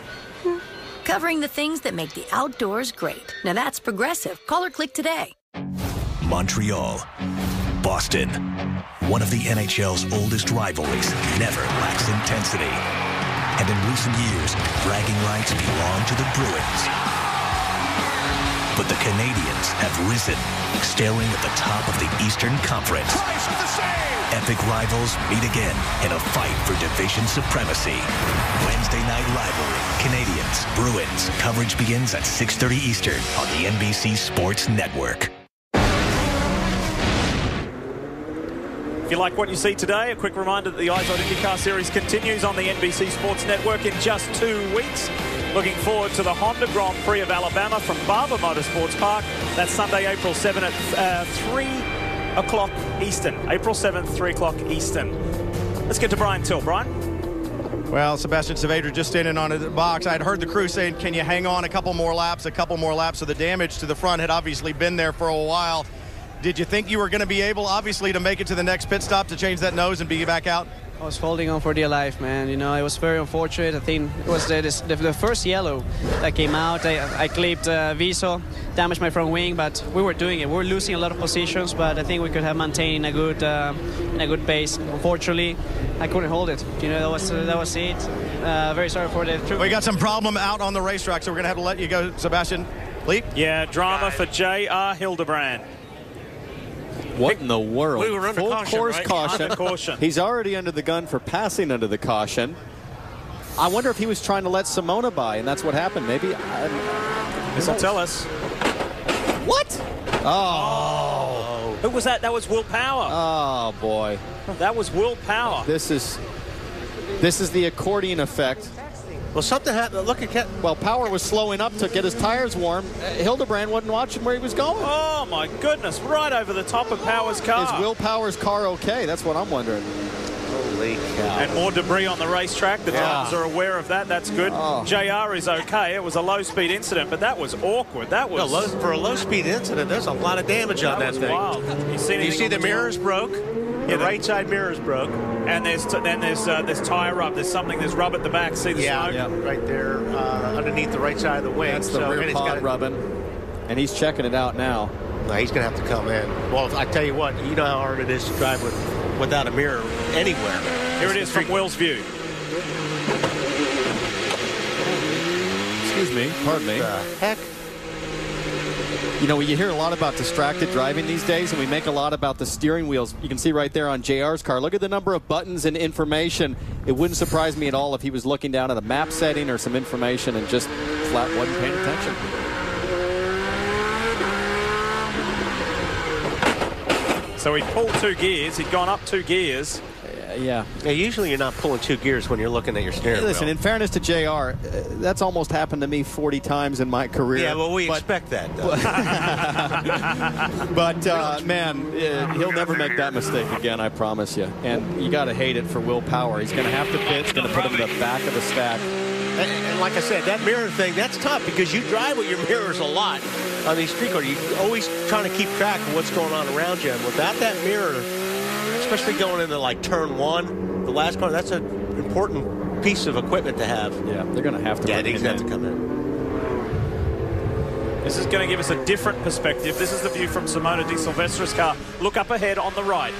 Covering the things that make the outdoors great. Now that's Progressive. Call or click today. Montreal, Boston. One of the NHL's oldest rivalries never lacks intensity. And in recent years, bragging rights belong to the Bruins. But the Canadiens have risen, staring at the top of the Eastern Conference. Epic rivals meet again in a fight for division supremacy. Wednesday night rivalry, Canadiens, Bruins. Coverage begins at 6:30 Eastern on the NBC Sports Network. If you like what you see today, a quick reminder that the IZOD IndyCar Series continues on the NBC Sports Network in just 2 weeks. Looking forward to the Honda Grand Prix of Alabama from Barber Motorsports Park. That's Sunday, April 7 at 3 o'clock Eastern. April 7th, 3 o'clock Eastern. Let's get to Brian Till. Brian? Well, Sebastian Saavedra just standing on the box. I'd heard the crew saying, can you hang on a couple more laps? So the damage to the front had obviously been there for a while. Did you think you were going to be able, obviously, to make it to the next pit stop to change that nose and be back out? I was holding on for dear life, man. You know, it was very unfortunate. I think it was the first yellow that came out. I clipped Viso, damaged my front wing, but we were doing it. We were losing a lot of positions, but I think we could have maintained a good pace. Unfortunately, I couldn't hold it. You know, that was it. Very sorry for the truth. We got some problem out on the racetrack, so we're going to have to let you go, Sebastian. Lee? Yeah, drama for J.R. Hildebrand. What in the world? We were under Full caution, course right? caution. Under caution. He's already under the gun for passing under the caution. I wonder if he was trying to let Simona by, and that's what happened. Maybe. This will tell us. What? Oh. Who was that? That was Will Power. Oh, boy. That was Will Power. This is the accordion effect. Well, something happened. Look at Well, Power was slowing up to get his tires warm. Hildebrand wasn't watching where he was going. Oh, my goodness. Right over the top of Power's car. Is Will Power's car okay? That's what I'm wondering. Holy cow. And more debris on the racetrack. The drivers are aware of that. That's good. Oh. JR is okay. It was a low-speed incident, but that was awkward. That was... No, for a low-speed incident, there's a lot of damage on that thing. Wild. You see the mirrors broke? The right side mirrors broke. And there's tire rub. There's rub at the back. See the smoke? Yeah, right there underneath the right side of the wing. That's the rear pod rubbing. And he's checking it out now. No, he's going to have to come in. Well, I tell you what, you know how hard it is to drive without a mirror anywhere. Here it is from Will's view. Excuse me. Pardon me. What the heck? You know, you hear a lot about distracted driving these days, and we make a lot about the steering wheels. You can see right there on JR's car. Look at the number of buttons and information. It wouldn't surprise me at all if he was looking down at a map setting or some information and just flat wasn't paying attention. So he pulled 2 gears. He'd gone up 2 gears. Yeah. Usually you're not pulling 2 gears when you're looking at your steering wheel. Listen, in fairness to JR, that's almost happened to me 40 times in my career. Yeah, well, we expect that. But, man, he'll never make that mistake again, I promise you. And you got to hate it for Will Power. He's going to have to pit. It's going to put him in the back of the stack. And like I said, that mirror thing, that's tough because you drive with your mirrors a lot on these street cars. You're always trying to keep track of what's going on around you. And without that mirror, especially going into like turn 1, the last car, that's an important piece of equipment to have. Yeah, they're going to have to. Yeah, they're going to have to come in. This is going to give us a different perspective. This is the view from Simona Di Silvestra's car. Look up ahead on the right.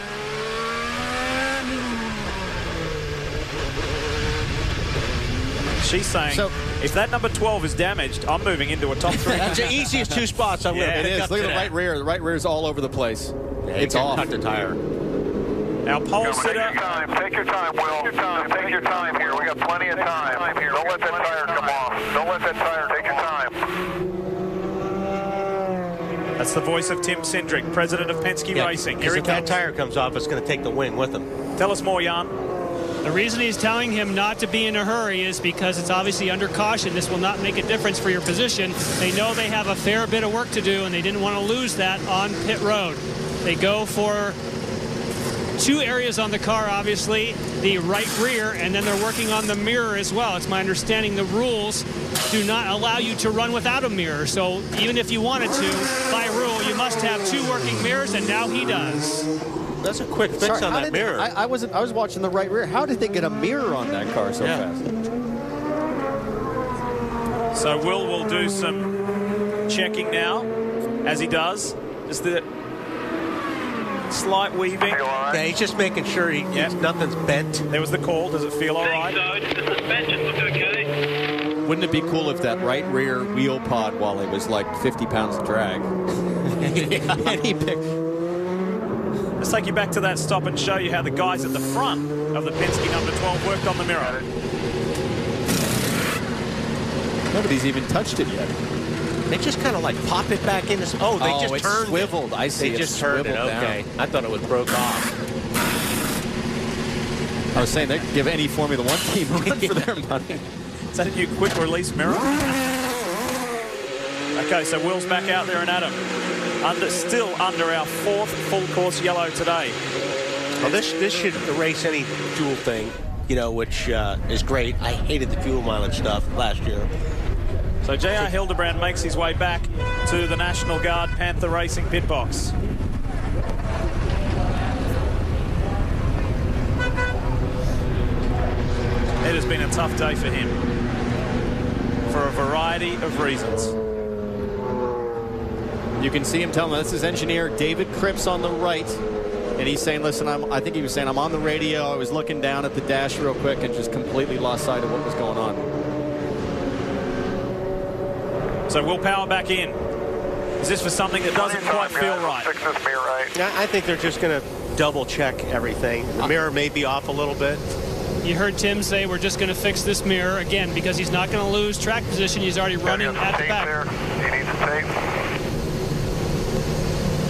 She's saying, if that number 12 is damaged, I'm moving into a top 3. That's the easiest 2 spots I'm going to pick up. Look at the right rear. The right rear is all over the place. Yeah, it's off. Cut the tire. Our pole sitter. Take your time, Will. Take your time here. We got plenty of time. Don't let that tire come off. Don't let that tire. Take your time. That's the voice of Tim Cindric, president of Penske Racing. Here he if comes. that tire comes off, it's going to take the wing with him. Tell us more, Jan. The reason he's telling him not to be in a hurry is because it's obviously under caution. This will not make a difference for your position. They know they have a fair bit of work to do, and they didn't want to lose that on pit road. They go for two areas on the car, obviously, the right rear, and then they're working on the mirror as well. It's my understanding the rules do not allow you to run without a mirror. So even if you wanted to, by rule, you must have two working mirrors, and now he does. That's a quick fix on that mirror. I was watching the right rear. How did they get a mirror on that car so fast? So will do some checking now, as he does. Just the slight weaving. Yeah, he's just making sure nothing's bent. There was the call. Does it feel all right? The suspension looks okay. Wouldn't it be cool if that right rear wheel pod, while it was like 50 pounds of drag, and he picked... Let's take you back to that stop and show you how the guys at the front of the Penske number 12 worked on the mirror. Nobody's even touched it yet. They just kind of like pop it back in. They just turned swiveled. It. I see. They just turned it. Okay. I thought it was broke off. I was saying they could give any Formula One team a run for their money. Is that a new quick release mirror? Okay, so Will's back out there and Adam. Still under our fourth full course yellow today. Well, this should erase any fuel thing, which is great. I hated the fuel mileage stuff last year. So J.R. Hildebrand makes his way back to the National Guard Panther Racing pit box. It has been a tough day for him for a variety of reasons. You can see him telling this is engineer David Cripps on the right. And he's saying, listen, I think he was saying, I'm on the radio. I was looking down at the dash real quick and just completely lost sight of what was going on. So Will Power back in. Is this for something that doesn't quite feel right? Fix this mirror right. Yeah, I think they're just going to double check everything. The mirror may be off a little bit. You heard Tim say we're just going to fix this mirror again because he's not going to lose track position. He's already running at the back. There. He needs a tape.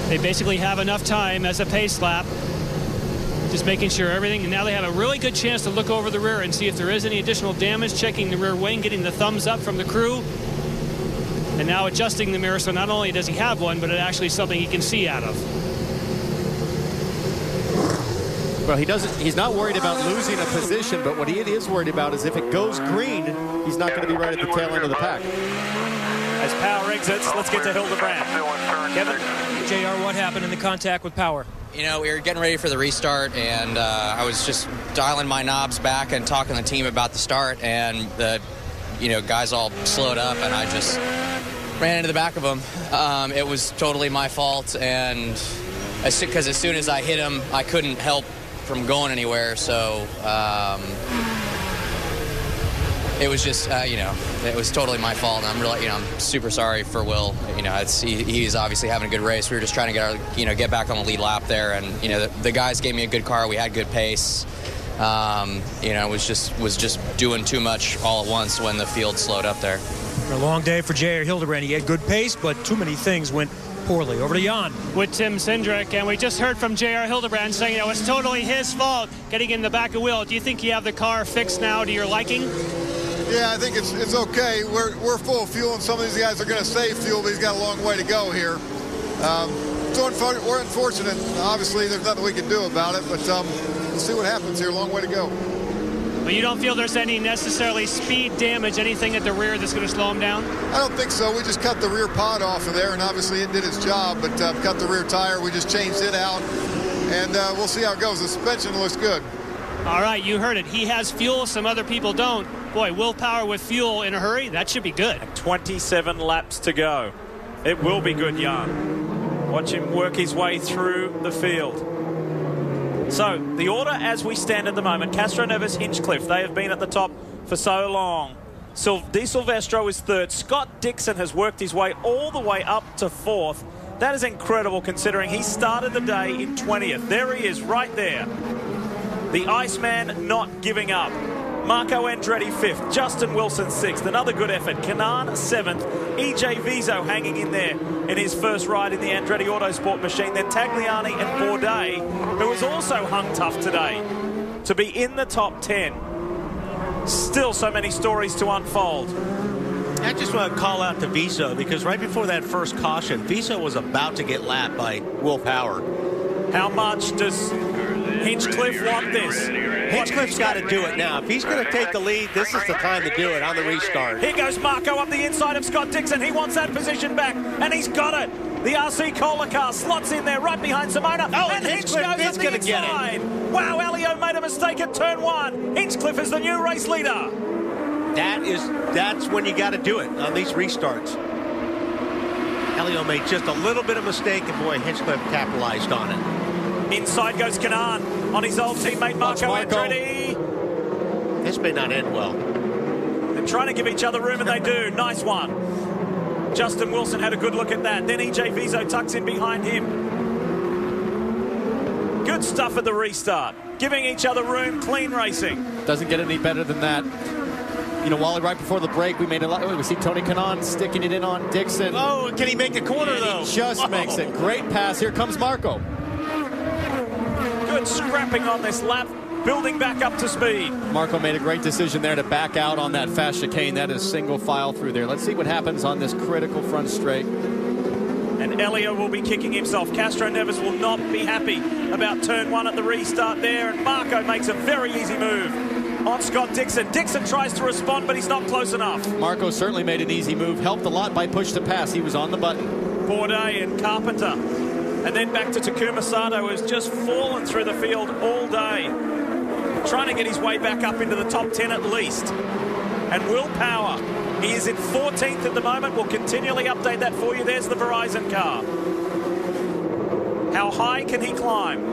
They basically have enough time as a pace lap, just making sure everything, and now they have a really good chance to look over the rear and see if there is any additional damage, checking the rear wing, getting the thumbs up from the crew, and now adjusting the mirror so not only does he have one, but it actually is something he can see out of. Well, he's not worried about losing a position, but what he is worried about is if it goes green, he's not going to be right at the tail end of the pack. As Power exits, let's get to Hildebrand. Kevin? JR, what happened in the contact with Power? We were getting ready for the restart, and I was just dialing my knobs back and talking to the team about the start, and the guys all slowed up, and I just ran into the back of them. It was totally my fault, and because as soon as I hit him, I couldn't help from going anywhere, so it was just, it was totally my fault, and I'm really, I'm super sorry for Will. He's obviously having a good race. We were just trying to get back on the lead lap there, and the guys gave me a good car. We had good pace. Was just doing too much all at once when the field slowed up there. A long day for J.R. Hildebrand. He had good pace, but too many things went poorly. Over to Jan. With Tim Cindric, and we just heard from J.R. Hildebrand saying it was totally his fault getting in the back of Will. Do you think you have the car fixed now to your liking? Yeah, I think it's okay. We're full of fuel, and some of these guys are going to save fuel, but he's got a long way to go here. We're unfortunate. Obviously, there's nothing we can do about it, but we'll see what happens here. Long way to go. But you don't feel there's any necessarily speed damage, anything at the rear that's going to slow him down? I don't think so. We just cut the rear pod off of there, and obviously it did its job, but cut the rear tire. We just changed it out, and we'll see how it goes. The suspension looks good. All right, you heard it. He has fuel. Some other people don't. Boy, Will Power with fuel in a hurry, that should be good. 27 laps to go. It will be good, Jan. Watch him work his way through the field. So, the order as we stand at the moment, Castroneves, Hinchcliffe, they have been at the top for so long. De Silvestro is third. Scott Dixon has worked his way all the way up to fourth. That is incredible considering he started the day in 20th. There he is, right there. The Iceman not giving up. Marco Andretti 5th, Justin Wilson 6th, another good effort. Kanan 7th, EJ Viso hanging in there in his first ride in the Andretti Autosport machine. Then Tagliani and Bourdais, who has also hung tough today to be in the top 10. Still so many stories to unfold. I just want to call out to Viso because right before that first caution, Viso was about to get lapped by Will Power. How much does Hinchcliffe want this. Hinchcliffe's got to do it now. If he's going to take the lead, this is the time to do it on the restart. Here goes Marco up the inside of Scott Dixon. He wants that position back, and he's got it. The RC Kohler car slots in there right behind Simona. Oh, and Hinchcliffe is going to get it. Wow, Elio made a mistake at turn 1. Hinchcliffe is the new race leader. That's when you got to do it on these restarts. Elio made just a little bit of mistake, and boy, Hinchcliffe capitalized on it. Inside goes Kanan on his old teammate Marco Andretti. This may not end well. They're trying to give each other room, and they do. Nice one. Justin Wilson had a good look at that. Then EJ Viso tucks in behind him. Good stuff at the restart. Giving each other room, clean racing. Doesn't get any better than that. You know, Wally, right before the break, we see Tony Kanaan sticking it in on Dixon. Oh, can he make the corner, though? He just makes it. Great pass. Here comes Marco. Good scrapping on this lap, building back up to speed. Marco made a great decision there to back out on that fast chicane. That is single file through there. Let's see what happens on this critical front straight. And Elio will be kicking himself. Castro Neves will not be happy about turn 1 at the restart there. And Marco makes a very easy move on Scott Dixon. Dixon tries to respond, but he's not close enough. Marco certainly made an easy move. Helped a lot by push to pass. He was on the button. Bourdais and Carpenter. And then back to Takuma Sato, who's just fallen through the field all day, trying to get his way back up into the top 10 at least. And Will Power, he is in 14th at the moment. We'll continually update that for you. There's the Verizon car. How high can he climb?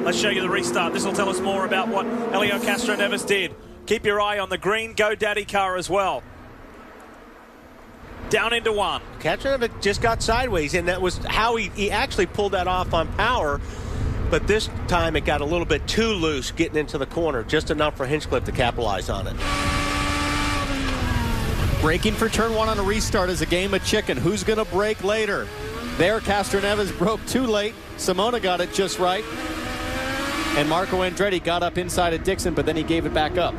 Let's show you the restart. This will tell us more about what Elio Castro Neves did. Keep your eye on the green GoDaddy car as well. Down into 1. Castro Neves just got sideways, and that was how he actually pulled that off on Power. But this time it got a little bit too loose getting into the corner, just enough for Hinchcliffe to capitalize on it. Braking for turn 1 on a restart is a game of chicken. Who's going to brake later? There, Castro Neves broke too late. Simona got it just right. And Marco Andretti got up inside of Dixon, but then he gave it back up.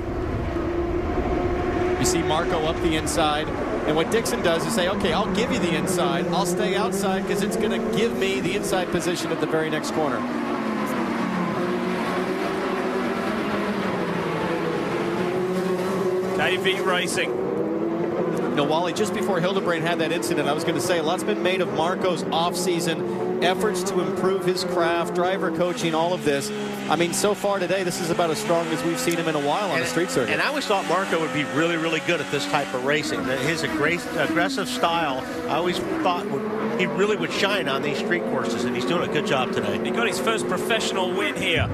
You see Marco up the inside. And what Dixon does is say, okay, I'll give you the inside. I'll stay outside because it's going to give me the inside position at the very next corner. KV Racing. You know, Wally, just before Hildebrand had that incident, I was going to say a lot's been made of Marco's offseason efforts to improve his craft, driver coaching, all of this. I mean, so far today, this is about as strong as we've seen him in a while on the street circuit. And I always thought Marco would be really, really good at this type of racing. His aggressive style, I always thought he really would shine on these street courses, and he's doing a good job today. He got his first professional win here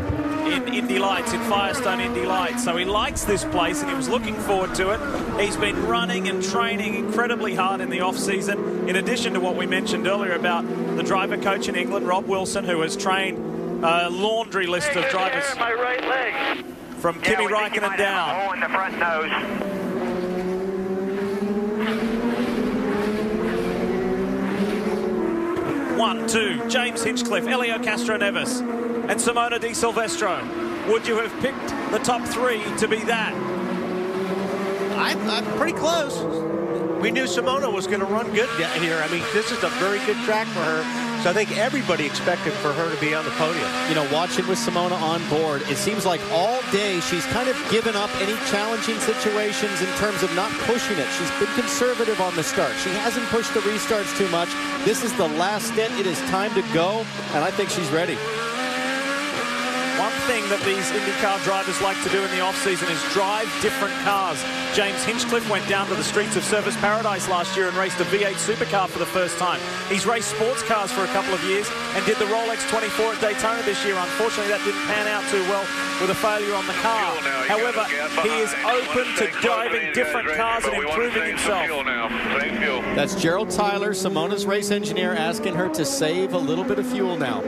in Indy Lights, in Firestone Indy Lights. So he likes this place, and he was looking forward to it. He's been running and training incredibly hard in the off-season, in addition to what we mentioned earlier about the driver coach in England, Rob Wilson, who has trained a laundry list of drivers my right leg. from Kimi Räikkönen down. Hole in the front nose. One, two, James Hinchcliffe, Elio Castro Neves, and Simona Di Silvestro. Would you have picked the top 3 to be that? I'm pretty close. We knew Simona was going to run good here. I mean, this is a very good track for her. So I think everybody expected for her to be on the podium. You know, watching with Simona on board, it seems like all day she's kind of given up any challenging situations in terms of not pushing it. She's been conservative on the start. She hasn't pushed the restarts too much. This is the last stint. It is time to go, and I think she's ready. One thing that these IndyCar drivers like to do in the off-season is drive different cars. James Hinchcliffe went down to the streets of Service Paradise last year and raced a V8 supercar for the first time. He's raced sports cars for a couple of years and did the Rolex 24 at Daytona this year. Unfortunately, that didn't pan out too well with a failure on the car. However, he is open to driving different cars and improving himself. That's Gerald Tyler, Simona's race engineer, asking her to save a little bit of fuel now.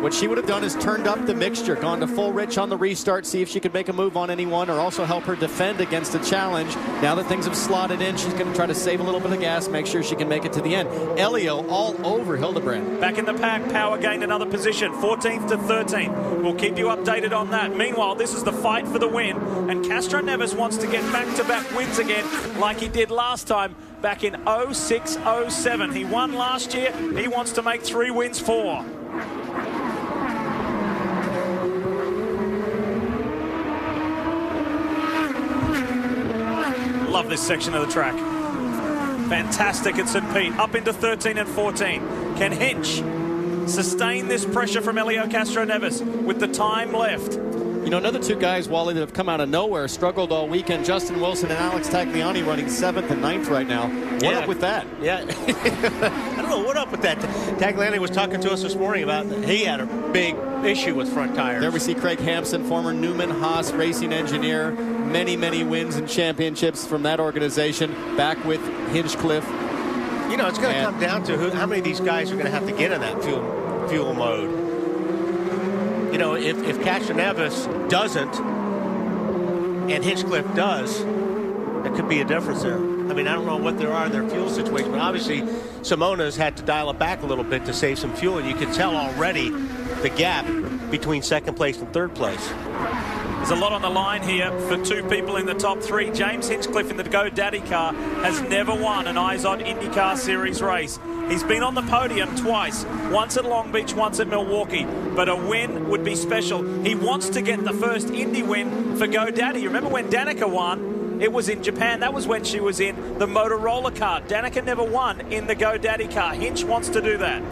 What she would have done is turned up the mixture, gone to full rich on the restart, see if she could make a move on anyone or also help her defend against a challenge. Now that things have slotted in, she's going to try to save a little bit of gas, make sure she can make it to the end. Elio all over Hildebrand. Back in the pack, Power gained another position, 14th to 13th. We'll keep you updated on that. Meanwhile, this is the fight for the win, and Castro Neves wants to get back-to-back wins again like he did last time. back in 06-07. He won last year. He wants to make 3 wins 4. Love this section of the track. Fantastic at St. Pete. Up into 13 and 14. Can Hinch sustain this pressure from Helio Castroneves with the time left? You know, another 2 guys, Wally, that have come out of nowhere, struggled all weekend. Justin Wilson and Alex Tagliani running 7th and 9th right now. What up with that? Yeah. I don't know what up with that. Tagliani was talking to us this morning about he had a big issue with front tires. There we see Craig Hampson, former Newman Haas racing engineer. Many, many wins and championships from that organization. Back with Hinchcliffe. You know, it's going to come down to how many of these guys are going to have to get in that fuel mode. You know, if Castroneves doesn't and Hinchcliffe does, there could be a difference there. I mean, I don't know what there are in their fuel situation, but obviously Simona's had to dial it back a little bit to save some fuel, and you can tell already the gap between 2nd place and 3rd place. There's a lot on the line here for 2 people in the top 3. James Hinchcliffe in the GoDaddy car has never won an IZOD IndyCar Series race. He's been on the podium twice, once at Long Beach, once at Milwaukee, but a win would be special. He wants to get the first Indy win for GoDaddy. You remember when Danica won? It was in Japan. That was when she was in the Motorola car. Danica never won in the GoDaddy car. Hinch wants to do that.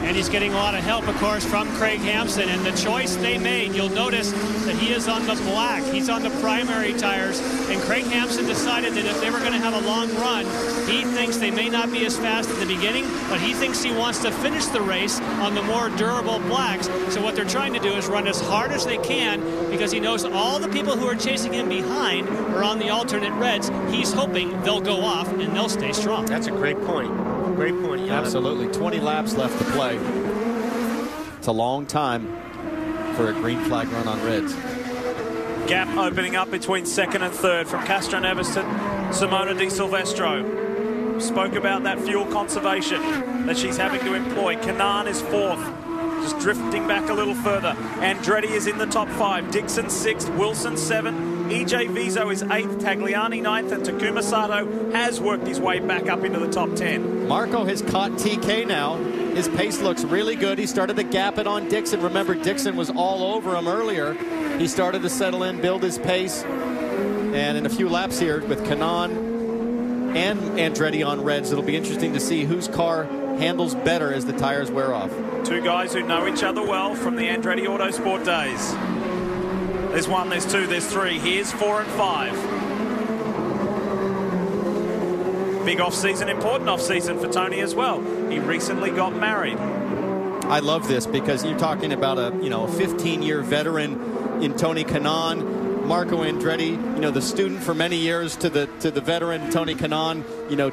And he's getting a lot of help, of course, from Craig Hampson. And the choice they made, you'll notice that he is on the black. He's on the primary tires. And Craig Hampson decided that if they were going to have a long run, he thinks they may not be as fast at the beginning, but he thinks he wants to finish the race on the more durable blacks. So what they're trying to do is run as hard as they can, because he knows all the people who are chasing him behind are on the alternate reds. He's hoping they'll go off and they'll stay strong. That's a great point. Great point, Jan. Absolutely. 20 laps left to play. It's a long time for a green flag run on reds. Gap opening up between 2nd and 3rd from Castroneves to Simona Di Silvestro. Spoke about that fuel conservation that she's having to employ. Kanaan is 4th, just drifting back a little further. Andretti is in the top 5. Dixon 6th, Wilson 7th. EJ Viso is 8th, Tagliani 9th, and Takuma Sato has worked his way back up into the top 10. Marco has caught TK now. His pace looks really good. He started to gap it on Dixon. Remember, Dixon was all over him earlier. He started to settle in, build his pace. And in a few laps here with Kanaan and Andretti on reds, it'll be interesting to see whose car handles better as the tires wear off. 2 guys who know each other well from the Andretti Autosport days. There's 1, there's 2, there's 3. Here's 4 and 5. Big off-season, important off-season for Tony as well. He recently got married. I love this because you're talking about a 15-year veteran in Tony Kanaan, Marco Andretti, the student for many years to the veteran Tony Kanaan,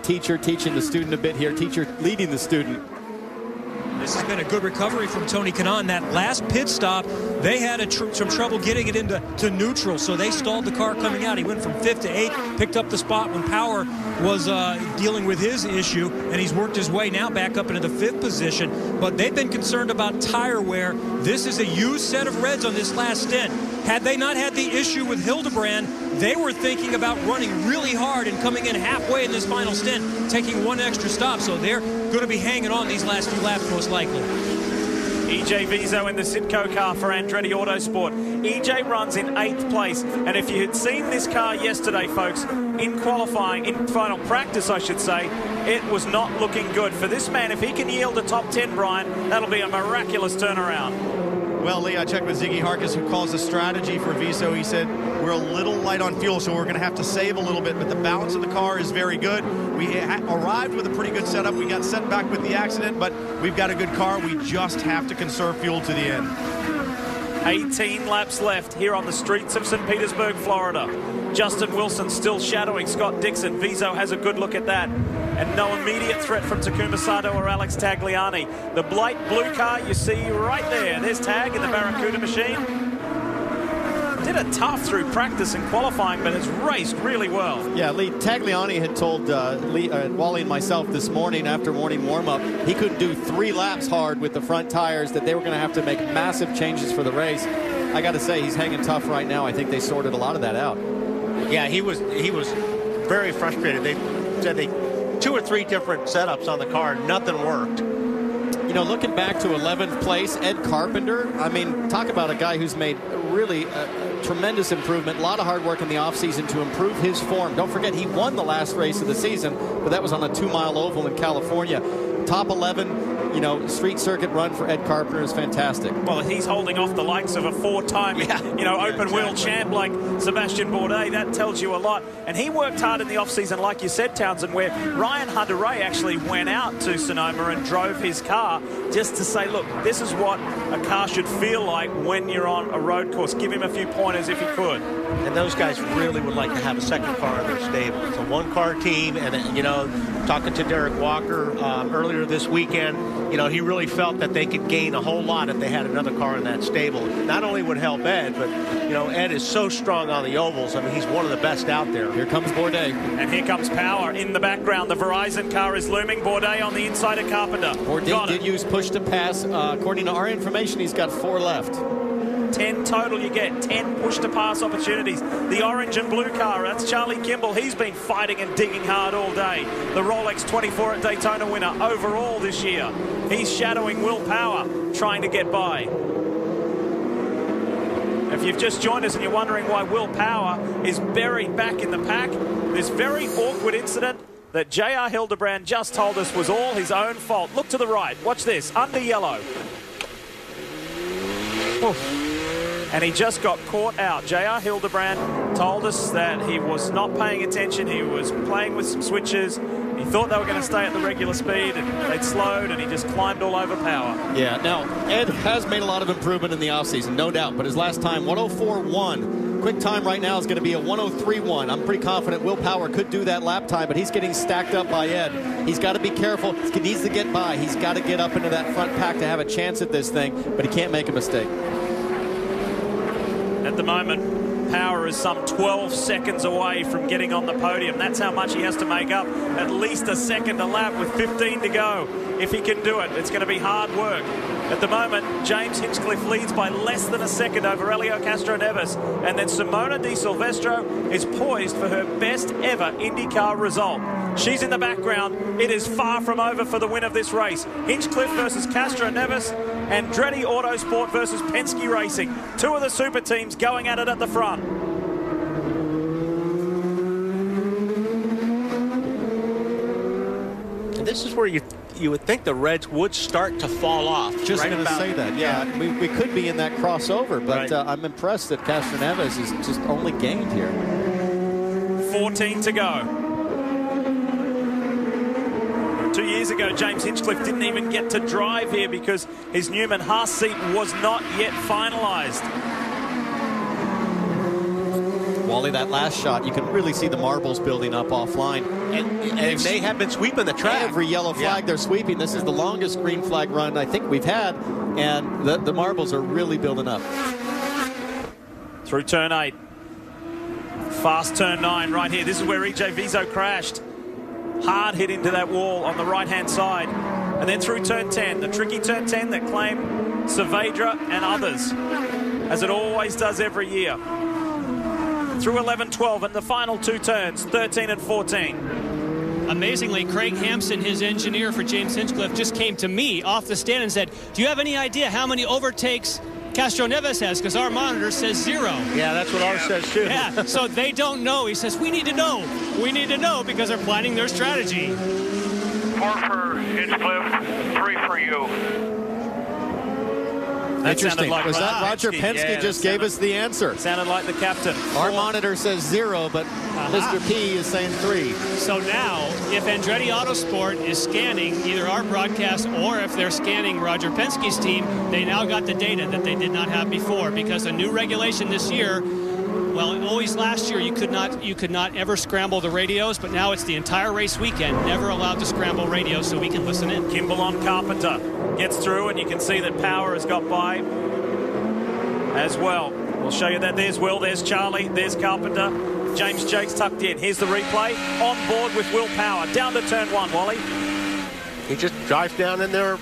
teacher teaching the student a bit here, teacher leading the student. This has been a good recovery from Tony Kanaan. That last pit stop, they had some trouble getting it into neutral, so they stalled the car coming out. He went from 5th to 8th, picked up the spot when Power was dealing with his issue, and he's worked his way now back up into the 5th position. But they've been concerned about tire wear. This is a used set of reds on this last stint. Had they not had the issue with Hildebrand, they were thinking about running really hard and coming in halfway in this final stint, taking 1 extra stop. So they're going to be hanging on these last few laps most likely. EJ Viso in the Sitco car for Andretti Autosport. EJ runs in 8th place, and if you had seen this car yesterday, folks, in qualifying, in final practice, I should say, it was not looking good. For this man, if he can yield a top 10, Brian, that'll be a miraculous turnaround. Well, Lee, I checked with Ziggy Harkis, who calls the strategy for Viso. He said, we're a little light on fuel, so we're going to have to save a little bit, but the balance of the car is very good. We arrived with a pretty good setup. We got set back with the accident, but we've got a good car. We just have to conserve fuel to the end. 18 laps left here on the streets of St. Petersburg, Florida. Justin Wilson still shadowing Scott Dixon. Viso has a good look at that. And no immediate threat from Takuma Sato or Alex Tagliani. The Blight blue car you see right there. There's Tag in the Barracuda machine. Did a tough through practice and qualifying, but has raced really well. Yeah, Lee, Tagliani had told Wally and myself this morning after morning warm-up, he couldn't do 3 laps hard with the front tires, that they were going to have to make massive changes for the race. I got to say, he's hanging tough right now. I think they sorted a lot of that out. Yeah, he was very frustrated. They said they 2 or 3 different setups on the car. Nothing worked. You know, looking back to 11th place, Ed Carpenter, I mean, talk about a guy who's made really a tremendous improvement. A lot of hard work in the offseason to improve his form. Don't forget, he won the last race of the season, but that was on a 2-mile oval in California. Top 11, you know, street circuit run for Ed Carpenter is fantastic. Well, he's holding off the likes of a 4-time, open wheel champ like Sebastian Bourdais. That tells you a lot. And he worked hard in the offseason, like you said, Townsend, where Ryan Hunter-Ray actually went out to Sonoma and drove his car just to say, look, this is what a car should feel like when you're on a road course. Give him a few pointers if he could. And those guys really would like to have a second car in their stable. It's a 1-car team, and, you know, talking to Derek Walker earlier this weekend, you know, he really felt that they could gain a whole lot if they had another car in that stable. Not only would help Ed, but, you know, Ed is so strong on the ovals. I mean, he's one of the best out there. Here comes Bourdais. And here comes Power in the background. The Verizon car is looming. Bourdais on the inside of Carpenter. Bourdais did use push to pass. According to our information, he's got 4 left. 10 total you get, 10 push-to-pass opportunities. The orange and blue car, that's Charlie Kimball. He's been fighting and digging hard all day. The Rolex 24 at Daytona winner overall this year. He's shadowing Will Power, trying to get by. If you've just joined us and you're wondering why Will Power is buried back in the pack, this very awkward incident that J.R. Hildebrand just told us was all his own fault. Look to the right. Watch this. Under yellow. Oof. And he just got caught out. J.R. Hildebrand told us that he was not paying attention. He was playing with some switches. He thought they were going to stay at the regular speed, and they'd slowed, and he just climbed all over Power. Yeah, now, Ed has made a lot of improvement in the offseason, no doubt, but his last time, 104.1. Quick time right now is going to be a 103.1. I'm pretty confident Will Power could do that lap time, but he's getting stacked up by Ed. He's got to be careful. He needs to get by. He's got to get up into that front pack to have a chance at this thing, but he can't make a mistake. At the moment, Power is some 12 seconds away from getting on the podium. That's how much he has to make up. At least a second a lap with 15 to go. If he can do it, it's going to be hard work. At the moment, James Hinchcliffe leads by less than a second over Elio Castro-Neves. And then Simona Di Silvestro is poised for her best ever IndyCar result. She's in the background. It is far from over for the win of this race. Hinchcliffe versus Castro-Neves, and Andretti Autosport versus Penske Racing. 2 of the super teams going at it at the front. And this is where you would think the Reds would start to fall off. Just going to say that. Yeah, we could be in that crossover, but I'm impressed that Castro-Neves has just only gained here. 14 to go. 2 years ago, James Hinchcliffe didn't even get to drive here because his Newman Haas seat was not yet finalized. Wally, that last shot, you can really see the marbles building up offline. And they have been sweeping the track. Every yellow flag they're sweeping. This is the longest green flag run I think we've had, and the marbles are really building up. Through turn 8. Fast turn 9 right here. This is where EJ Viso crashed. Hard hit into that wall on the right-hand side. And then through turn 10, the tricky turn 10 that claimed Saavedra and others, as it always does every year. Through 11, 12, and the final 2 turns, 13 and 14. Amazingly, Craig Hampson, his engineer for James Hinchcliffe, just came to me off the stand and said, do you have any idea how many overtakes Castro-Neves has? Because our monitor says 0. Yeah, that's what ours says too. Yeah, so they don't know. He says, we need to know. We need to know because they're planning their strategy. 4 for Hinchcliffe, 3 for you. That Interesting. Like was that Roger Penske just gave us the answer? Sounded like the captain. Our monitor says 0, but Mr. P is saying 3. So now, if Andretti Autosport is scanning either our broadcast or if they're scanning Roger Penske's team, they now got the data that they did not have before, because a new regulation this year, well, always last year you could not ever scramble the radios, but now it's the entire race weekend, never allowed to scramble radios so we can listen in. Kimball on Carpenter gets through, and you can see that Power has got by as well. We'll show you that. There's Will, there's Charlie, there's Carpenter. James Jakes tucked in. Here's the replay. On board with Will Power. Down to turn 1, Wally. He just drives down in there.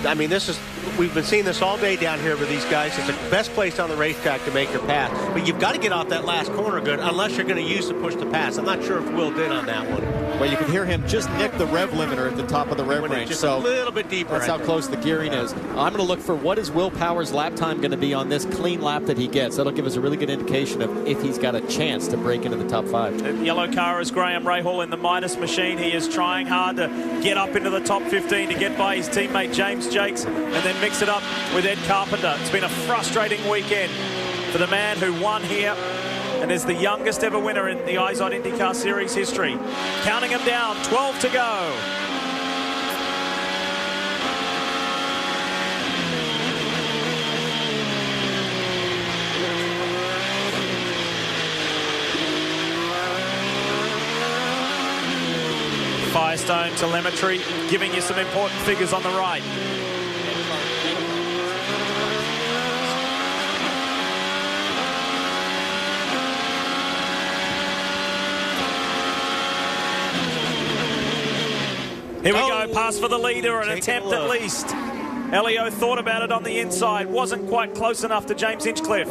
I mean, this is we've been seeing this all day down here with these guys. It's the best place on the racetrack to make your pass. But you've got to get off that last corner good, unless you're going to use the push to pass. I'm not sure if Will did on that one. Well, you can hear him just nick the rev limiter at the top of the rev range. Just so a little bit deeper. That's how close the gearing is. I'm going to look for what is Will Power's lap time going to be on this clean lap that he gets. That'll give us a really good indication of if he's got a chance to break into the top 5. The yellow car is Graham Rahal in the Midas machine. He is trying hard to get up into the top 15 to get by his teammate James Jakes and then mix it up with Ed Carpenter. It's been a frustrating weekend for the man who won here and is the youngest ever winner in the IZOD IndyCar Series history. Counting him down, 12 to go. Firestone telemetry giving you some important figures on the right. Here we go, pass for the leader, an attempt at least. Elio thought about it on the inside, wasn't quite close enough to James Hinchcliffe.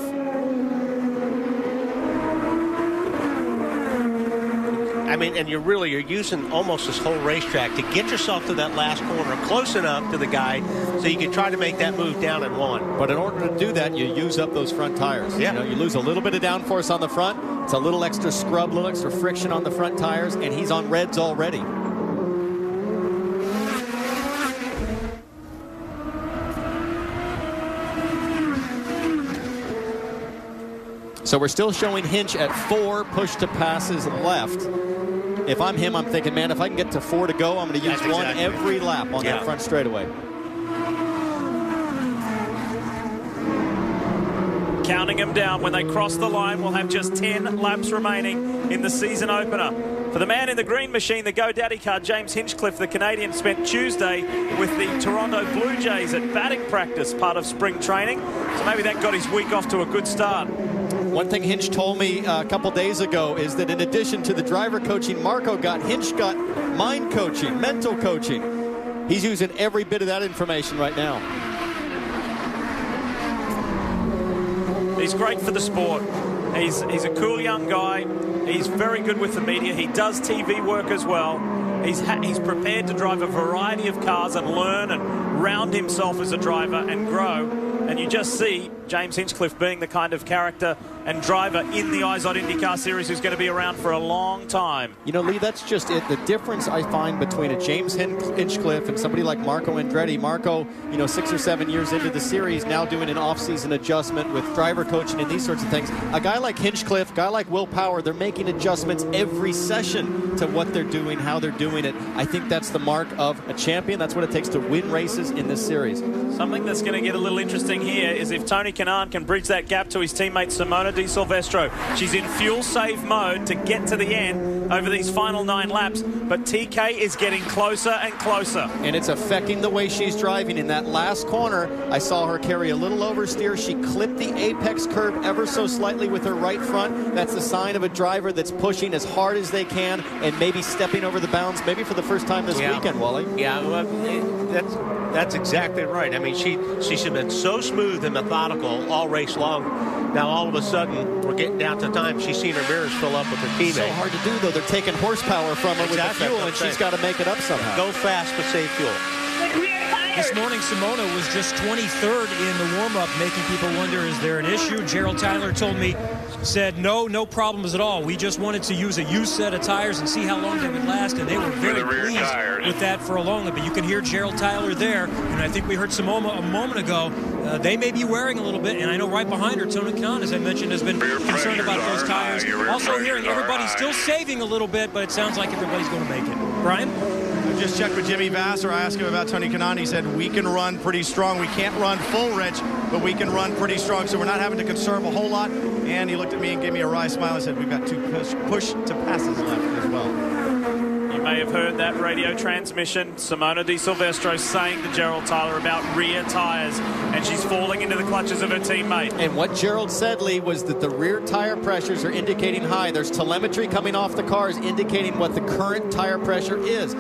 I mean, and you're using almost this whole racetrack to get yourself to that last corner close enough to the guy so you can try to make that move down in 1. But in order to do that, you use up those front tires. Yeah. You know, you lose a little bit of downforce on the front. It's a little extra scrub, a little extra friction on the front tires, and he's on reds already. So we're still showing Hinch at 4 push to passes left. If I'm him, I'm thinking, man, if I can get to 4 to go, I'm going to use one every lap on that front straightaway. Counting him down. When they cross the line, we'll have just 10 laps remaining in the season opener. For the man in the green machine, the GoDaddy car, James Hinchcliffe, the Canadian, spent Tuesday with the Toronto Blue Jays at batting practice, part of spring training. So maybe that got his week off to a good start. One thing Hinch told me a couple days ago is that in addition to the driver coaching Hinch got mind coaching, mental coaching. He's using every bit of that information right now. He's great for the sport. He's a cool young guy. He's very good with the media. He does TV work as well. He's prepared to drive a variety of cars and learn and round himself as a driver and grow. And you just see James Hinchcliffe being the kind of character and driver in the IZOD IndyCar Series who's going to be around for a long time. You know, Lee, that's just it. The difference I find between a James Hinchcliffe and somebody like Marco Andretti. Marco, 6 or 7 years into the series, now doing an off-season adjustment with driver coaching and these sorts of things. A guy like Hinchcliffe, a guy like Will Power, they're making adjustments every session to what they're doing, how they're doing it. I think that's the mark of a champion. That's what it takes to win races in this series. Something that's going to get a little interesting here is if Tony Kanaan can bridge that gap to his teammate Simona Di Silvestro. She's in fuel save mode to get to the end over these final 9 laps, but TK is getting closer and closer. And it's affecting the way she's driving. In that last corner, I saw her carry a little oversteer. She clipped the apex curb ever so slightly with her right front. That's the sign of a driver that's pushing as hard as they can and maybe stepping over the bounds, maybe for the first time this weekend, Wally. Yeah, well, that's exactly right. I mean, she's been so smooth and methodical all race long. Now, all of a sudden, we're getting down to time. She's seen her mirrors fill up with her teammate. So hard to do, though. They're taking horsepower from her with the fuel, and she's got to make it up somehow. Go fast, but save fuel. This morning, Simona was just 23rd in the warm-up, making people wonder, is there an issue? Gerald Tyler told me, said, no problems at all. We just wanted to use a used set of tires and see how long they would last, and they were very pleased with that for a long time. But you can hear Gerald Tyler there, and I think we heard Simona a moment ago. They may be wearing a little bit, and I know right behind her, Tony Kanaan, as I mentioned, has been concerned about those tires. Also hearing everybody's still saving a little bit, but it sounds like everybody's going to make it. Brian? Just checked with Jimmy Vasser. I asked him about Tony Kanaan. He said, we can run pretty strong. We can't run full rich, but we can run pretty strong. So we're not having to conserve a whole lot. And he looked at me and gave me a wry smile and said, we've got 2 push to passes left as well. You may have heard that radio transmission. Simona Di Silvestro saying to Gerald Tyler about rear tires, and she's falling into the clutches of her teammate. And what Gerald said, Lee, was that the rear tire pressures are indicating high. There's telemetry coming off the cars indicating what the current tire pressure is.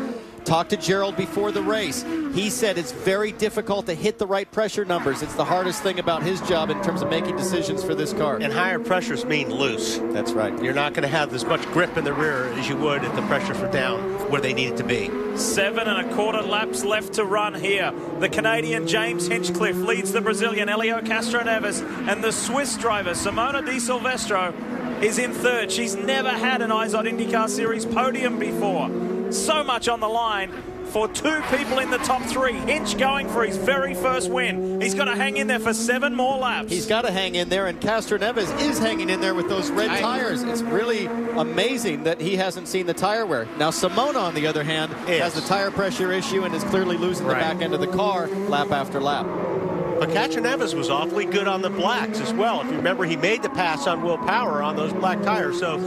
Talked to Gerald before the race. He said it's very difficult to hit the right pressure numbers. It's the hardest thing about his job in terms of making decisions for this car. And higher pressures mean loose. That's right. You're not going to have as much grip in the rear as you would if the pressures were down where they need it to be. 7 1/4 laps left to run here. The Canadian James Hinchcliffe leads the Brazilian Helio Castroneves, and the Swiss driver Simona Di Silvestro is in third. She's never had an IZOD IndyCar Series podium before. So much on the line for 2 people in the top 3. Hinch going for his very first win. He's got to hang in there for 7 more laps. He's got to hang in there, and Castroneves is hanging in there with those red tires. It's really amazing that he hasn't seen the tire wear. Now, Simona, on the other hand, has the tire pressure issue and is clearly losing the back end of the car lap after lap. But Castroneves was awfully good on the blacks as well. If you remember, he made the pass on Will Power on those black tires. So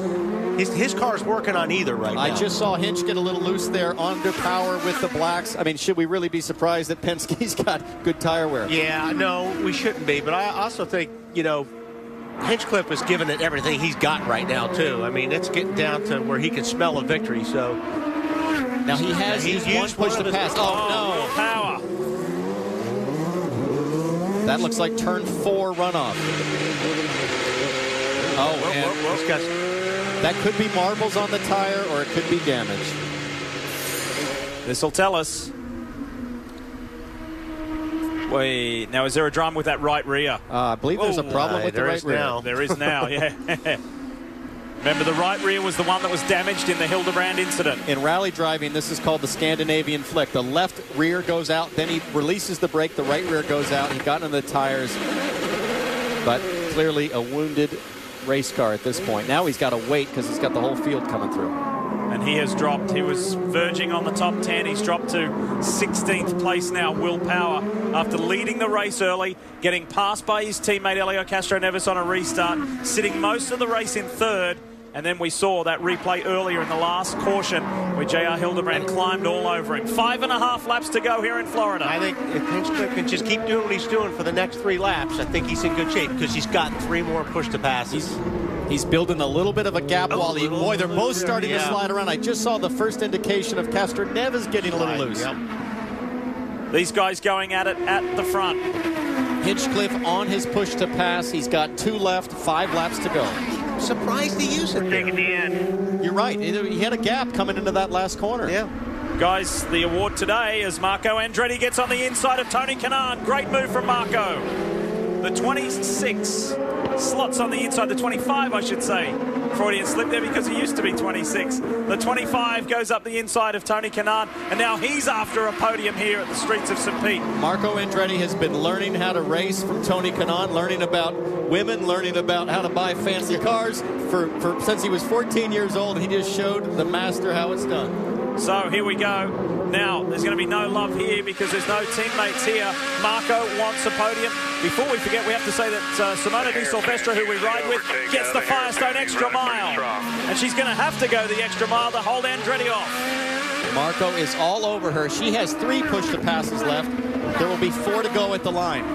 his car's working on either right now. I just saw Hinch get a little loose there under Power with the blacks. I mean, should we really be surprised that Penske's got good tire wear? Yeah, no, we shouldn't be. But I also think, you know, Hinchcliffe is giving it everything he's got right now, too. I mean, it's getting down to where he can smell a victory. So now he has used one push to pass. Oh, no. Power. That looks like turn 4 runoff. Oh, and that could be marbles on the tire, or it could be damage. This will tell us. Wait, now is there a drama with that right rear? I believe there's a problem with the right rear. Now. There is now, yeah. Remember, the right rear was the one that was damaged in the Hildebrand incident. In rally driving, this is called the Scandinavian flick. The left rear goes out, then he releases the brake, the right rear goes out. He got into the tires, but clearly a wounded race car at this point. Now he's got to wait because he's got the whole field coming through. And he has dropped. He was verging on the top 10. He's dropped to 16th place now, Will Power, after leading the race early, getting passed by his teammate Helio Castroneves on a restart, sitting most of the race in third. And then we saw that replay earlier in the last caution where J.R. Hildebrand climbed all over him. 5.5 laps to go here in Florida. I think if Hinchcliffe can just keep doing what he's doing for the next 3 laps, I think he's in good shape because he's got 3 more push to passes. He's building a little bit of a gap while boy, they're both starting to slide around. I just saw the first indication of Castroneves getting a little loose. Yep. These guys going at it at the front. Hinchcliffe on his push to pass. He's got 2 left, 5 laps to go. Surprised he used it. Taking the end. You're right. He had a gap coming into that last corner. Yeah. Guys, the award today as Marco Andretti gets on the inside of Tony Kanaan. Great move from Marco. The 26 slots on the inside, the 25, I should say. Freudian slip there because he used to be 26. The 25 goes up the inside of Tony Kanaan, and now he's after a podium here at the streets of St. Pete. Marco Andretti has been learning how to race from Tony Kanaan, learning about women, learning about how to buy fancy cars since he was 14 years old. He just showed the master how it's done. So here we go. Now, there's going to be no love here because there's no teammates here. Marco wants a podium. Before we forget, we have to say that Simona Di Silvestro, who we ride with, gets the Firestone extra mile. And she's going to have to go the extra mile to hold Andretti off. Marco is all over her. She has 3 push-to-passes left. There will be 4 to go at the line.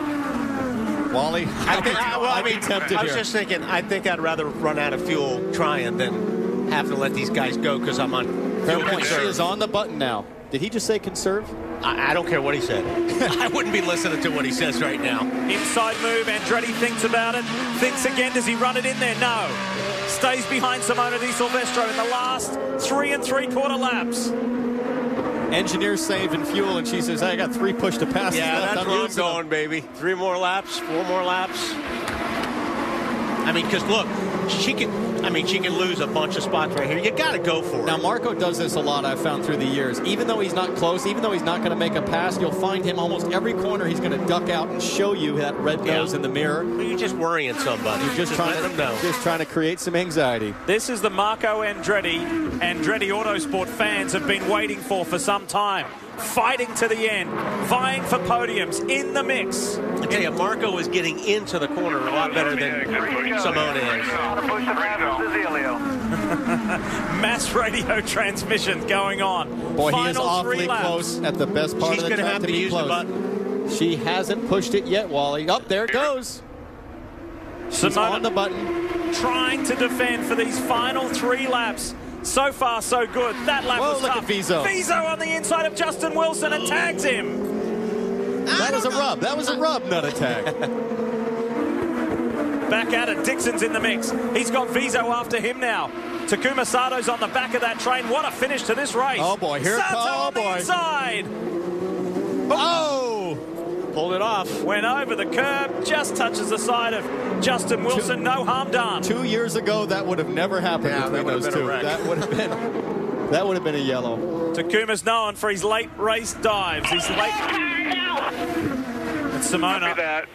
Wally, I'd be tempted I was here. just thinking, I think I'd rather run out of fuel trying than have to let these guys go because I'm on fuel She conserve. is on the button now. Did he just say conserve? I don't care what he said. I wouldn't be listening to what he says right now. Inside move, Andretti thinks about it. Thinks again, does he run it in there? No. Stays behind Simona Di Silvestro in the last 3 3/4 laps. Engineer saving fuel, and she says, I got 3 push to pass. Yeah, left. that's where I'm going, baby. 3 more laps, 4 more laps. I mean, because look, she can lose a bunch of spots right here. You got to go for it. Now, Marco does this a lot, I've found through the years. Even though he's not close, even though he's not going to make a pass, you'll find him almost every corner. He's going to duck out and show you that red nose in the mirror. You're just worrying somebody. You're just trying to create some anxiety. This is the Marco Andretti Autosport fans have been waiting for some time. Fighting to the end, vying for podiums, in the mix. I tell you, Marco is getting into the corner a lot better than Simona is. Mass radio transmissions going on. Boy, Final he is awfully close at the best part of the track to be close. She hasn't pushed it yet, Wally. Up there it goes. She's Simona on the button. Trying to defend for these final 3 laps. So far, so good. That lap was look tough. at Viso. Viso on the inside of Justin Wilson and tags him. That was a rub. That was a rub, not a tag. Back at it. Dixon's in the mix. He's got Viso after him now. Takuma Sato's on the back of that train. What a finish to this race. Oh, boy. Here it comes. Sato on the inside. Oh! Pulled it off. Went over the curb. Just touches the side of Justin Wilson. No harm done. 2 years ago, that would have never happened between those two. That would have been a yellow. Takuma's known for his late race dives. He's late. It's Simona. That.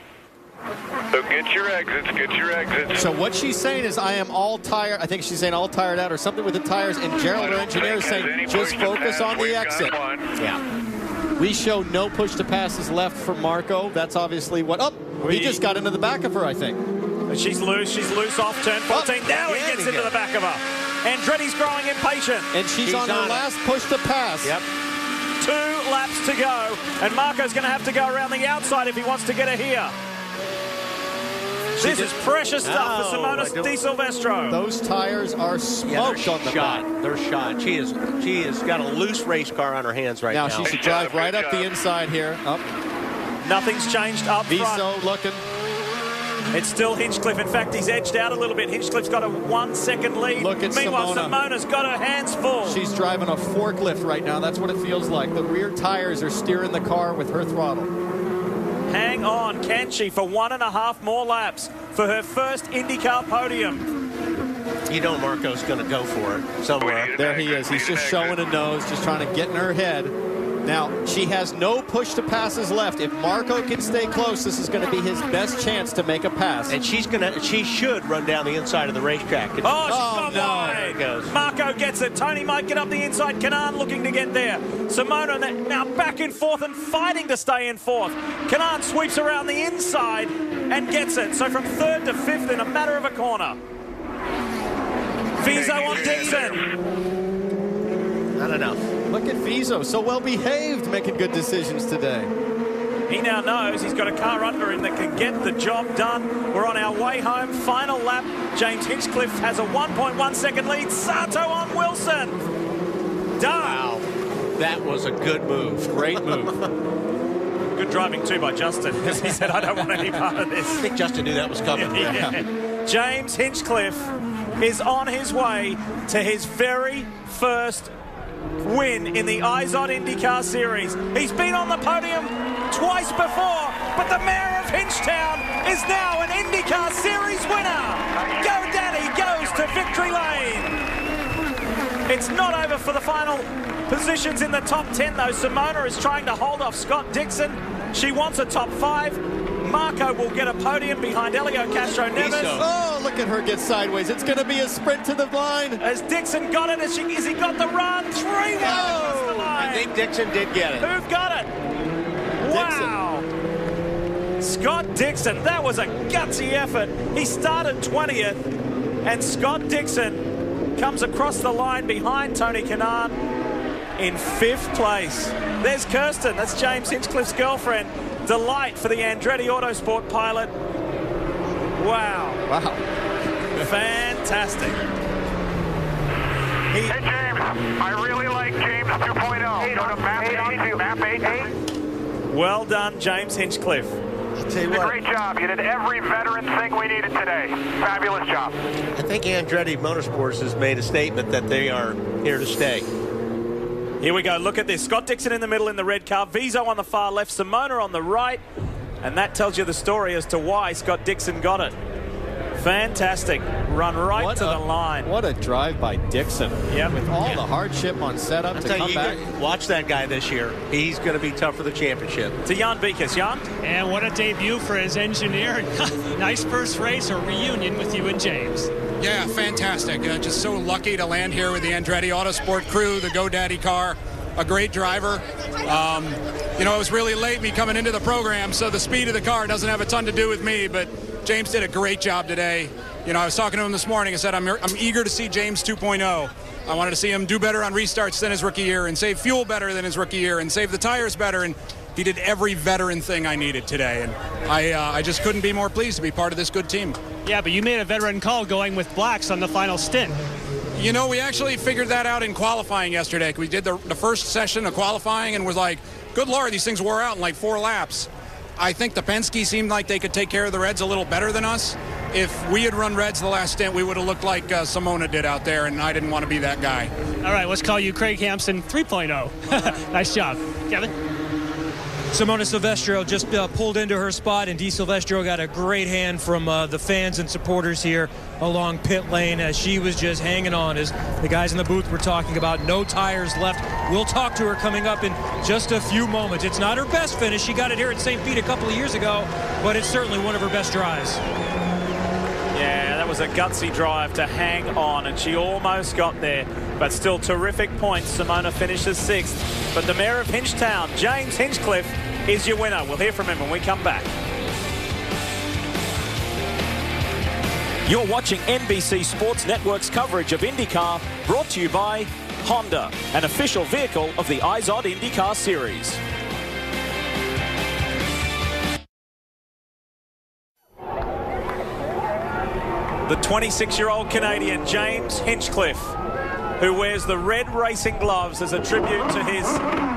So get your exits. So what she's saying is, I am all tired. I think she's saying all tired out or something with the tires. And Gerald, her engineer, is saying, just focus on the exit. Yeah. We show no push to passes left for Marco. That's obviously what. Oh, he just got into the back of her, I think. She's loose. She's loose off turn 14. Now he gets into the back of her. Andretti's growing impatient. And she's on her last push to pass. Yep. 2 laps to go. And Marco's going to have to go around the outside if he wants to get her here. This is precious stuff for Simona Di Silvestro. Those tires are smoked on the back. They're shot. She has got a loose race car on her hands right now. Now she should drive right up the inside here. Up. Nothing's changed up front. Viso looking. It's still Hinchcliffe. In fact, he's edged out a little bit. Hinchcliffe's got a 1 second lead. Look at Meanwhile, Simona's got her hands full. She's driving a forklift right now. That's what it feels like. The rear tires are steering the car with her throttle. Hang on, can she, for 1.5 more laps for her first IndyCar podium? You know Marco's going to go for it somewhere. There he is. He's just showing a nose, just trying to get in her head. Now, she has no push to passes left. If Marco can stay close, this is going to be his best chance to make a pass. And she should run down the inside of the racetrack. She's gone wide. Marco gets it. Tony might get up the inside. Kanan looking to get there. Simona now back in fourth and fighting to stay in fourth. Kanan sweeps around the inside and gets it. So from third to fifth in a matter of a corner. Viso on Dixon. Not enough. Look at Viso, so well behaved, making good decisions today. He now knows he's got a car under him that can get the job done. We're on our way home. Final lap. James Hinchcliffe has a 1.1 second lead. Sato on Wilson. Done. Wow. That was a good move. Great move. Good driving too by Justin, because he said, I don't want any part of this. I think Justin knew that was coming. Yeah. James Hinchcliffe is on his way to his very first win in the IZOD IndyCar Series. He's been on the podium twice before, but the mayor of Hinchtown is now an IndyCar Series winner. GoDaddy goes to victory lane. It's not over for the final positions in the top 10, though. Simona is trying to hold off Scott Dixon. She wants a top 5. Marco will get a podium behind Elio Castro Neves. Oh, look at her get sideways. It's going to be a sprint to the line. Has Dixon got it? Has he got the run? 3-1 across the line. I think Dixon did get it. Who got it? Wow. Scott Dixon. That was a gutsy effort. He started 20th, and Scott Dixon comes across the line behind Tony Kanaan in 5th place. There's Kirsten. That's James Hinchcliffe's girlfriend. Delight for the Andretti Autosport pilot. Wow. Wow. Fantastic. Hey, James, I really like James 2.0. Go to map 8. Well done, James Hinchcliffe. You did a great job. You did every veteran thing we needed today. Fabulous job. I think Andretti Motorsports has made a statement that they are here to stay. Here we go. Look at this. Scott Dixon in the middle in the red car. Viso on the far left. Simona on the right. And that tells you the story as to why Scott Dixon got it. Fantastic. Run right to the line. What a drive by Dixon. Yep. With all the hardship on setup to come back. Watch that guy this year. He's going to be tough for the championship. To Jan Beekes. Jan? And what a debut for his engineer. Nice first race, a reunion with you and James. Yeah, fantastic. Just so lucky to land here with the Andretti Autosport crew, the GoDaddy car. A great driver. You know, it was really late me coming into the program, so the speed of the car doesn't have a ton to do with me, but James did a great job today. You know, I was talking to him this morning. I said, I'm eager to see James 2.0. I wanted to see him do better on restarts than his rookie year and save fuel better than his rookie year and save the tires better, and he did every veteran thing I needed today, and I just couldn't be more pleased to be part of this good team. Yeah, but you made a veteran call going with blacks on the final stint. You know, we actually figured that out in qualifying yesterday. We did the first session of qualifying and was like, good Lord, these things wore out in like 4 laps. I think the Penske seemed like they could take care of the Reds a little better than us. If we had run Reds the last stint, we would have looked like Simona did out there, and I didn't want to be that guy. All right, let's call you Craig Hampson 3.0. Nice job. Kevin? Simona Silvestro just pulled into her spot, and Di Silvestro got a great hand from the fans and supporters here along pit lane as she was just hanging on, as the guys in the booth were talking about. No tires left. We'll talk to her coming up in just a few moments. It's not her best finish. She got it here at St. Pete a couple of years ago, but it's certainly one of her best drives. Yeah, that was a gutsy drive to hang on, and she almost got there. But still terrific points. Simona finishes 6th. But the Mayor of Hinchtown, James Hinchcliffe, is your winner. We'll hear from him when we come back. You're watching NBC Sports Network's coverage of IndyCar, brought to you by Honda, an official vehicle of the IZOD IndyCar Series. The 26-year-old Canadian, James Hinchcliffe, who wears the red racing gloves as a tribute to his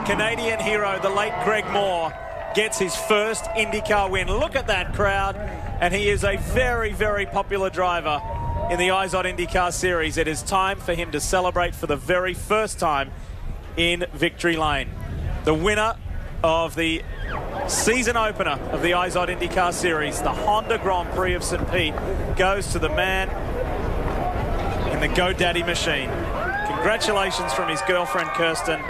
Canadian hero, the late Greg Moore, gets his first IndyCar win. Look at that crowd, and he is a very, very popular driver in the IZOD IndyCar Series. It is time for him to celebrate for the very first time in Victory Lane. The winner of the season opener of the IZOD IndyCar Series, the Honda Grand Prix of St. Pete, goes to the man in the GoDaddy machine. Congratulations from his girlfriend, Kirsten.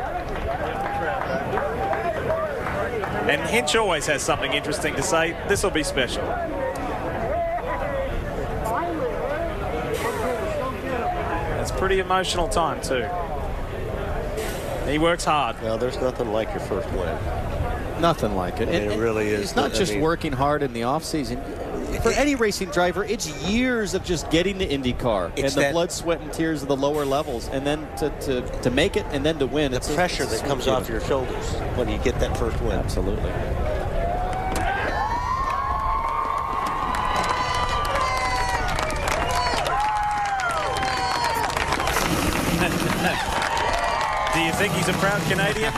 And Hinch always has something interesting to say. This will be special. It's a pretty emotional time, too. He works hard. Well, there's nothing like your first win. Nothing like it. It really is. It's not just working hard in the offseason. For any racing driver, it's years of just getting to IndyCar and the blood, sweat, and tears of the lower levels, and then to make it and then to win. The pressure that comes off your shoulders when you get that first win. Absolutely. Do you think he's a proud Canadian?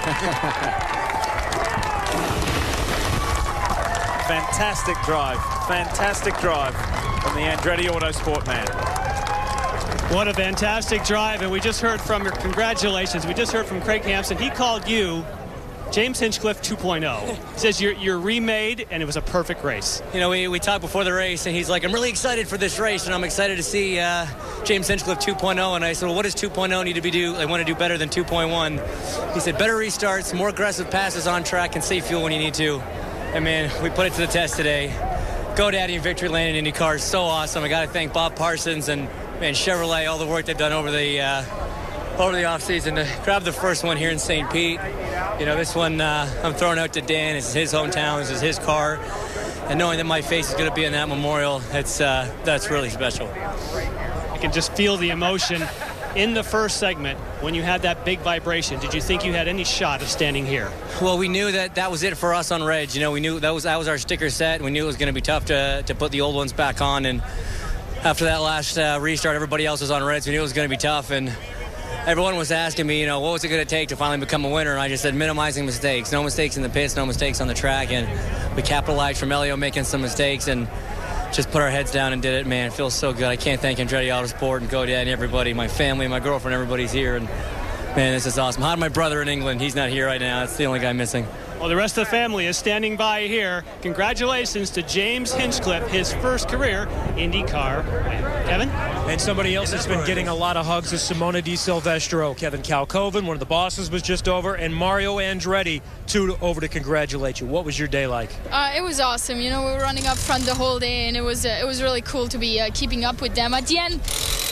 Fantastic drive from the Andretti Autosport man. What a fantastic drive, and we just heard from your congratulations. We just heard from Craig Hampson. He called you James Hinchcliffe 2.0. He says you're remade, and it was a perfect race. You know, we talked before the race, and he's like, I'm really excited for this race, and I'm excited to see James Hinchcliffe 2.0. And I said, well, what does 2.0 need to do? I want to do better than 2.1. He said, better restarts, more aggressive passes on track, and save fuel when you need to. And, man, we put it to the test today. GoDaddy and Victory Lane and IndyCar is so awesome. I got to thank Bob Parsons and, man, Chevrolet, all the work they've done over the offseason to grab the first one here in St. Pete. You know, this one I'm throwing out to Dan. This is his hometown. This is his car. And knowing that my face is going to be in that memorial, that's really special. I can just feel the emotion in the first segment when you had that big vibration. Did you think you had any shot of standing here? Well, we knew that was it for us on Reg. You know, we knew that was our sticker set. We knew it was going to be tough to put the old ones back on. And after that last restart, everybody else was on Reds. We knew it was going to be tough. And everyone was asking me, you know, what was it going to take to finally become a winner? And I just said minimizing mistakes. No mistakes in the pits, no mistakes on the track. And we capitalized from Elio making some mistakes and just put our heads down and did it. Man, it feels so good. I can't thank Andretti Autosport and GoDaddy and everybody, my family, my girlfriend, everybody's here. And, man, this is awesome. How did my brother in England? He's not here right now. That's the only guy missing. Well, the rest of the family is standing by here. Congratulations to James Hinchcliffe, his first career IndyCar win. Kevin? And somebody else that's been getting a lot of hugs is Simona Di Silvestro. Kevin Kalkoven, one of the bosses, was just over, and Mario Andretti, over to congratulate you. What was your day like? It was awesome. You know, we were running up front the whole day, and it was really cool to be keeping up with them. At the end,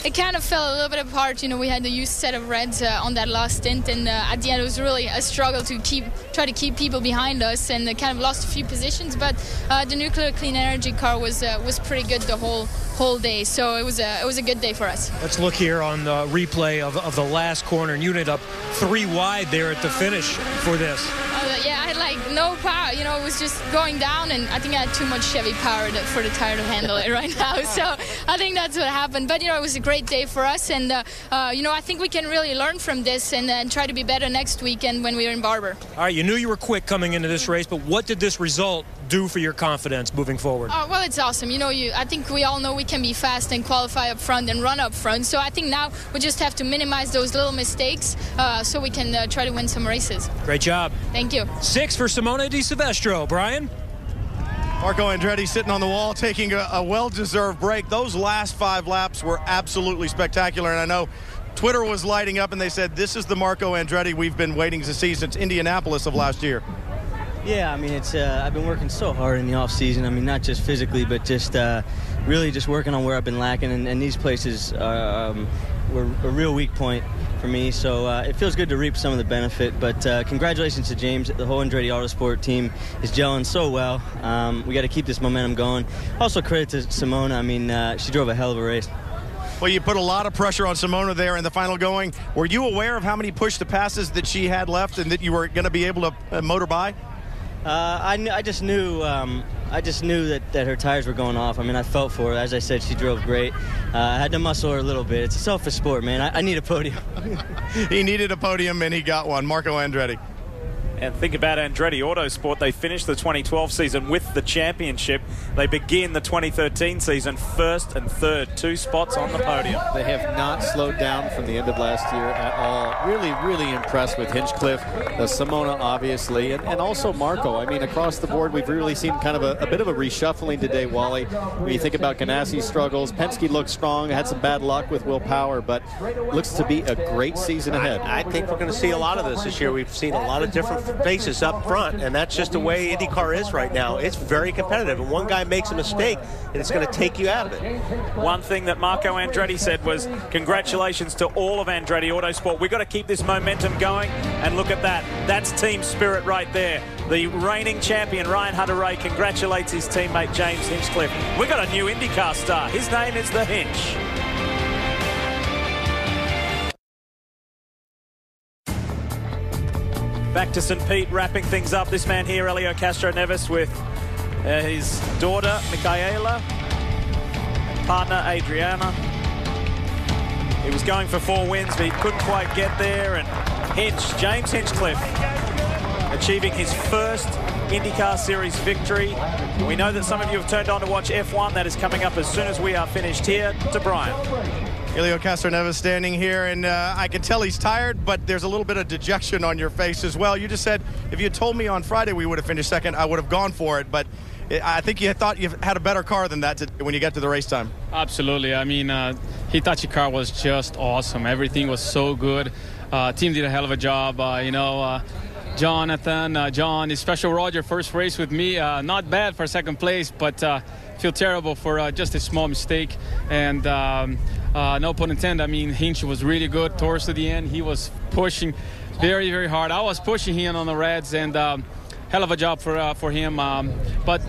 it kind of fell a little bit apart. You know, we had the used set of Reds on that last stint, and at the end, it was really a struggle to try to keep people behind us, and kind of lost a few positions. But the nuclear clean energy car was pretty good the whole day, so it was a good day for us. Let's look here on the replay of the last corner, and you ended up 3 wide there at the finish for this. Yeah, I had like no power. You know, it was just going down, and I think I had too much Chevy power for the tire to handle it right now. So I think that's what happened. But you know, it was a great great day for us, and I think we can really learn from this and try to be better next weekend when we're in Barber. All right, you knew you were quick coming into this race, but what did this result do for your confidence moving forward? Well, it's awesome. I think we all know we can be fast and qualify up front and run up front. So I think now we just have to minimize those little mistakes so we can try to win some races. Great job. Thank you. 6 for Simona Di Silvestro. Brian? Marco Andretti sitting on the wall taking a well-deserved break. Those last 5 laps were absolutely spectacular, and I know Twitter was lighting up and they said this is the Marco Andretti we've been waiting to see since Indianapolis of last year. Yeah, I mean, it's I've been working so hard in the off season. I mean, not just physically, but just really just working on where I've been lacking, and these places were a real weak point for me. So it feels good to reap some of the benefit. But congratulations to James. The whole Andretti Autosport team is gelling so well. We got to keep this momentum going. Also, credit to Simona. I mean, she drove a hell of a race. Well, you put a lot of pressure on Simona there in the final going. Were you aware of how many push-to-passes that she had left and that you were going to be able to motor by? I just knew that her tires were going off. I mean, I felt for her. As I said, she drove great. I had to muscle her a little bit. It's a selfish sport, man. I need a podium. He needed a podium, and he got one. Marco Andretti. And think about Andretti Autosport. They finished the 2012 season with the championship. They begin the 2013 season first and third, 2 spots on the podium. They have not slowed down from the end of last year at all. Really, really impressed with Hinchcliffe, Simona, obviously, and also Marco. I mean, across the board, we've really seen kind of a bit of a reshuffling today, Wally. When you think about Ganassi's struggles, Penske looked strong, had some bad luck with Will Power, but looks to be a great season ahead. I think we're going to see a lot of this year. We've seen a lot of different faces up front, and that's just the way IndyCar is right now. It's very competitive, and one guy makes a mistake, and it's going to take you out of it. One thing that Marco Andretti said was, congratulations to all of Andretti Autosport. We've got to keep this momentum going, and look at that. That's team spirit right there. The reigning champion, Ryan Hunter-Reay, congratulates his teammate, James Hinchcliffe. We've got a new IndyCar star. His name is the Hinch. Back to St. Pete, wrapping things up. This man here, Helio Castroneves, with his daughter, Michaela, and partner, Adriana. He was going for 4 wins, but he couldn't quite get there. And James Hinchcliffe, achieving his first IndyCar Series victory. We know that some of you have turned on to watch F1. That is coming up as soon as we are finished. Here to Brian. Helio Castroneves standing here, and I can tell he's tired, but there's a little bit of dejection on your face as well. You just said, if you had told me on Friday we would have finished second, I would have gone for it, but I think you thought you had a better car than that when you got to the race time. Absolutely. I mean, Hitachi car was just awesome. Everything was so good. Team did a hell of a job. Jonathan, John, especially Roger, first race with me. Not bad for second place, but feel terrible for just a small mistake. And no pun intended, I mean, Hinch was really good towards the end. He was pushing very, very hard. I was pushing him on the reds, and hell of a job for him. But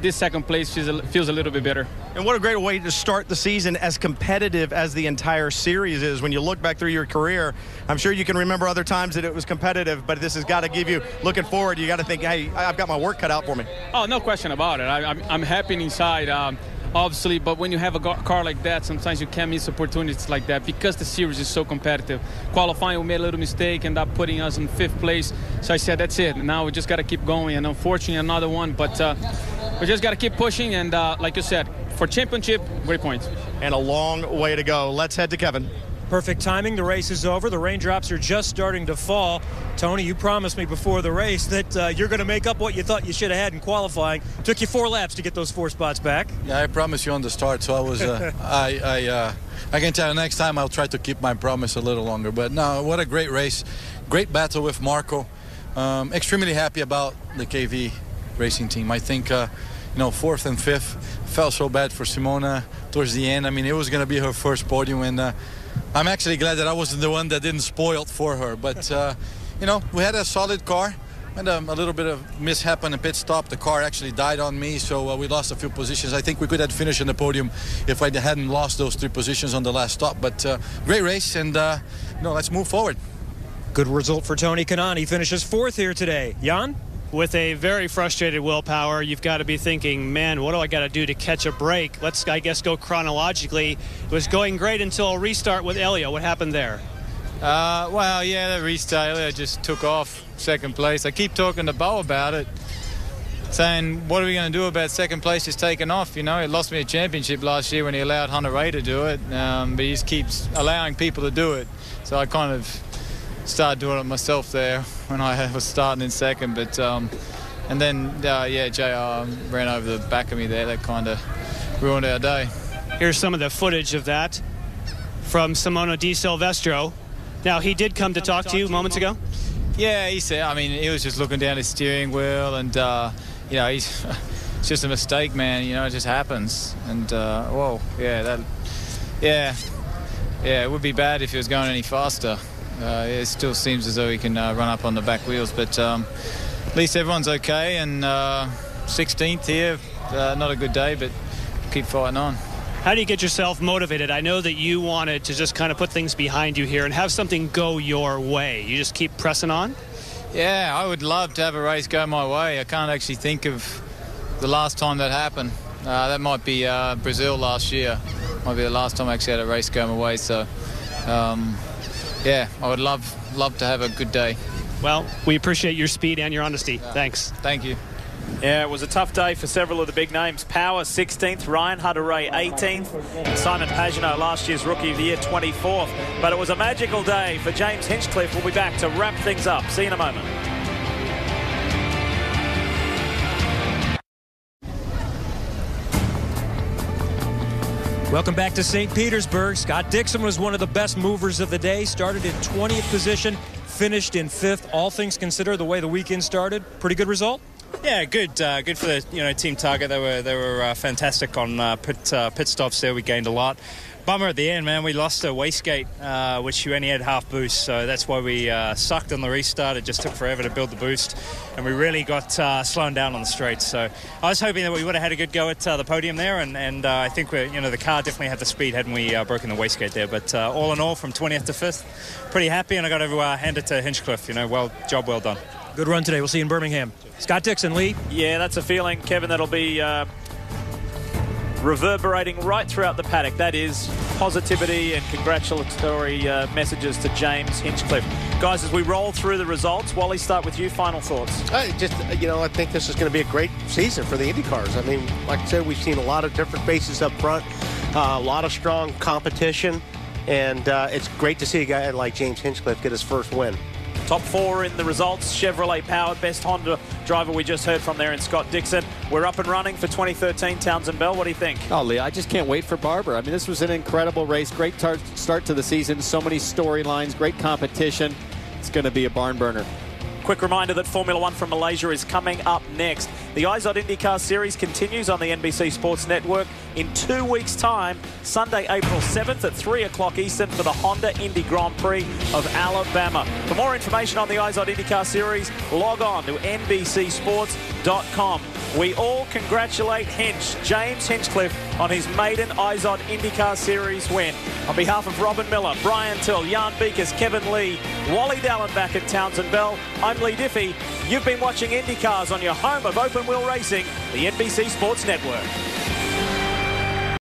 this second place feels a little bit better. And what a great way to start the season, as competitive as the entire series is. When you look back through your career, I'm sure you can remember other times that it was competitive, but this has got to give you, looking forward, you got to think, hey, I've got my work cut out for me. Oh, no question about it. I'm happy inside. Obviously, but when you have a car like that, sometimes you can't miss opportunities like that because the series is so competitive. Qualifying, we made a little mistake, ended up putting us in 5th place. So I said, that's it. Now we just got to keep going. And unfortunately, another one. But we just got to keep pushing. And like you said, for championship, great points. And a long way to go. Let's head to Kevin. Perfect timing. The race is over. The raindrops are just starting to fall. Tony, you promised me before the race that you're going to make up what you thought you should have had in qualifying. Took you 4 laps to get those 4 spots back. Yeah, I promised you on the start, so I was. I can tell you next time I'll try to keep my promise a little longer. But no, what a great race, great battle with Marco. Extremely happy about the KV racing team. I think 4th and 5th felt so bad for Simona towards the end. I mean, it was going to be her first podium, and I'm actually glad that I wasn't the one that didn't spoil it for her. But, we had a solid car and a little bit of mishap on the pit stop. The car actually died on me, so we lost a few positions. I think we could have finished on the podium if I hadn't lost those 3 positions on the last stop. But great race, and, let's move forward. Good result for Tony Kanaan. He finishes 4th here today. Jan? with a very frustrated Willpower. You've got to be thinking, man, what do I got to do to catch a break? Let's, I guess, go chronologically. It was going great until a restart with Elio. What happened there? Well, yeah, the restart, Elio just took off second place. I keep talking to Bo about it, saying, what are we going to do about second place just taking off? You know, he lost me a championship last year when he allowed Hunter Ray to do it, but he just keeps allowing people to do it. So I kind of started doing it myself there when I was starting in second. But and then, yeah, JR ran over the back of me there. That kind of ruined our day. Here's some of the footage of that from Simona Di Silvestro. Now, he did come to talk to you moments ago? Yeah, he said, I mean, he was just looking down his steering wheel and, you know, it's just a mistake, man. You know, it just happens. And, whoa, yeah, it would be bad if he was going any faster. It still seems as though he can run up on the back wheels, but at least everyone's okay. And 16th here, not a good day, but keep fighting on. How do you get yourself motivated? I know that you wanted to just kind of put things behind you here and have something go your way. You just keep pressing on? Yeah, I would love to have a race go my way. I can't actually think of the last time that happened. That might be Brazil last year. Might be the last time I actually had a race go my way. So, yeah, I would love to have a good day. Well, we appreciate your speed and your honesty. Thanks. Thank you. Yeah, it was a tough day for several of the big names. Power 16th, Ryan Hunter-Ray 18th, and Simon Pagenaud, last year's Rookie of the Year, 24th. But it was a magical day for James Hinchcliffe. We'll be back to wrap things up. See you in a moment. Welcome back to St. Petersburg. Scott Dixon was one of the best movers of the day. Started in 20th position, finished in 5th. All things considered, the way the weekend started, pretty good result? Yeah, good. Good for the Team Target. They were fantastic on pit stops there. We gained a lot. Bummer at the end, man. We lost a wastegate, which you only had half boost, so that's why we sucked on the restart. It just took forever to build the boost, and we really got slowing down on the straights. So I was hoping that we would have had a good go at the podium there, and I think the car definitely had the speed hadn't we broken the wastegate there. But all in all, from 20th to 5th, pretty happy, and I got to hand it to Hinchcliffe. Job well done. Good run today. We'll see you in Birmingham. Scott Dixon, Lee. Yeah, that's a feeling, Kevin, that'll be reverberating right throughout the paddock. That is positivity and congratulatory messages to James Hinchcliffe. Guys, as we roll through the results, Wally, start with you. Final thoughts. I think this is going to be a great season for the IndyCars. I mean, like I said, we've seen a lot of different faces up front, a lot of strong competition, and it's great to see a guy like James Hinchcliffe get his first win. Top 4 in the results. Chevrolet powered. Best Honda driver we just heard from there in Scott Dixon. We're up and running for 2013. Townsend Bell, what do you think? Oh, Lee, I just can't wait for Barber. I mean, this was an incredible race. Great start to the season. So many storylines. Great competition. It's going to be a barn burner. Quick reminder that Formula One from Malaysia is coming up next. The IZOD IndyCar Series continues on the NBC Sports Network in 2 weeks' time, Sunday, April 7th at 3 o'clock Eastern for the Honda Indy Grand Prix of Alabama. For more information on the IZOD IndyCar Series, log on to NBCSports.com. We all congratulate James Hinchcliffe, on his maiden IZOD IndyCar Series win. On behalf of Robin Miller, Brian Till, Jan Beekers, Kevin Lee, Wally Dallenbach and Townsend Bell, I'm Lee Diffie. You've been watching IndyCars on your home of open wheel racing, the NBC Sports Network.